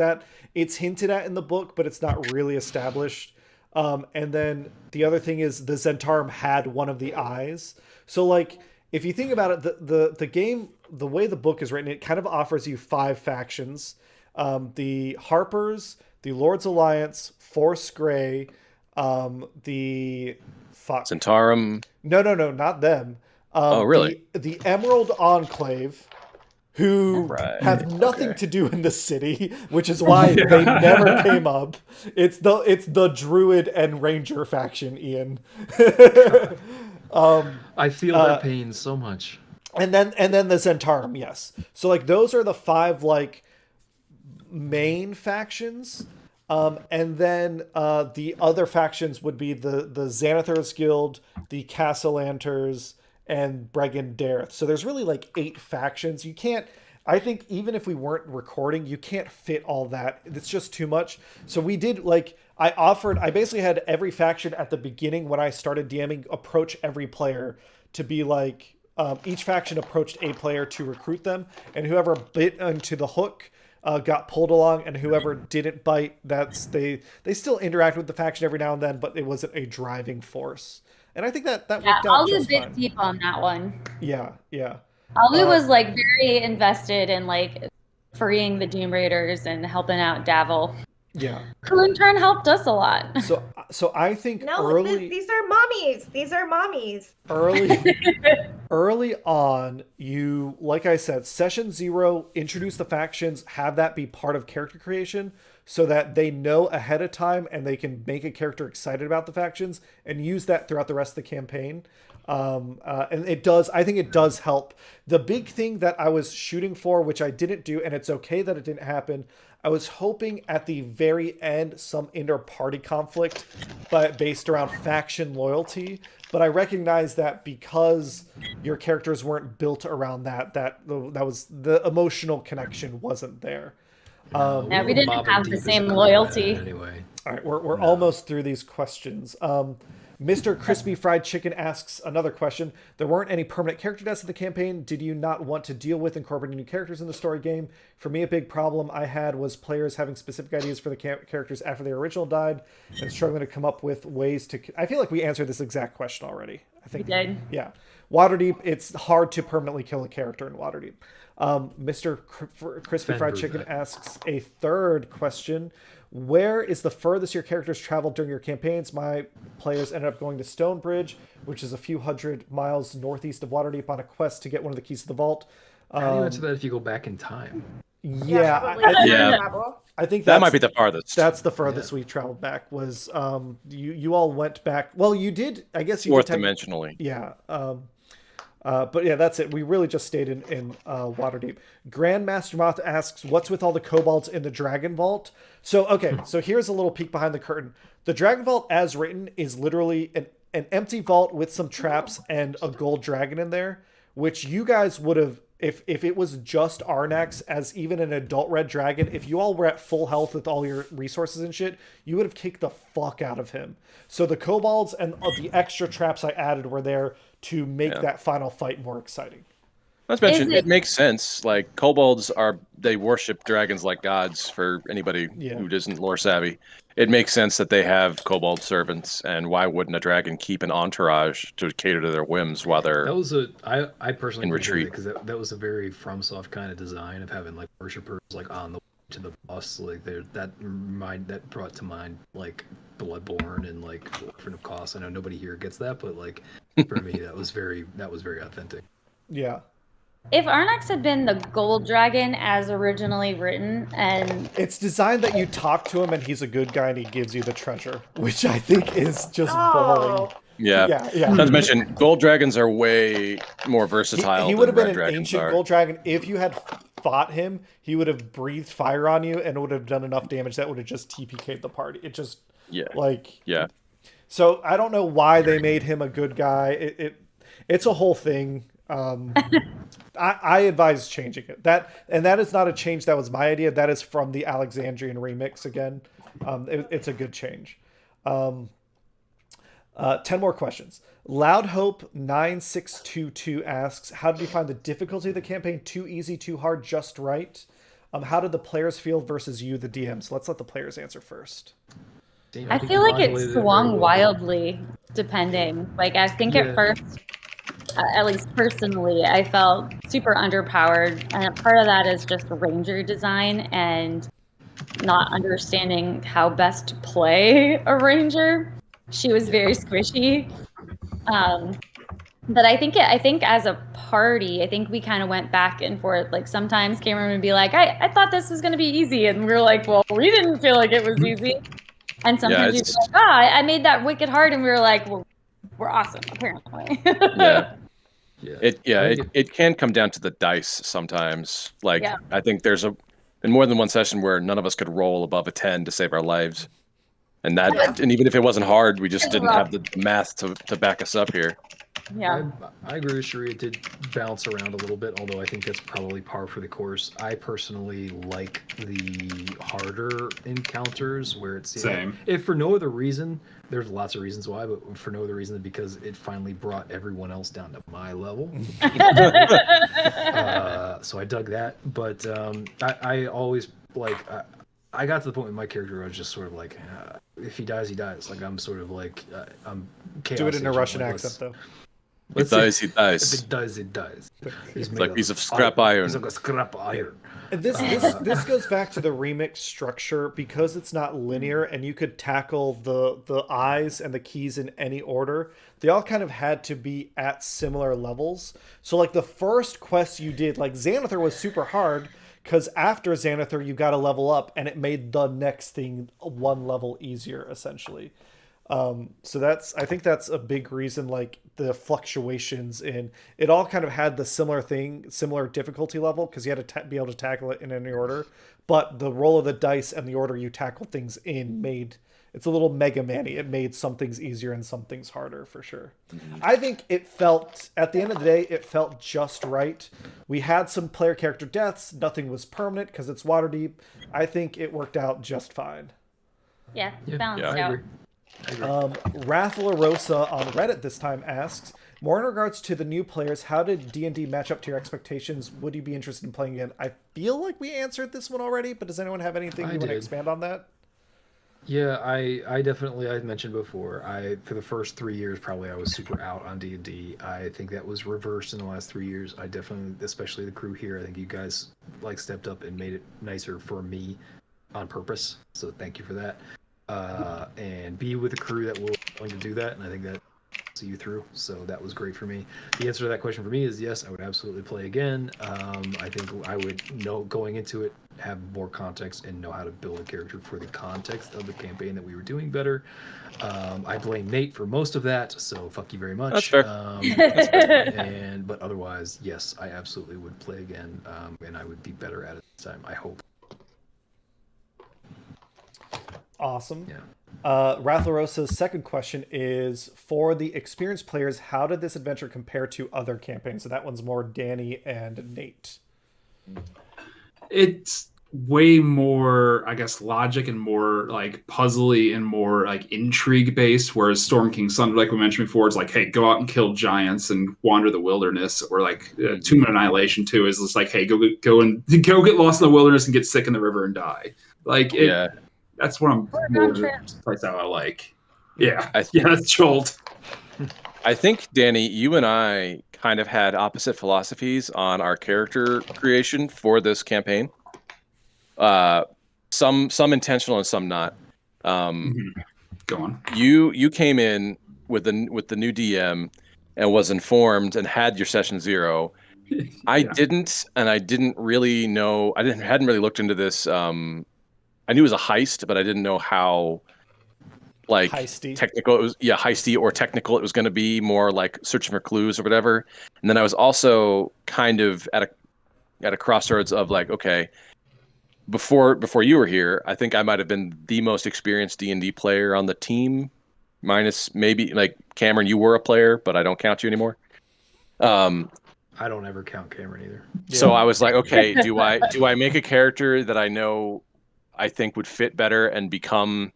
it's hinted at in the book, but it's not really established. And then the other thing is the Zentarum had one of the eyes. So if you think about it, the game, the way the book is written, it kind of offers you 5 factions. The Harpers, the Lord's Alliance, Force Grey, the Zentarum. No, not them. Oh, really? The Emerald Enclave, who have nothing to do in the city, which is why they never came up. It's the Druid and Ranger faction, Ian. I feel their pain so much. And then the Zentarum, yes. So those are the 5 main factions. And then the other factions would be the Xanathar's Guild, the Castellanters, and Bregan Dareth. So there's really 8 factions. You can't, I think even if we weren't recording, you can't fit all that. It's just too much. So we did I basically had every faction at the beginning when I started DMing approach every player to be each faction approached a player to recruit them, and whoever bit into the hook got pulled along, and whoever didn't bite, they still interact with the faction every now and then, but it wasn't a driving force. And I think that worked out Alu's just fine. a bit deep on that one. Yeah. Alu was very invested in freeing the Doom Raiders and helping out Davil. Yeah. Who in turn helped us a lot. So I think these are mommies. These are mommies. Early on, you, like I said, session 0, introduce the factions, have that be part of character creation so that they know ahead of time and they can make a character excited about the factions and use that throughout the rest of the campaign. And I think it does help. The big thing that I was shooting for, which I didn't do, and it's okay that it didn't happen, I was hoping at the very end some inter-party conflict, but based around faction loyalty. But I recognize that because your characters weren't built around that was the emotional connection wasn't there. We didn't have the same loyalty. Anyway. All right, we're almost through these questions. Mr. Crispy Fried Chicken asks another question. There weren't any permanent character deaths in the campaign. Did you not want to deal with incorporating new characters in the story game? For me, a big problem I had was players having specific ideas for the characters after their original died and struggling to come up with ways to... I feel like we answered this exact question already. I think we did. Yeah. Waterdeep, it's hard to permanently kill a character in Waterdeep. Mr. Crispy Fried Chicken asks a third question. Where is the furthest your characters traveled during your campaigns? My players ended up going to Stonebridge, which is a few hundred miles northeast of Waterdeep, on a quest to get one of the keys to the vault. How do you answer that if you go back in time? I think that might be the farthest. That's the furthest we traveled back. Was you all went back? Well, you did. I guess you fourth did dimensionally. Yeah. But yeah, that's it. We really just stayed in Waterdeep. Grandmaster Moth asks, "What's with all the kobolds in the Dragon Vault?" So okay, so here's a little peek behind the curtain. The Dragon Vault, as written, is literally an empty vault with some traps and a gold dragon in there, which you guys would have, if it was just Arnax as even an adult red dragon, if you all were at full health with all your resources and shit, you would have kicked the fuck out of him. So the kobolds and the extra traps I added were there to make that final fight more exciting. Let's mention it makes sense. Like kobolds they worship dragons like gods. For anybody who isn't lore savvy, it makes sense that they have kobold servants. And why wouldn't a dragon keep an entourage to cater to their whims while they're I personally in retreat? Because that was a very FromSoft kind of design of having like worshippers like on the way to the boss. Like that brought to mind like Bloodborne and like Orphan of Kos. I know nobody here gets that, but like for me that was very authentic. Yeah. If Arnax had been the gold dragon as originally written, and it's designed that you talk to him and he's a good guy and he gives you the treasure, which I think is just boring. Yeah. Not to mention, gold dragons are way more versatile. He would have been an ancient gold dragon. If you had fought him, he would have breathed fire on you and would have done enough damage that would have just TPK'd the party. It just So I don't know why they made him a good guy. It's a whole thing. I advise changing it. That is not a change that was my idea. That is from the Alexandrian remix again. It's a good change. 10 more questions. Loud Hope 9622 asks, "How did you find the difficulty of the campaign? Too easy, too hard, just right? How did the players feel versus you, the DM?" So let's let the players answer first. I feel like it swung wildly depending. Like I think at first, at least personally, I felt super underpowered, and part of that is just ranger design and not understanding how best to play a ranger. She was very squishy, but I think as a party, I think we kind of went back and forth. Like sometimes Cameron would be like, "I thought this was going to be easy," and we were like, "Well, we didn't feel like it was easy." And sometimes you'd be like, I made that wicked hard," and we were like, "Well, we're awesome, apparently." It can come down to the dice sometimes. Like I think there's in more than one session where none of us could roll above a 10 to save our lives, and even if it wasn't hard, we just didn't have the math to back us up here. Yeah, I agree with Cheri. It did bounce around a little bit, although I think that's probably par for the course. I personally like the harder encounters where it's same. If for no other reason, there's lots of reasons why, but for no other reason than because it finally brought everyone else down to my level. So I dug that, but I always like. I got to the point with my character where I was just sort of like, if he dies, he dies. Like I'm sort of like I'm chaos. Do it in a Russian accent though. He dies. If it dies, it dies. He's like a piece of scrap iron. He's like a scrap iron. And this goes back to the remix structure because it's not linear and you could tackle the eyes and the keys in any order. They all kind of had to be at similar levels. So like the first quest you did, like Xanathar was super hard because after Xanathar you got to level up and it made the next thing one level easier essentially. So I think that's a big reason, like the fluctuations in it all kind of had the similar difficulty level because you had to be able to tackle it in any order. But the roll of the dice and the order you tackle things in it's a little Mega Man-y. It made some things easier and some things harder for sure. Mm-hmm. I think it felt, at the end of the day, it felt just right. We had some player character deaths. Nothing was permanent because it's Waterdeep. I think it worked out just fine. Yeah, balanced out. Raffle Rosa on Reddit this time asks, "More in regards to the new players, how did D&D match up to your expectations? Would you be interested in playing again?" I feel like we answered this one already, but does anyone have anything you want to expand on that? Yeah, I definitely, I mentioned before, for the first 3 years probably I was super out on D&D. I think that was reversed in the last 3 years. I definitely, especially the crew here, I think you guys like stepped up and made it nicer for me on purpose. So thank you for that. And be with a crew that will willing to do that, and I think see you through. So that was great for me. The answer to that question for me is yes, I would absolutely play again. I think I would know going into it, have more context and know how to build a character for the context of the campaign that we were doing better. I blame Nate for most of that, so fuck you very much. That's fair. But otherwise, yes, I absolutely would play again, and I would be better at it this time. I hope. Awesome. Yeah. Ratharosa's second question is, for the experienced players, how did this adventure compare to other campaigns? So that one's more Danny and Nate. It's way more, I guess, logic and more like puzzly and more like intrigue based. Whereas Storm King's Thunder, like we mentioned before, is like, hey, go out and kill giants and wander the wilderness. Or like Tomb of Annihilation 2 is just like, hey, go get lost in the wilderness and get sick in the river and die. Like, that's what I'm more place how I like. Yeah, that's Jolt. I think, Danny, you and I kind of had opposite philosophies on our character creation for this campaign. Some intentional and some not. Go on. You came in with the new DM and was informed and had your session 0. I didn't, and I didn't really know. Hadn't really looked into this. I knew it was a heist, but I didn't know how like Heisty. technical it was. Yeah, heisty or technical it was going to be. More like searching for clues or whatever. And then I was also kind of at a crossroads of like, okay, before you were here, I think I might have been the most experienced D&D player on the team, minus maybe like Cameron. You were a player, but I don't count you anymore. I don't ever count Cameron either. So I was like, okay, do I make a character that I know I think would fit better and become,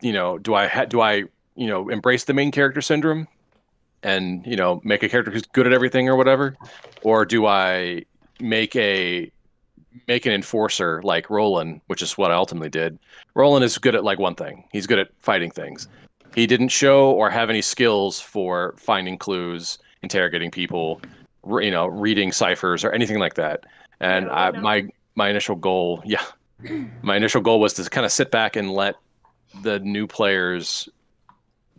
do I embrace the main character syndrome and, make a character who's good at everything or whatever? Or do I make an enforcer like Roland, which is what I ultimately did. Roland is good at like one thing. He's good at fighting things. He didn't show or have any skills for finding clues, interrogating people, reading ciphers or anything like that. And my initial goal, was to kind of sit back and let the new players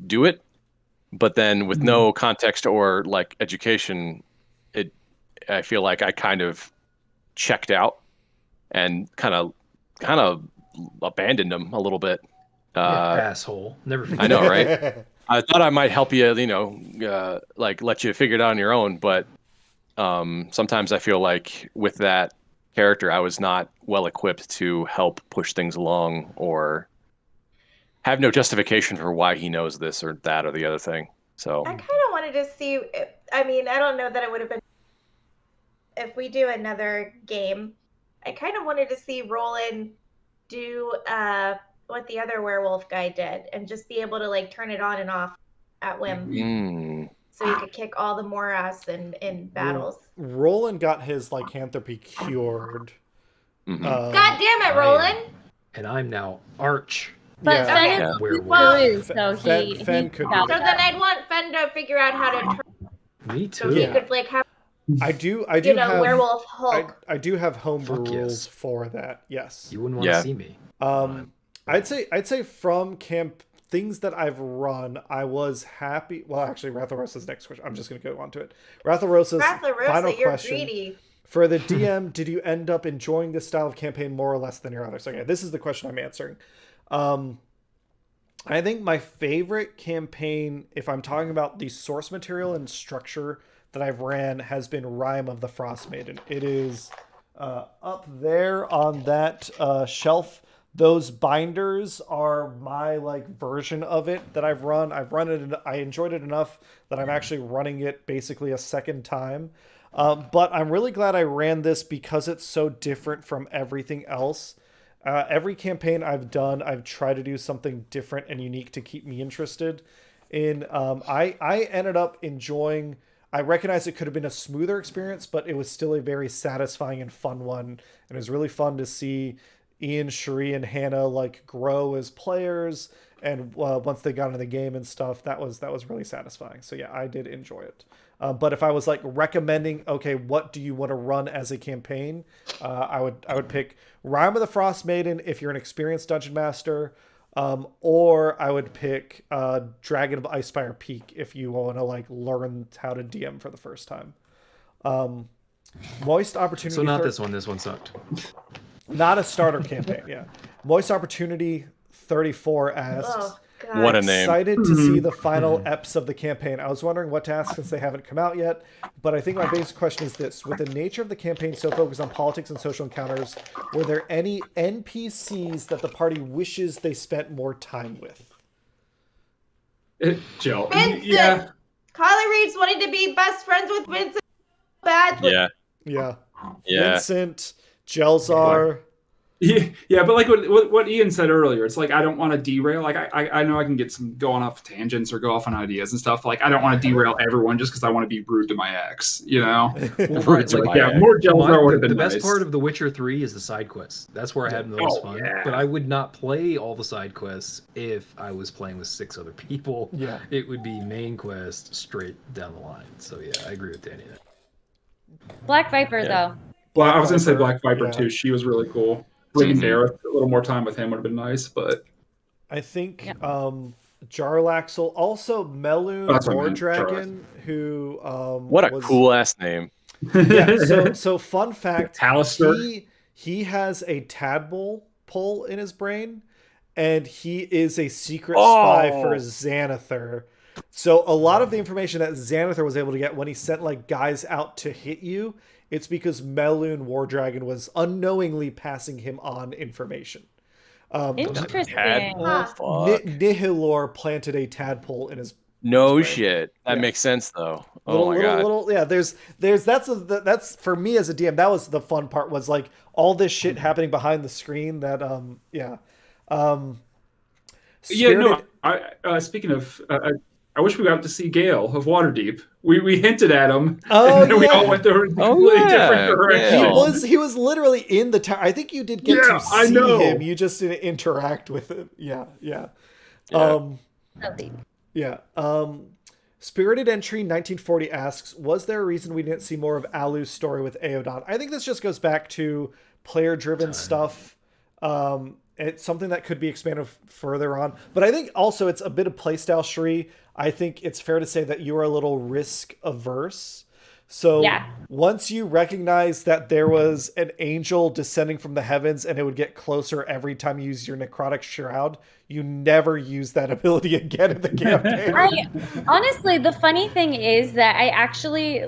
do it. But then with no context or like education, I feel like I kind of checked out and kind of abandoned them a little bit. Asshole. Never forget. I know, right? I thought I might help you, like let you figure it out on your own. But sometimes I feel like with that character, I was not well equipped to help push things along or have no justification for why he knows this or that or the other thing. So I kind of wanted to see. I mean, I don't know that it would have been if we do another game. I kind of wanted to see Roland do what the other werewolf guy did and just be able to like turn it on and off at whim. So he could kick all the more ass in battles. Roland got his lycanthropy cured. God damn it, Roland! And I'm now Arch. But Fen is werewolf, so Fen could. So then I'd want Fen to figure out how to turn. Me too. So he could like have. I do have werewolf Hulk. I do have homebrew Fuck yes. rules for that. Yes. You wouldn't want to see me. I'd say from camp things that I've run, I was happy. Well, actually, Ratharosa's next question. I'm just going to go on to it. Ratharosa's final question. Greedy. For the DM, did you end up enjoying this style of campaign more or less than your others? Okay, this is the question I'm answering. I think my favorite campaign, if I'm talking about the source material and structure that I've ran, has been Rime of the Frost Maiden. It is up there on that shelf. Those binders are my like version of it that I've run. I've run it. I enjoyed it enough that I'm actually running it basically a second time. But I'm really glad I ran this because it's so different from everything else. Every campaign I've done, I've tried to do something different and unique to keep me interested in. I ended up enjoying. I recognize it could have been a smoother experience, but it was still a very satisfying and fun one. And it was really fun to see Ian, Cheri, and Hannah like grow as players. And once they got into the game and stuff, that was really satisfying. So yeah, I did enjoy it. But if I was like recommending, okay, what do you want to run as a campaign? I would pick Rime of the Frost Maiden if you're an experienced dungeon master. Or I would pick Dragon of Icefire Peak if you want to like learn how to DM for the first time. Moist Opportunity. So not this one. This one sucked. Not a starter campaign. Yeah. Moist Opportunity 34 asks. Oh, God. What a name. Excited to see the final eps of the campaign. I was wondering what to ask since they haven't come out yet, but I think my basic question is this. With the nature of the campaign so focused on politics and social encounters, were there any NPCs that the party wishes they spent more time with? Jill. Vincent! Yeah. Kylie Reeves wanted to be best friends with Vincent badly. Yeah. Yeah. Yeah. Vincent, Jelzar. Yeah, but like what Ian said earlier, it's like I don't want to derail. Like I know I can get some going off tangents or go off on ideas and stuff. Like I don't want to derail everyone just because I want to be rude to my ex. You know, Rude to my ex. more Jelzar would have been the nice. best part of The Witcher 3 is the side quests. That's where I had the most fun. Yeah. But I would not play all the side quests if I was playing with 6 other people. Yeah. It would be main quest straight down the line. So yeah, I agree with Danny there. Black Viper, though. Well, I was gonna say Black Viper Yeah. too. She was really cool. Bringing Dareth, a little more time with him would have been nice, but I think Jarlaxle, also Melun that's what I War meant, Dragon, who What a was, cool ass name. Yeah, so fun fact, Alistair. he has a tadpole pull in his brain, and he is a secret Oh. spy for Xanathar. So a lot of the information that Xanathar was able to get when he sent like guys out to hit you, it's because Melun War Dragon was unknowingly passing him on information. Interesting. Fuck. Nihilor planted a tadpole in his No brain. shit. That makes sense thoh. little, Oh my god. little, yeah. There's that's for me as a DM. That was the fun part. Was like all this shit happening behind the screen. That yeah, Spirited- no. Speaking of, I wish we got to see Gale of Waterdeep. We hinted at him, Oh, and then we yeah. all went to a Oh, completely yeah, different direction. He was literally in the tower. I think you did get Yeah, to I see know. him. You just didn't interact with him. Yeah. Yeah. Spirited Entry 1940 asks, was there a reason we didn't see more of Alu's story with Aeodon? I think this just goes back to player-driven stuff. It's something that could be expanded further on. But I think also it's a bit of playstyle, Shri. I think it's fair to say that you are a little risk-averse. So once you recognize that there was an angel descending from the heavens and it would get closer every time you use your necrotic shroud, you never use that ability again in the campaign. Honestly, the funny thing is that I actually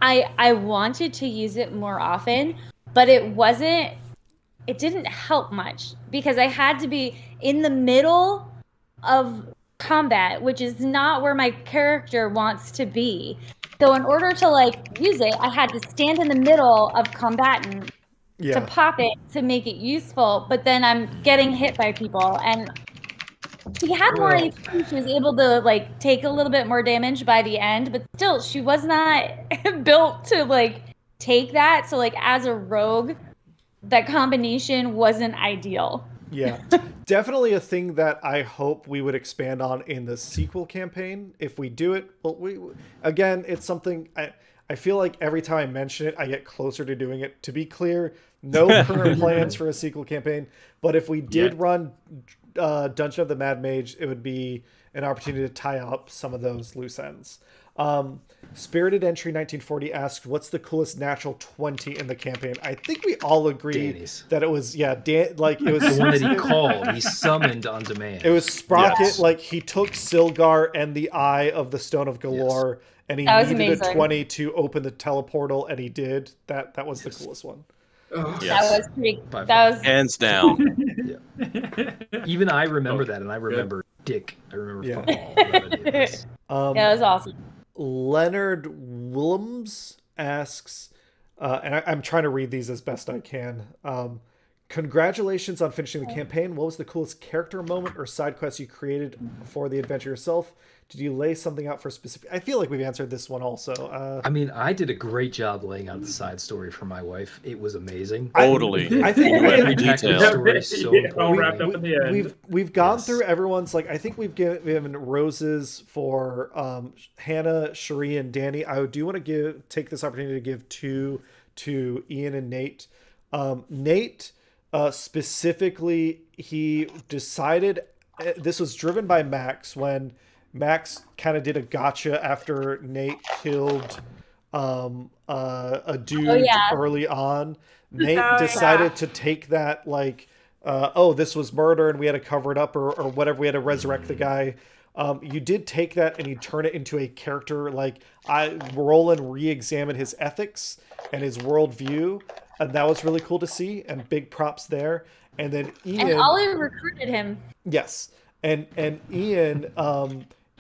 I wanted to use it more often, but it didn't help much because I had to be in the middle of combat, which is not where my character wants to be. So in order to use it, I had to stand in the middle of combatant to pop it to make it useful. But then I'm getting hit by people, and she had more HP. She was able to take a little bit more damage by the end, but still, she was not built to take that. So as a rogue, that combination wasn't ideal. Yeah, definitely a thing that I hope we would expand on in the sequel campaign. If we do it, well, again, it's something I feel like every time I mention it, I get closer to doing it. To be clear, no current plans for a sequel campaign. But if we did run Dungeon of the Mad Mage, it would be an opportunity to tie up some of those loose ends. Spirited Entry 1940 asked, what's the coolest natural 20 in the campaign? I think we all agreed Danny's. that it was, it was The one that he called, he summoned on demand. It was Sprocket, Yes. he took Silgar and the Eye of the Stone of Galore, and he That was needed a amazing. 20 to open the teleportal, and he did. That was the coolest one. That was pretty. By That was Hands down. Even I remember that, and I remember Dick. I remember Yeah. fucking all about any of this. yeah, that was awesome. Leonard Willems asks, and I'm trying to read these as best I can. Congratulations on finishing the campaign. What was the coolest character moment or side quest you created for the adventure yourself? Did you lay something out for specific? I feel like we've answered this one also. I mean, I did a great job laying out the side story for my wife. It was amazing. Totally. I think Every detail story is so Yeah, all important. wrapped up in the end. We've gone Yes. through everyone's I think we've given roses for Hannah, Cheri, and Danny. I do want to take this opportunity to give two to Ian and Nate. Nate, Specifically, he decided this was driven by Max when Max kind of did a gotcha after Nate killed a dude early on. Nate decided to take that like, this was murder and we had to cover it up or whatever. We had to resurrect the guy. You did take that and you turn it into a character. Like Roland re-examined his ethics and his worldview, and that was really cool to see. And big props there. And then Ian, and Ollie recruited him. Yes, and Ian,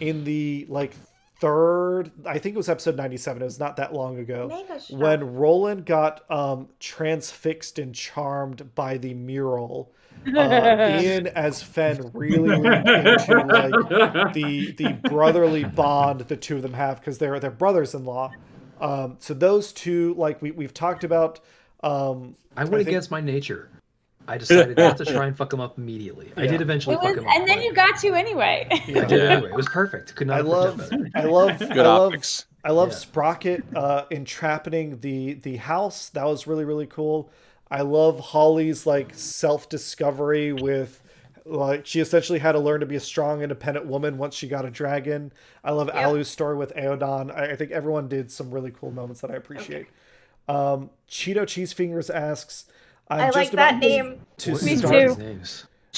in the like third, I think it was episode 97. It was not that long ago when Roland got transfixed and charmed by the mural. Ian as Fen really leaned into like the brotherly bond the two of them have because they're brothers-in-law. So those two, like we've talked about. I went against my nature. I decided not to try and fuck him up immediately. Yeah. I did eventually fuck him up. And then you got to anyway. Yeah. I did anyway. It was perfect. Could not I love Sprocket entrapping the house. That was really, really cool. I love Holly's like self-discovery with like she essentially had to learn to be a strong, independent woman once she got a dragon. I love Alu's story with Aeodon. I think everyone did some really cool moments that I appreciate. Cheeto Cheesefingers asks, I like that name. Me too.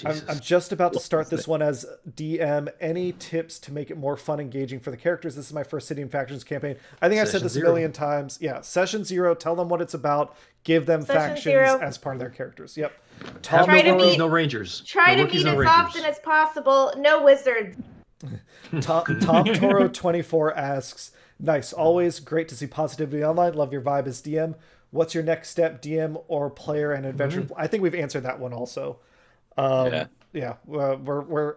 I'm just about to start this one as DM. Any tips to make it more fun, engaging for the characters? This is my first City and Factions campaign. I think I've said this a million times. Yeah, Session 0. Tell them what it's about. Give them factions as part of their characters. Yep. No rookies, no rangers. Try to meet as often as possible. No wizards. Tom Toro 24 asks, nice. Always great to see positivity online. Love your vibe as DM. What's your next step, DM or player and adventure? Mm-hmm. I think we've answered that one also. We're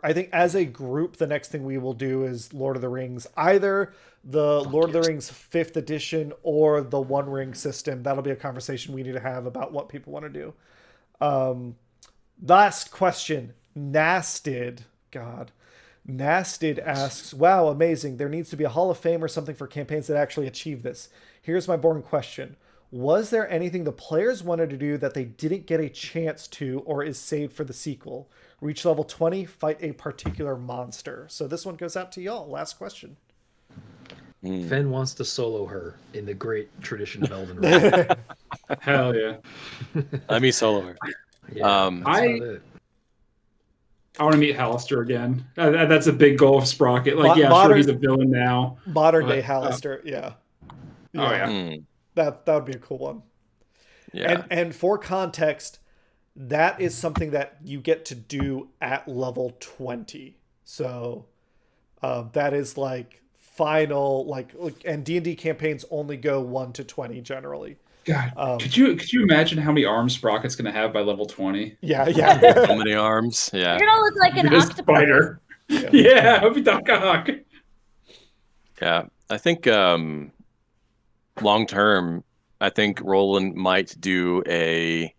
I think as a group, the next thing we will do is Lord of the Rings, either the Lord of the Rings 5th edition or the One Ring system. That'll be a conversation we need to have about what people want to do. Last question. Nasted asks, wow, amazing. There needs to be a Hall of Fame or something for campaigns that actually achieve this. Here's my boring question. Was there anything the players wanted to do that they didn't get a chance to or is saved for the sequel? Reach level 20, fight a particular monster. So this one goes out to y'all. Last question. Fen wants to solo her in the great tradition of Elden Ring. Hell yeah. Let me solo her. Yeah, I want to meet Hallister again. That's a big goal of Sprocket. Like, sure, he's a villain now. Modern day Hallister, yeah. Oh, yeah. That would be a cool one. Yeah. And for context, that is something that you get to do at level 20. So that is like final, and D&D campaigns only go 1 to 20 generally. God, could you imagine how many arms Sprocket's going to have by level 20? Yeah. So many arms. Yeah. You're going to look like an octopus. Spider. Yeah, I'll be Doc Ock. Yeah, I think long term, I think Roland might do a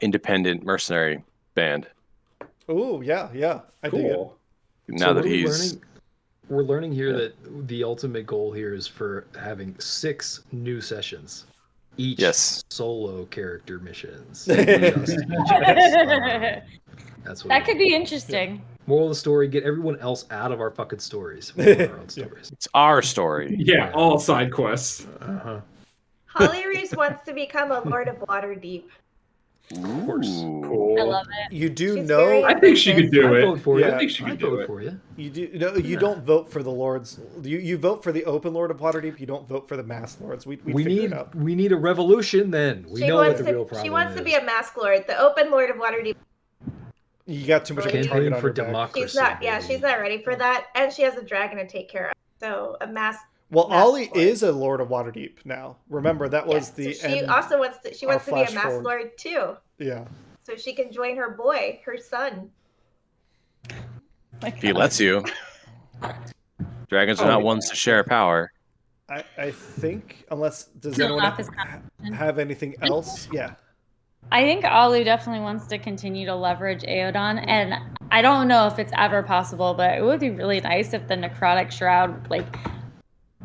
independent mercenary band. Oh yeah, I dig it. Now that he's we're learning here that the ultimate goal here is for having 6 new sessions, each solo character missions. That's what that could be interesting. Moral of the story: get everyone else out of our fucking stories. We want our own stories. It's our story. Yeah, all side quests. Holly Reese wants to become a Lord of Waterdeep. Of course. Cool. I love it. You do She's know. I think she could do I'd it. vote for you. I think she could do it. For you. You do. No, you don't vote for the lords. You vote for the open Lord of Waterdeep. You don't vote for the masked lords. We need a revolution. Then we know what the real problem is. She wants to be a masked lord. The open Lord of Waterdeep. You got too much of a target on for your back. democracy. She's not ready for that, and she has a dragon to take care of. So a masked. Well, Ollie is a Lord of Waterdeep now. Remember that was the. So she also wants to. She wants to be a masked lord too. Yeah. So she can join her boy, her son. If he lets you. Dragons are not ones to share power. I think, unless does anyone have anything else? Yeah. I think Alu definitely wants to continue to leverage Aeodon, and I don't know if it's ever possible, but it would be really nice if the Necrotic Shroud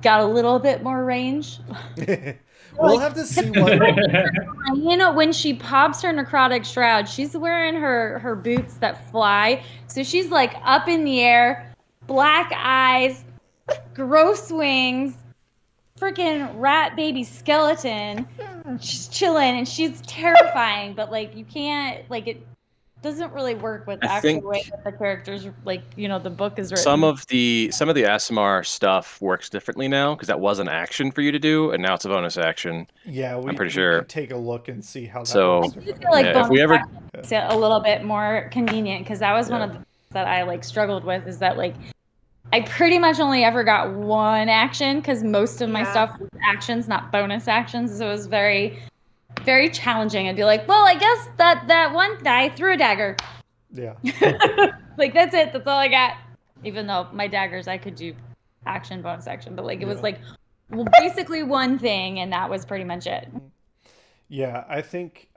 got a little bit more range. We'll have to see what. You know, when she pops her necrotic shroud, she's wearing her boots that fly, so she's like up in the air, black eyes, gross wings, freaking rat baby skeleton. She's chilling and she's terrifying, but like you can't, like, it doesn't really work with the I actual think way that the characters, like, you know, the book is written. some of the ASMR stuff works differently now because that was an action for you to do, and now it's a bonus action. Yeah, I'm pretty we sure. can take a look and see how that So, works I do differently. feel like Yeah, if bonus we ever- action makes it a little bit more convenient, because that was one of the things that I like struggled with, is that like I pretty much only ever got one action because most of my stuff was actions, not bonus actions. So it was very, very challenging. I'd be like, well, I guess that one guy threw a dagger. Yeah. Like, that's it. That's all I got. Even though my daggers, I could do action, bonus action. But like, it was like, well, basically one thing, and that was pretty much it. Yeah, I think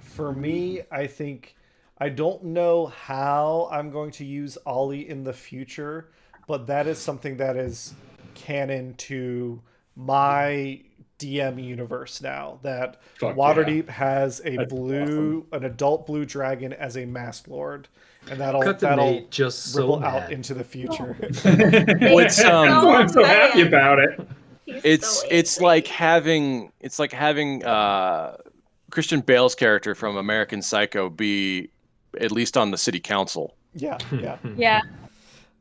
for me, I don't know how I'm going to use Ollie in the future, but that is something that is canon to my DM universe now, that Fuck Waterdeep has a That's an adult blue dragon as a masked lord, and that'll Cut to Nate just so ripple mad. out into the future. What's I'm so happy about it. It's like having Christian Bale's character from American Psycho be at least on the city council. Yeah. Yeah.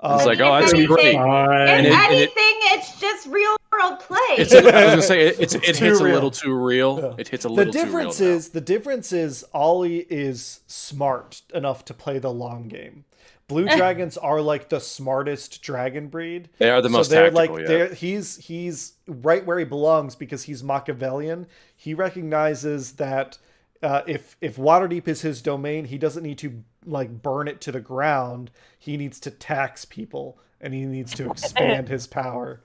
It's like, if oh, that's anything- great. If And anything, it's just real world play. I was gonna say it hits too a real. little too real. Yeah. It hits a little too real. The difference is Ollie is smart enough to play the long game. Blue dragons are like the smartest dragon breed. They are the most they're tactical. like Yeah. he's right where he belongs because he's Machiavellian. He recognizes that if Waterdeep is his domain, he doesn't need to like burn it to the ground. He needs to tax people, and he needs to expand his power.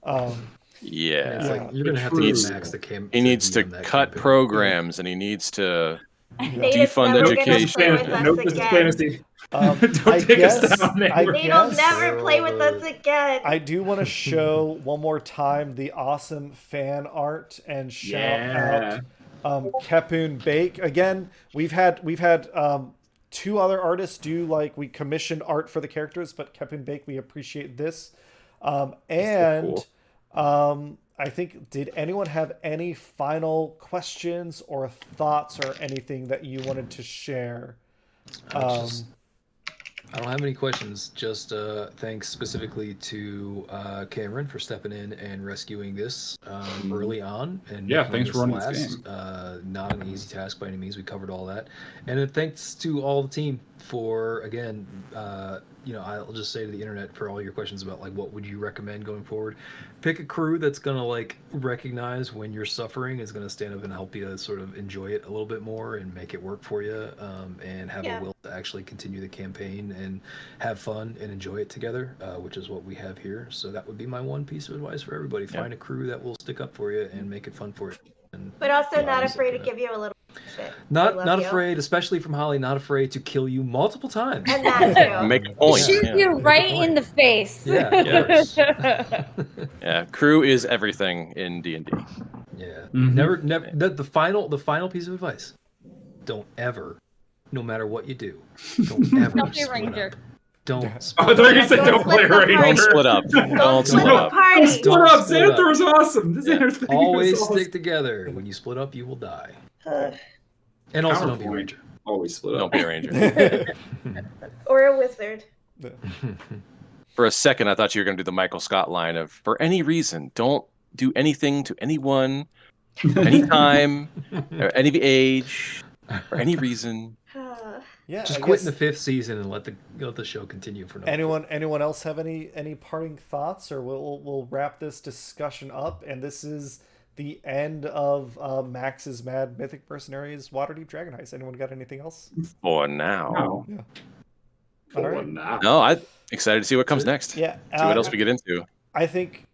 Yeah. It's like you're gonna have to True. get Max the cam. He needs to DM that cut campaign. programs, and he needs to Nate is defund never gonna education. play with us No, this is again. fantasy. Don't Don't take us down there. Nate'll never play with us again. I do want to show one more time the awesome fan art and shout out Kepun Bake. Again, we've had two other artists do, like, we commissioned art for the characters, but Kepun Bake, we appreciate this. And I think, did anyone have any final questions or thoughts or anything that you wanted to share? I don't have any questions. Just thanks specifically to Cameron for stepping in and rescuing this early on. And Yeah, making thanks for running this last. Not an easy task by any means. We covered all that. And then thanks to all the team for, again, I'll just say to the internet for all your questions about, like, what would you recommend going forward? Pick a crew that's going to, like, recognize when you're suffering, is going to stand up and help you sort of enjoy it a little bit more and make it work for you, and have a will to actually continue the campaign and have fun and enjoy it together, which is what we have here. So that would be my one piece of advice for everybody. Find a crew that will stick up for you and make it fun for you. But also not afraid to give you a little shit. Not We love you. afraid, especially from Holly, not afraid to kill you multiple times. And that too. Make a point. Shoot Yeah. you right in the face. Yeah, of course. Yeah, crew is everything in D&D. Yeah. Mhm. Never. The final piece of advice: don't ever, no matter what you do, don't ever Don't be a split ranger. up. Don't. Oh, I Split thought you Yeah, said don't don't split play the right. Don't split up. Don't Don't split split the up. party. Split Don't up. split up. Xanathar's awesome. This Xanathar's thing is Always awesome. stick together. When you split up, you will die. Ugh. And also, don't be a Counterpoint. ranger. Always split Don't up. be a ranger. Or a wizard. For a second, I thought you were going to do the Michael Scott line of, for any reason, don't do anything to anyone, anytime, or any age, for any reason. Yeah, Just I quit in guess- the 5th season and let the show continue for another. Anyone else have any parting thoughts, or we'll wrap this discussion up? And this is the end of Max's Mad Mythic Mercenaries Waterdeep Dragonheist. Anyone got anything else? For now. Yeah. For All right. now. No, I'm excited to see what comes next. Yeah. See what else we get into. I think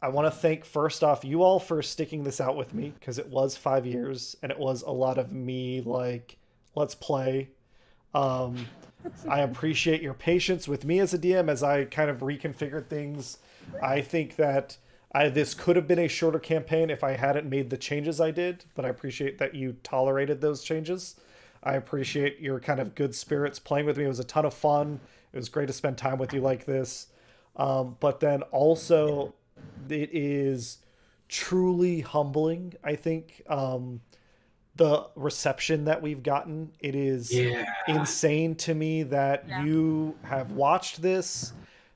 I want to thank, first off, you all for sticking this out with me, because it was 5 years and it was a lot of me, like, let's play. I appreciate your patience with me as a DM as I kind of reconfigured things. I think that this could have been a shorter campaign if I hadn't made the changes I did, but I appreciate that you tolerated those changes. I appreciate your kind of good spirits playing with me. It was a ton of fun. It was great to spend time with you like this. But then also, it is truly humbling, I think, the reception that we've gotten. It is insane to me that you have watched this.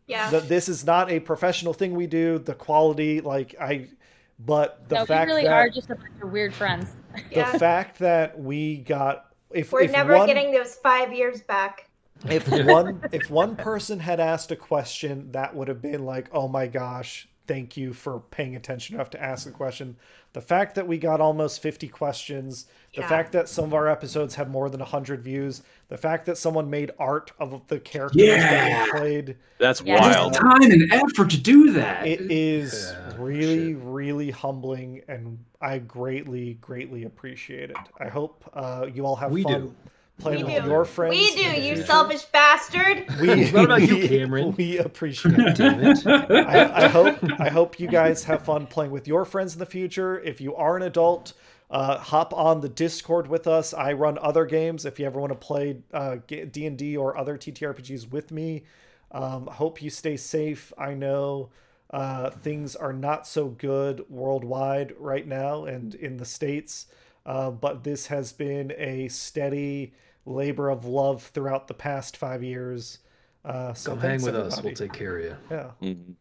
Yeah. That this is not a professional thing we do. The quality, but the fact we really that are just a bunch of weird friends. the fact that we got We're never getting those 5 years back. If one person had asked a question, that would have been like, oh my gosh, thank you for paying attention enough to ask a question. The fact that we got almost 50 questions, the fact that some of our episodes have more than 100 views, the fact that someone made art of the characters that we played. That's Yeah. wild. Just time and effort to do that. It is really, really humbling, and I greatly, greatly appreciate it. I hope you all have fun playing with your friends. We do, in the you future. selfish bastard. What about you, Cameron? We appreciate it. Damn it. I hope you guys have fun playing with your friends in the future. If you are an adult, hop on the Discord with us. I run other games. If you ever want to play D&D or other TTRPGs with me, hope you stay safe. I know things are not so good worldwide right now and in the States, but this has been a steady labor of love throughout the past 5 years. So Come hang with everybody. us. We'll take care of you. Yeah. Mhm.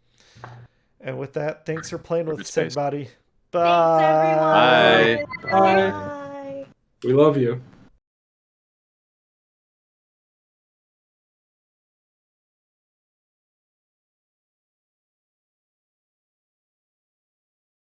And with that, thanks for playing with us, Space. everybody. Thanks, everyone. Bye. Bye. We love you.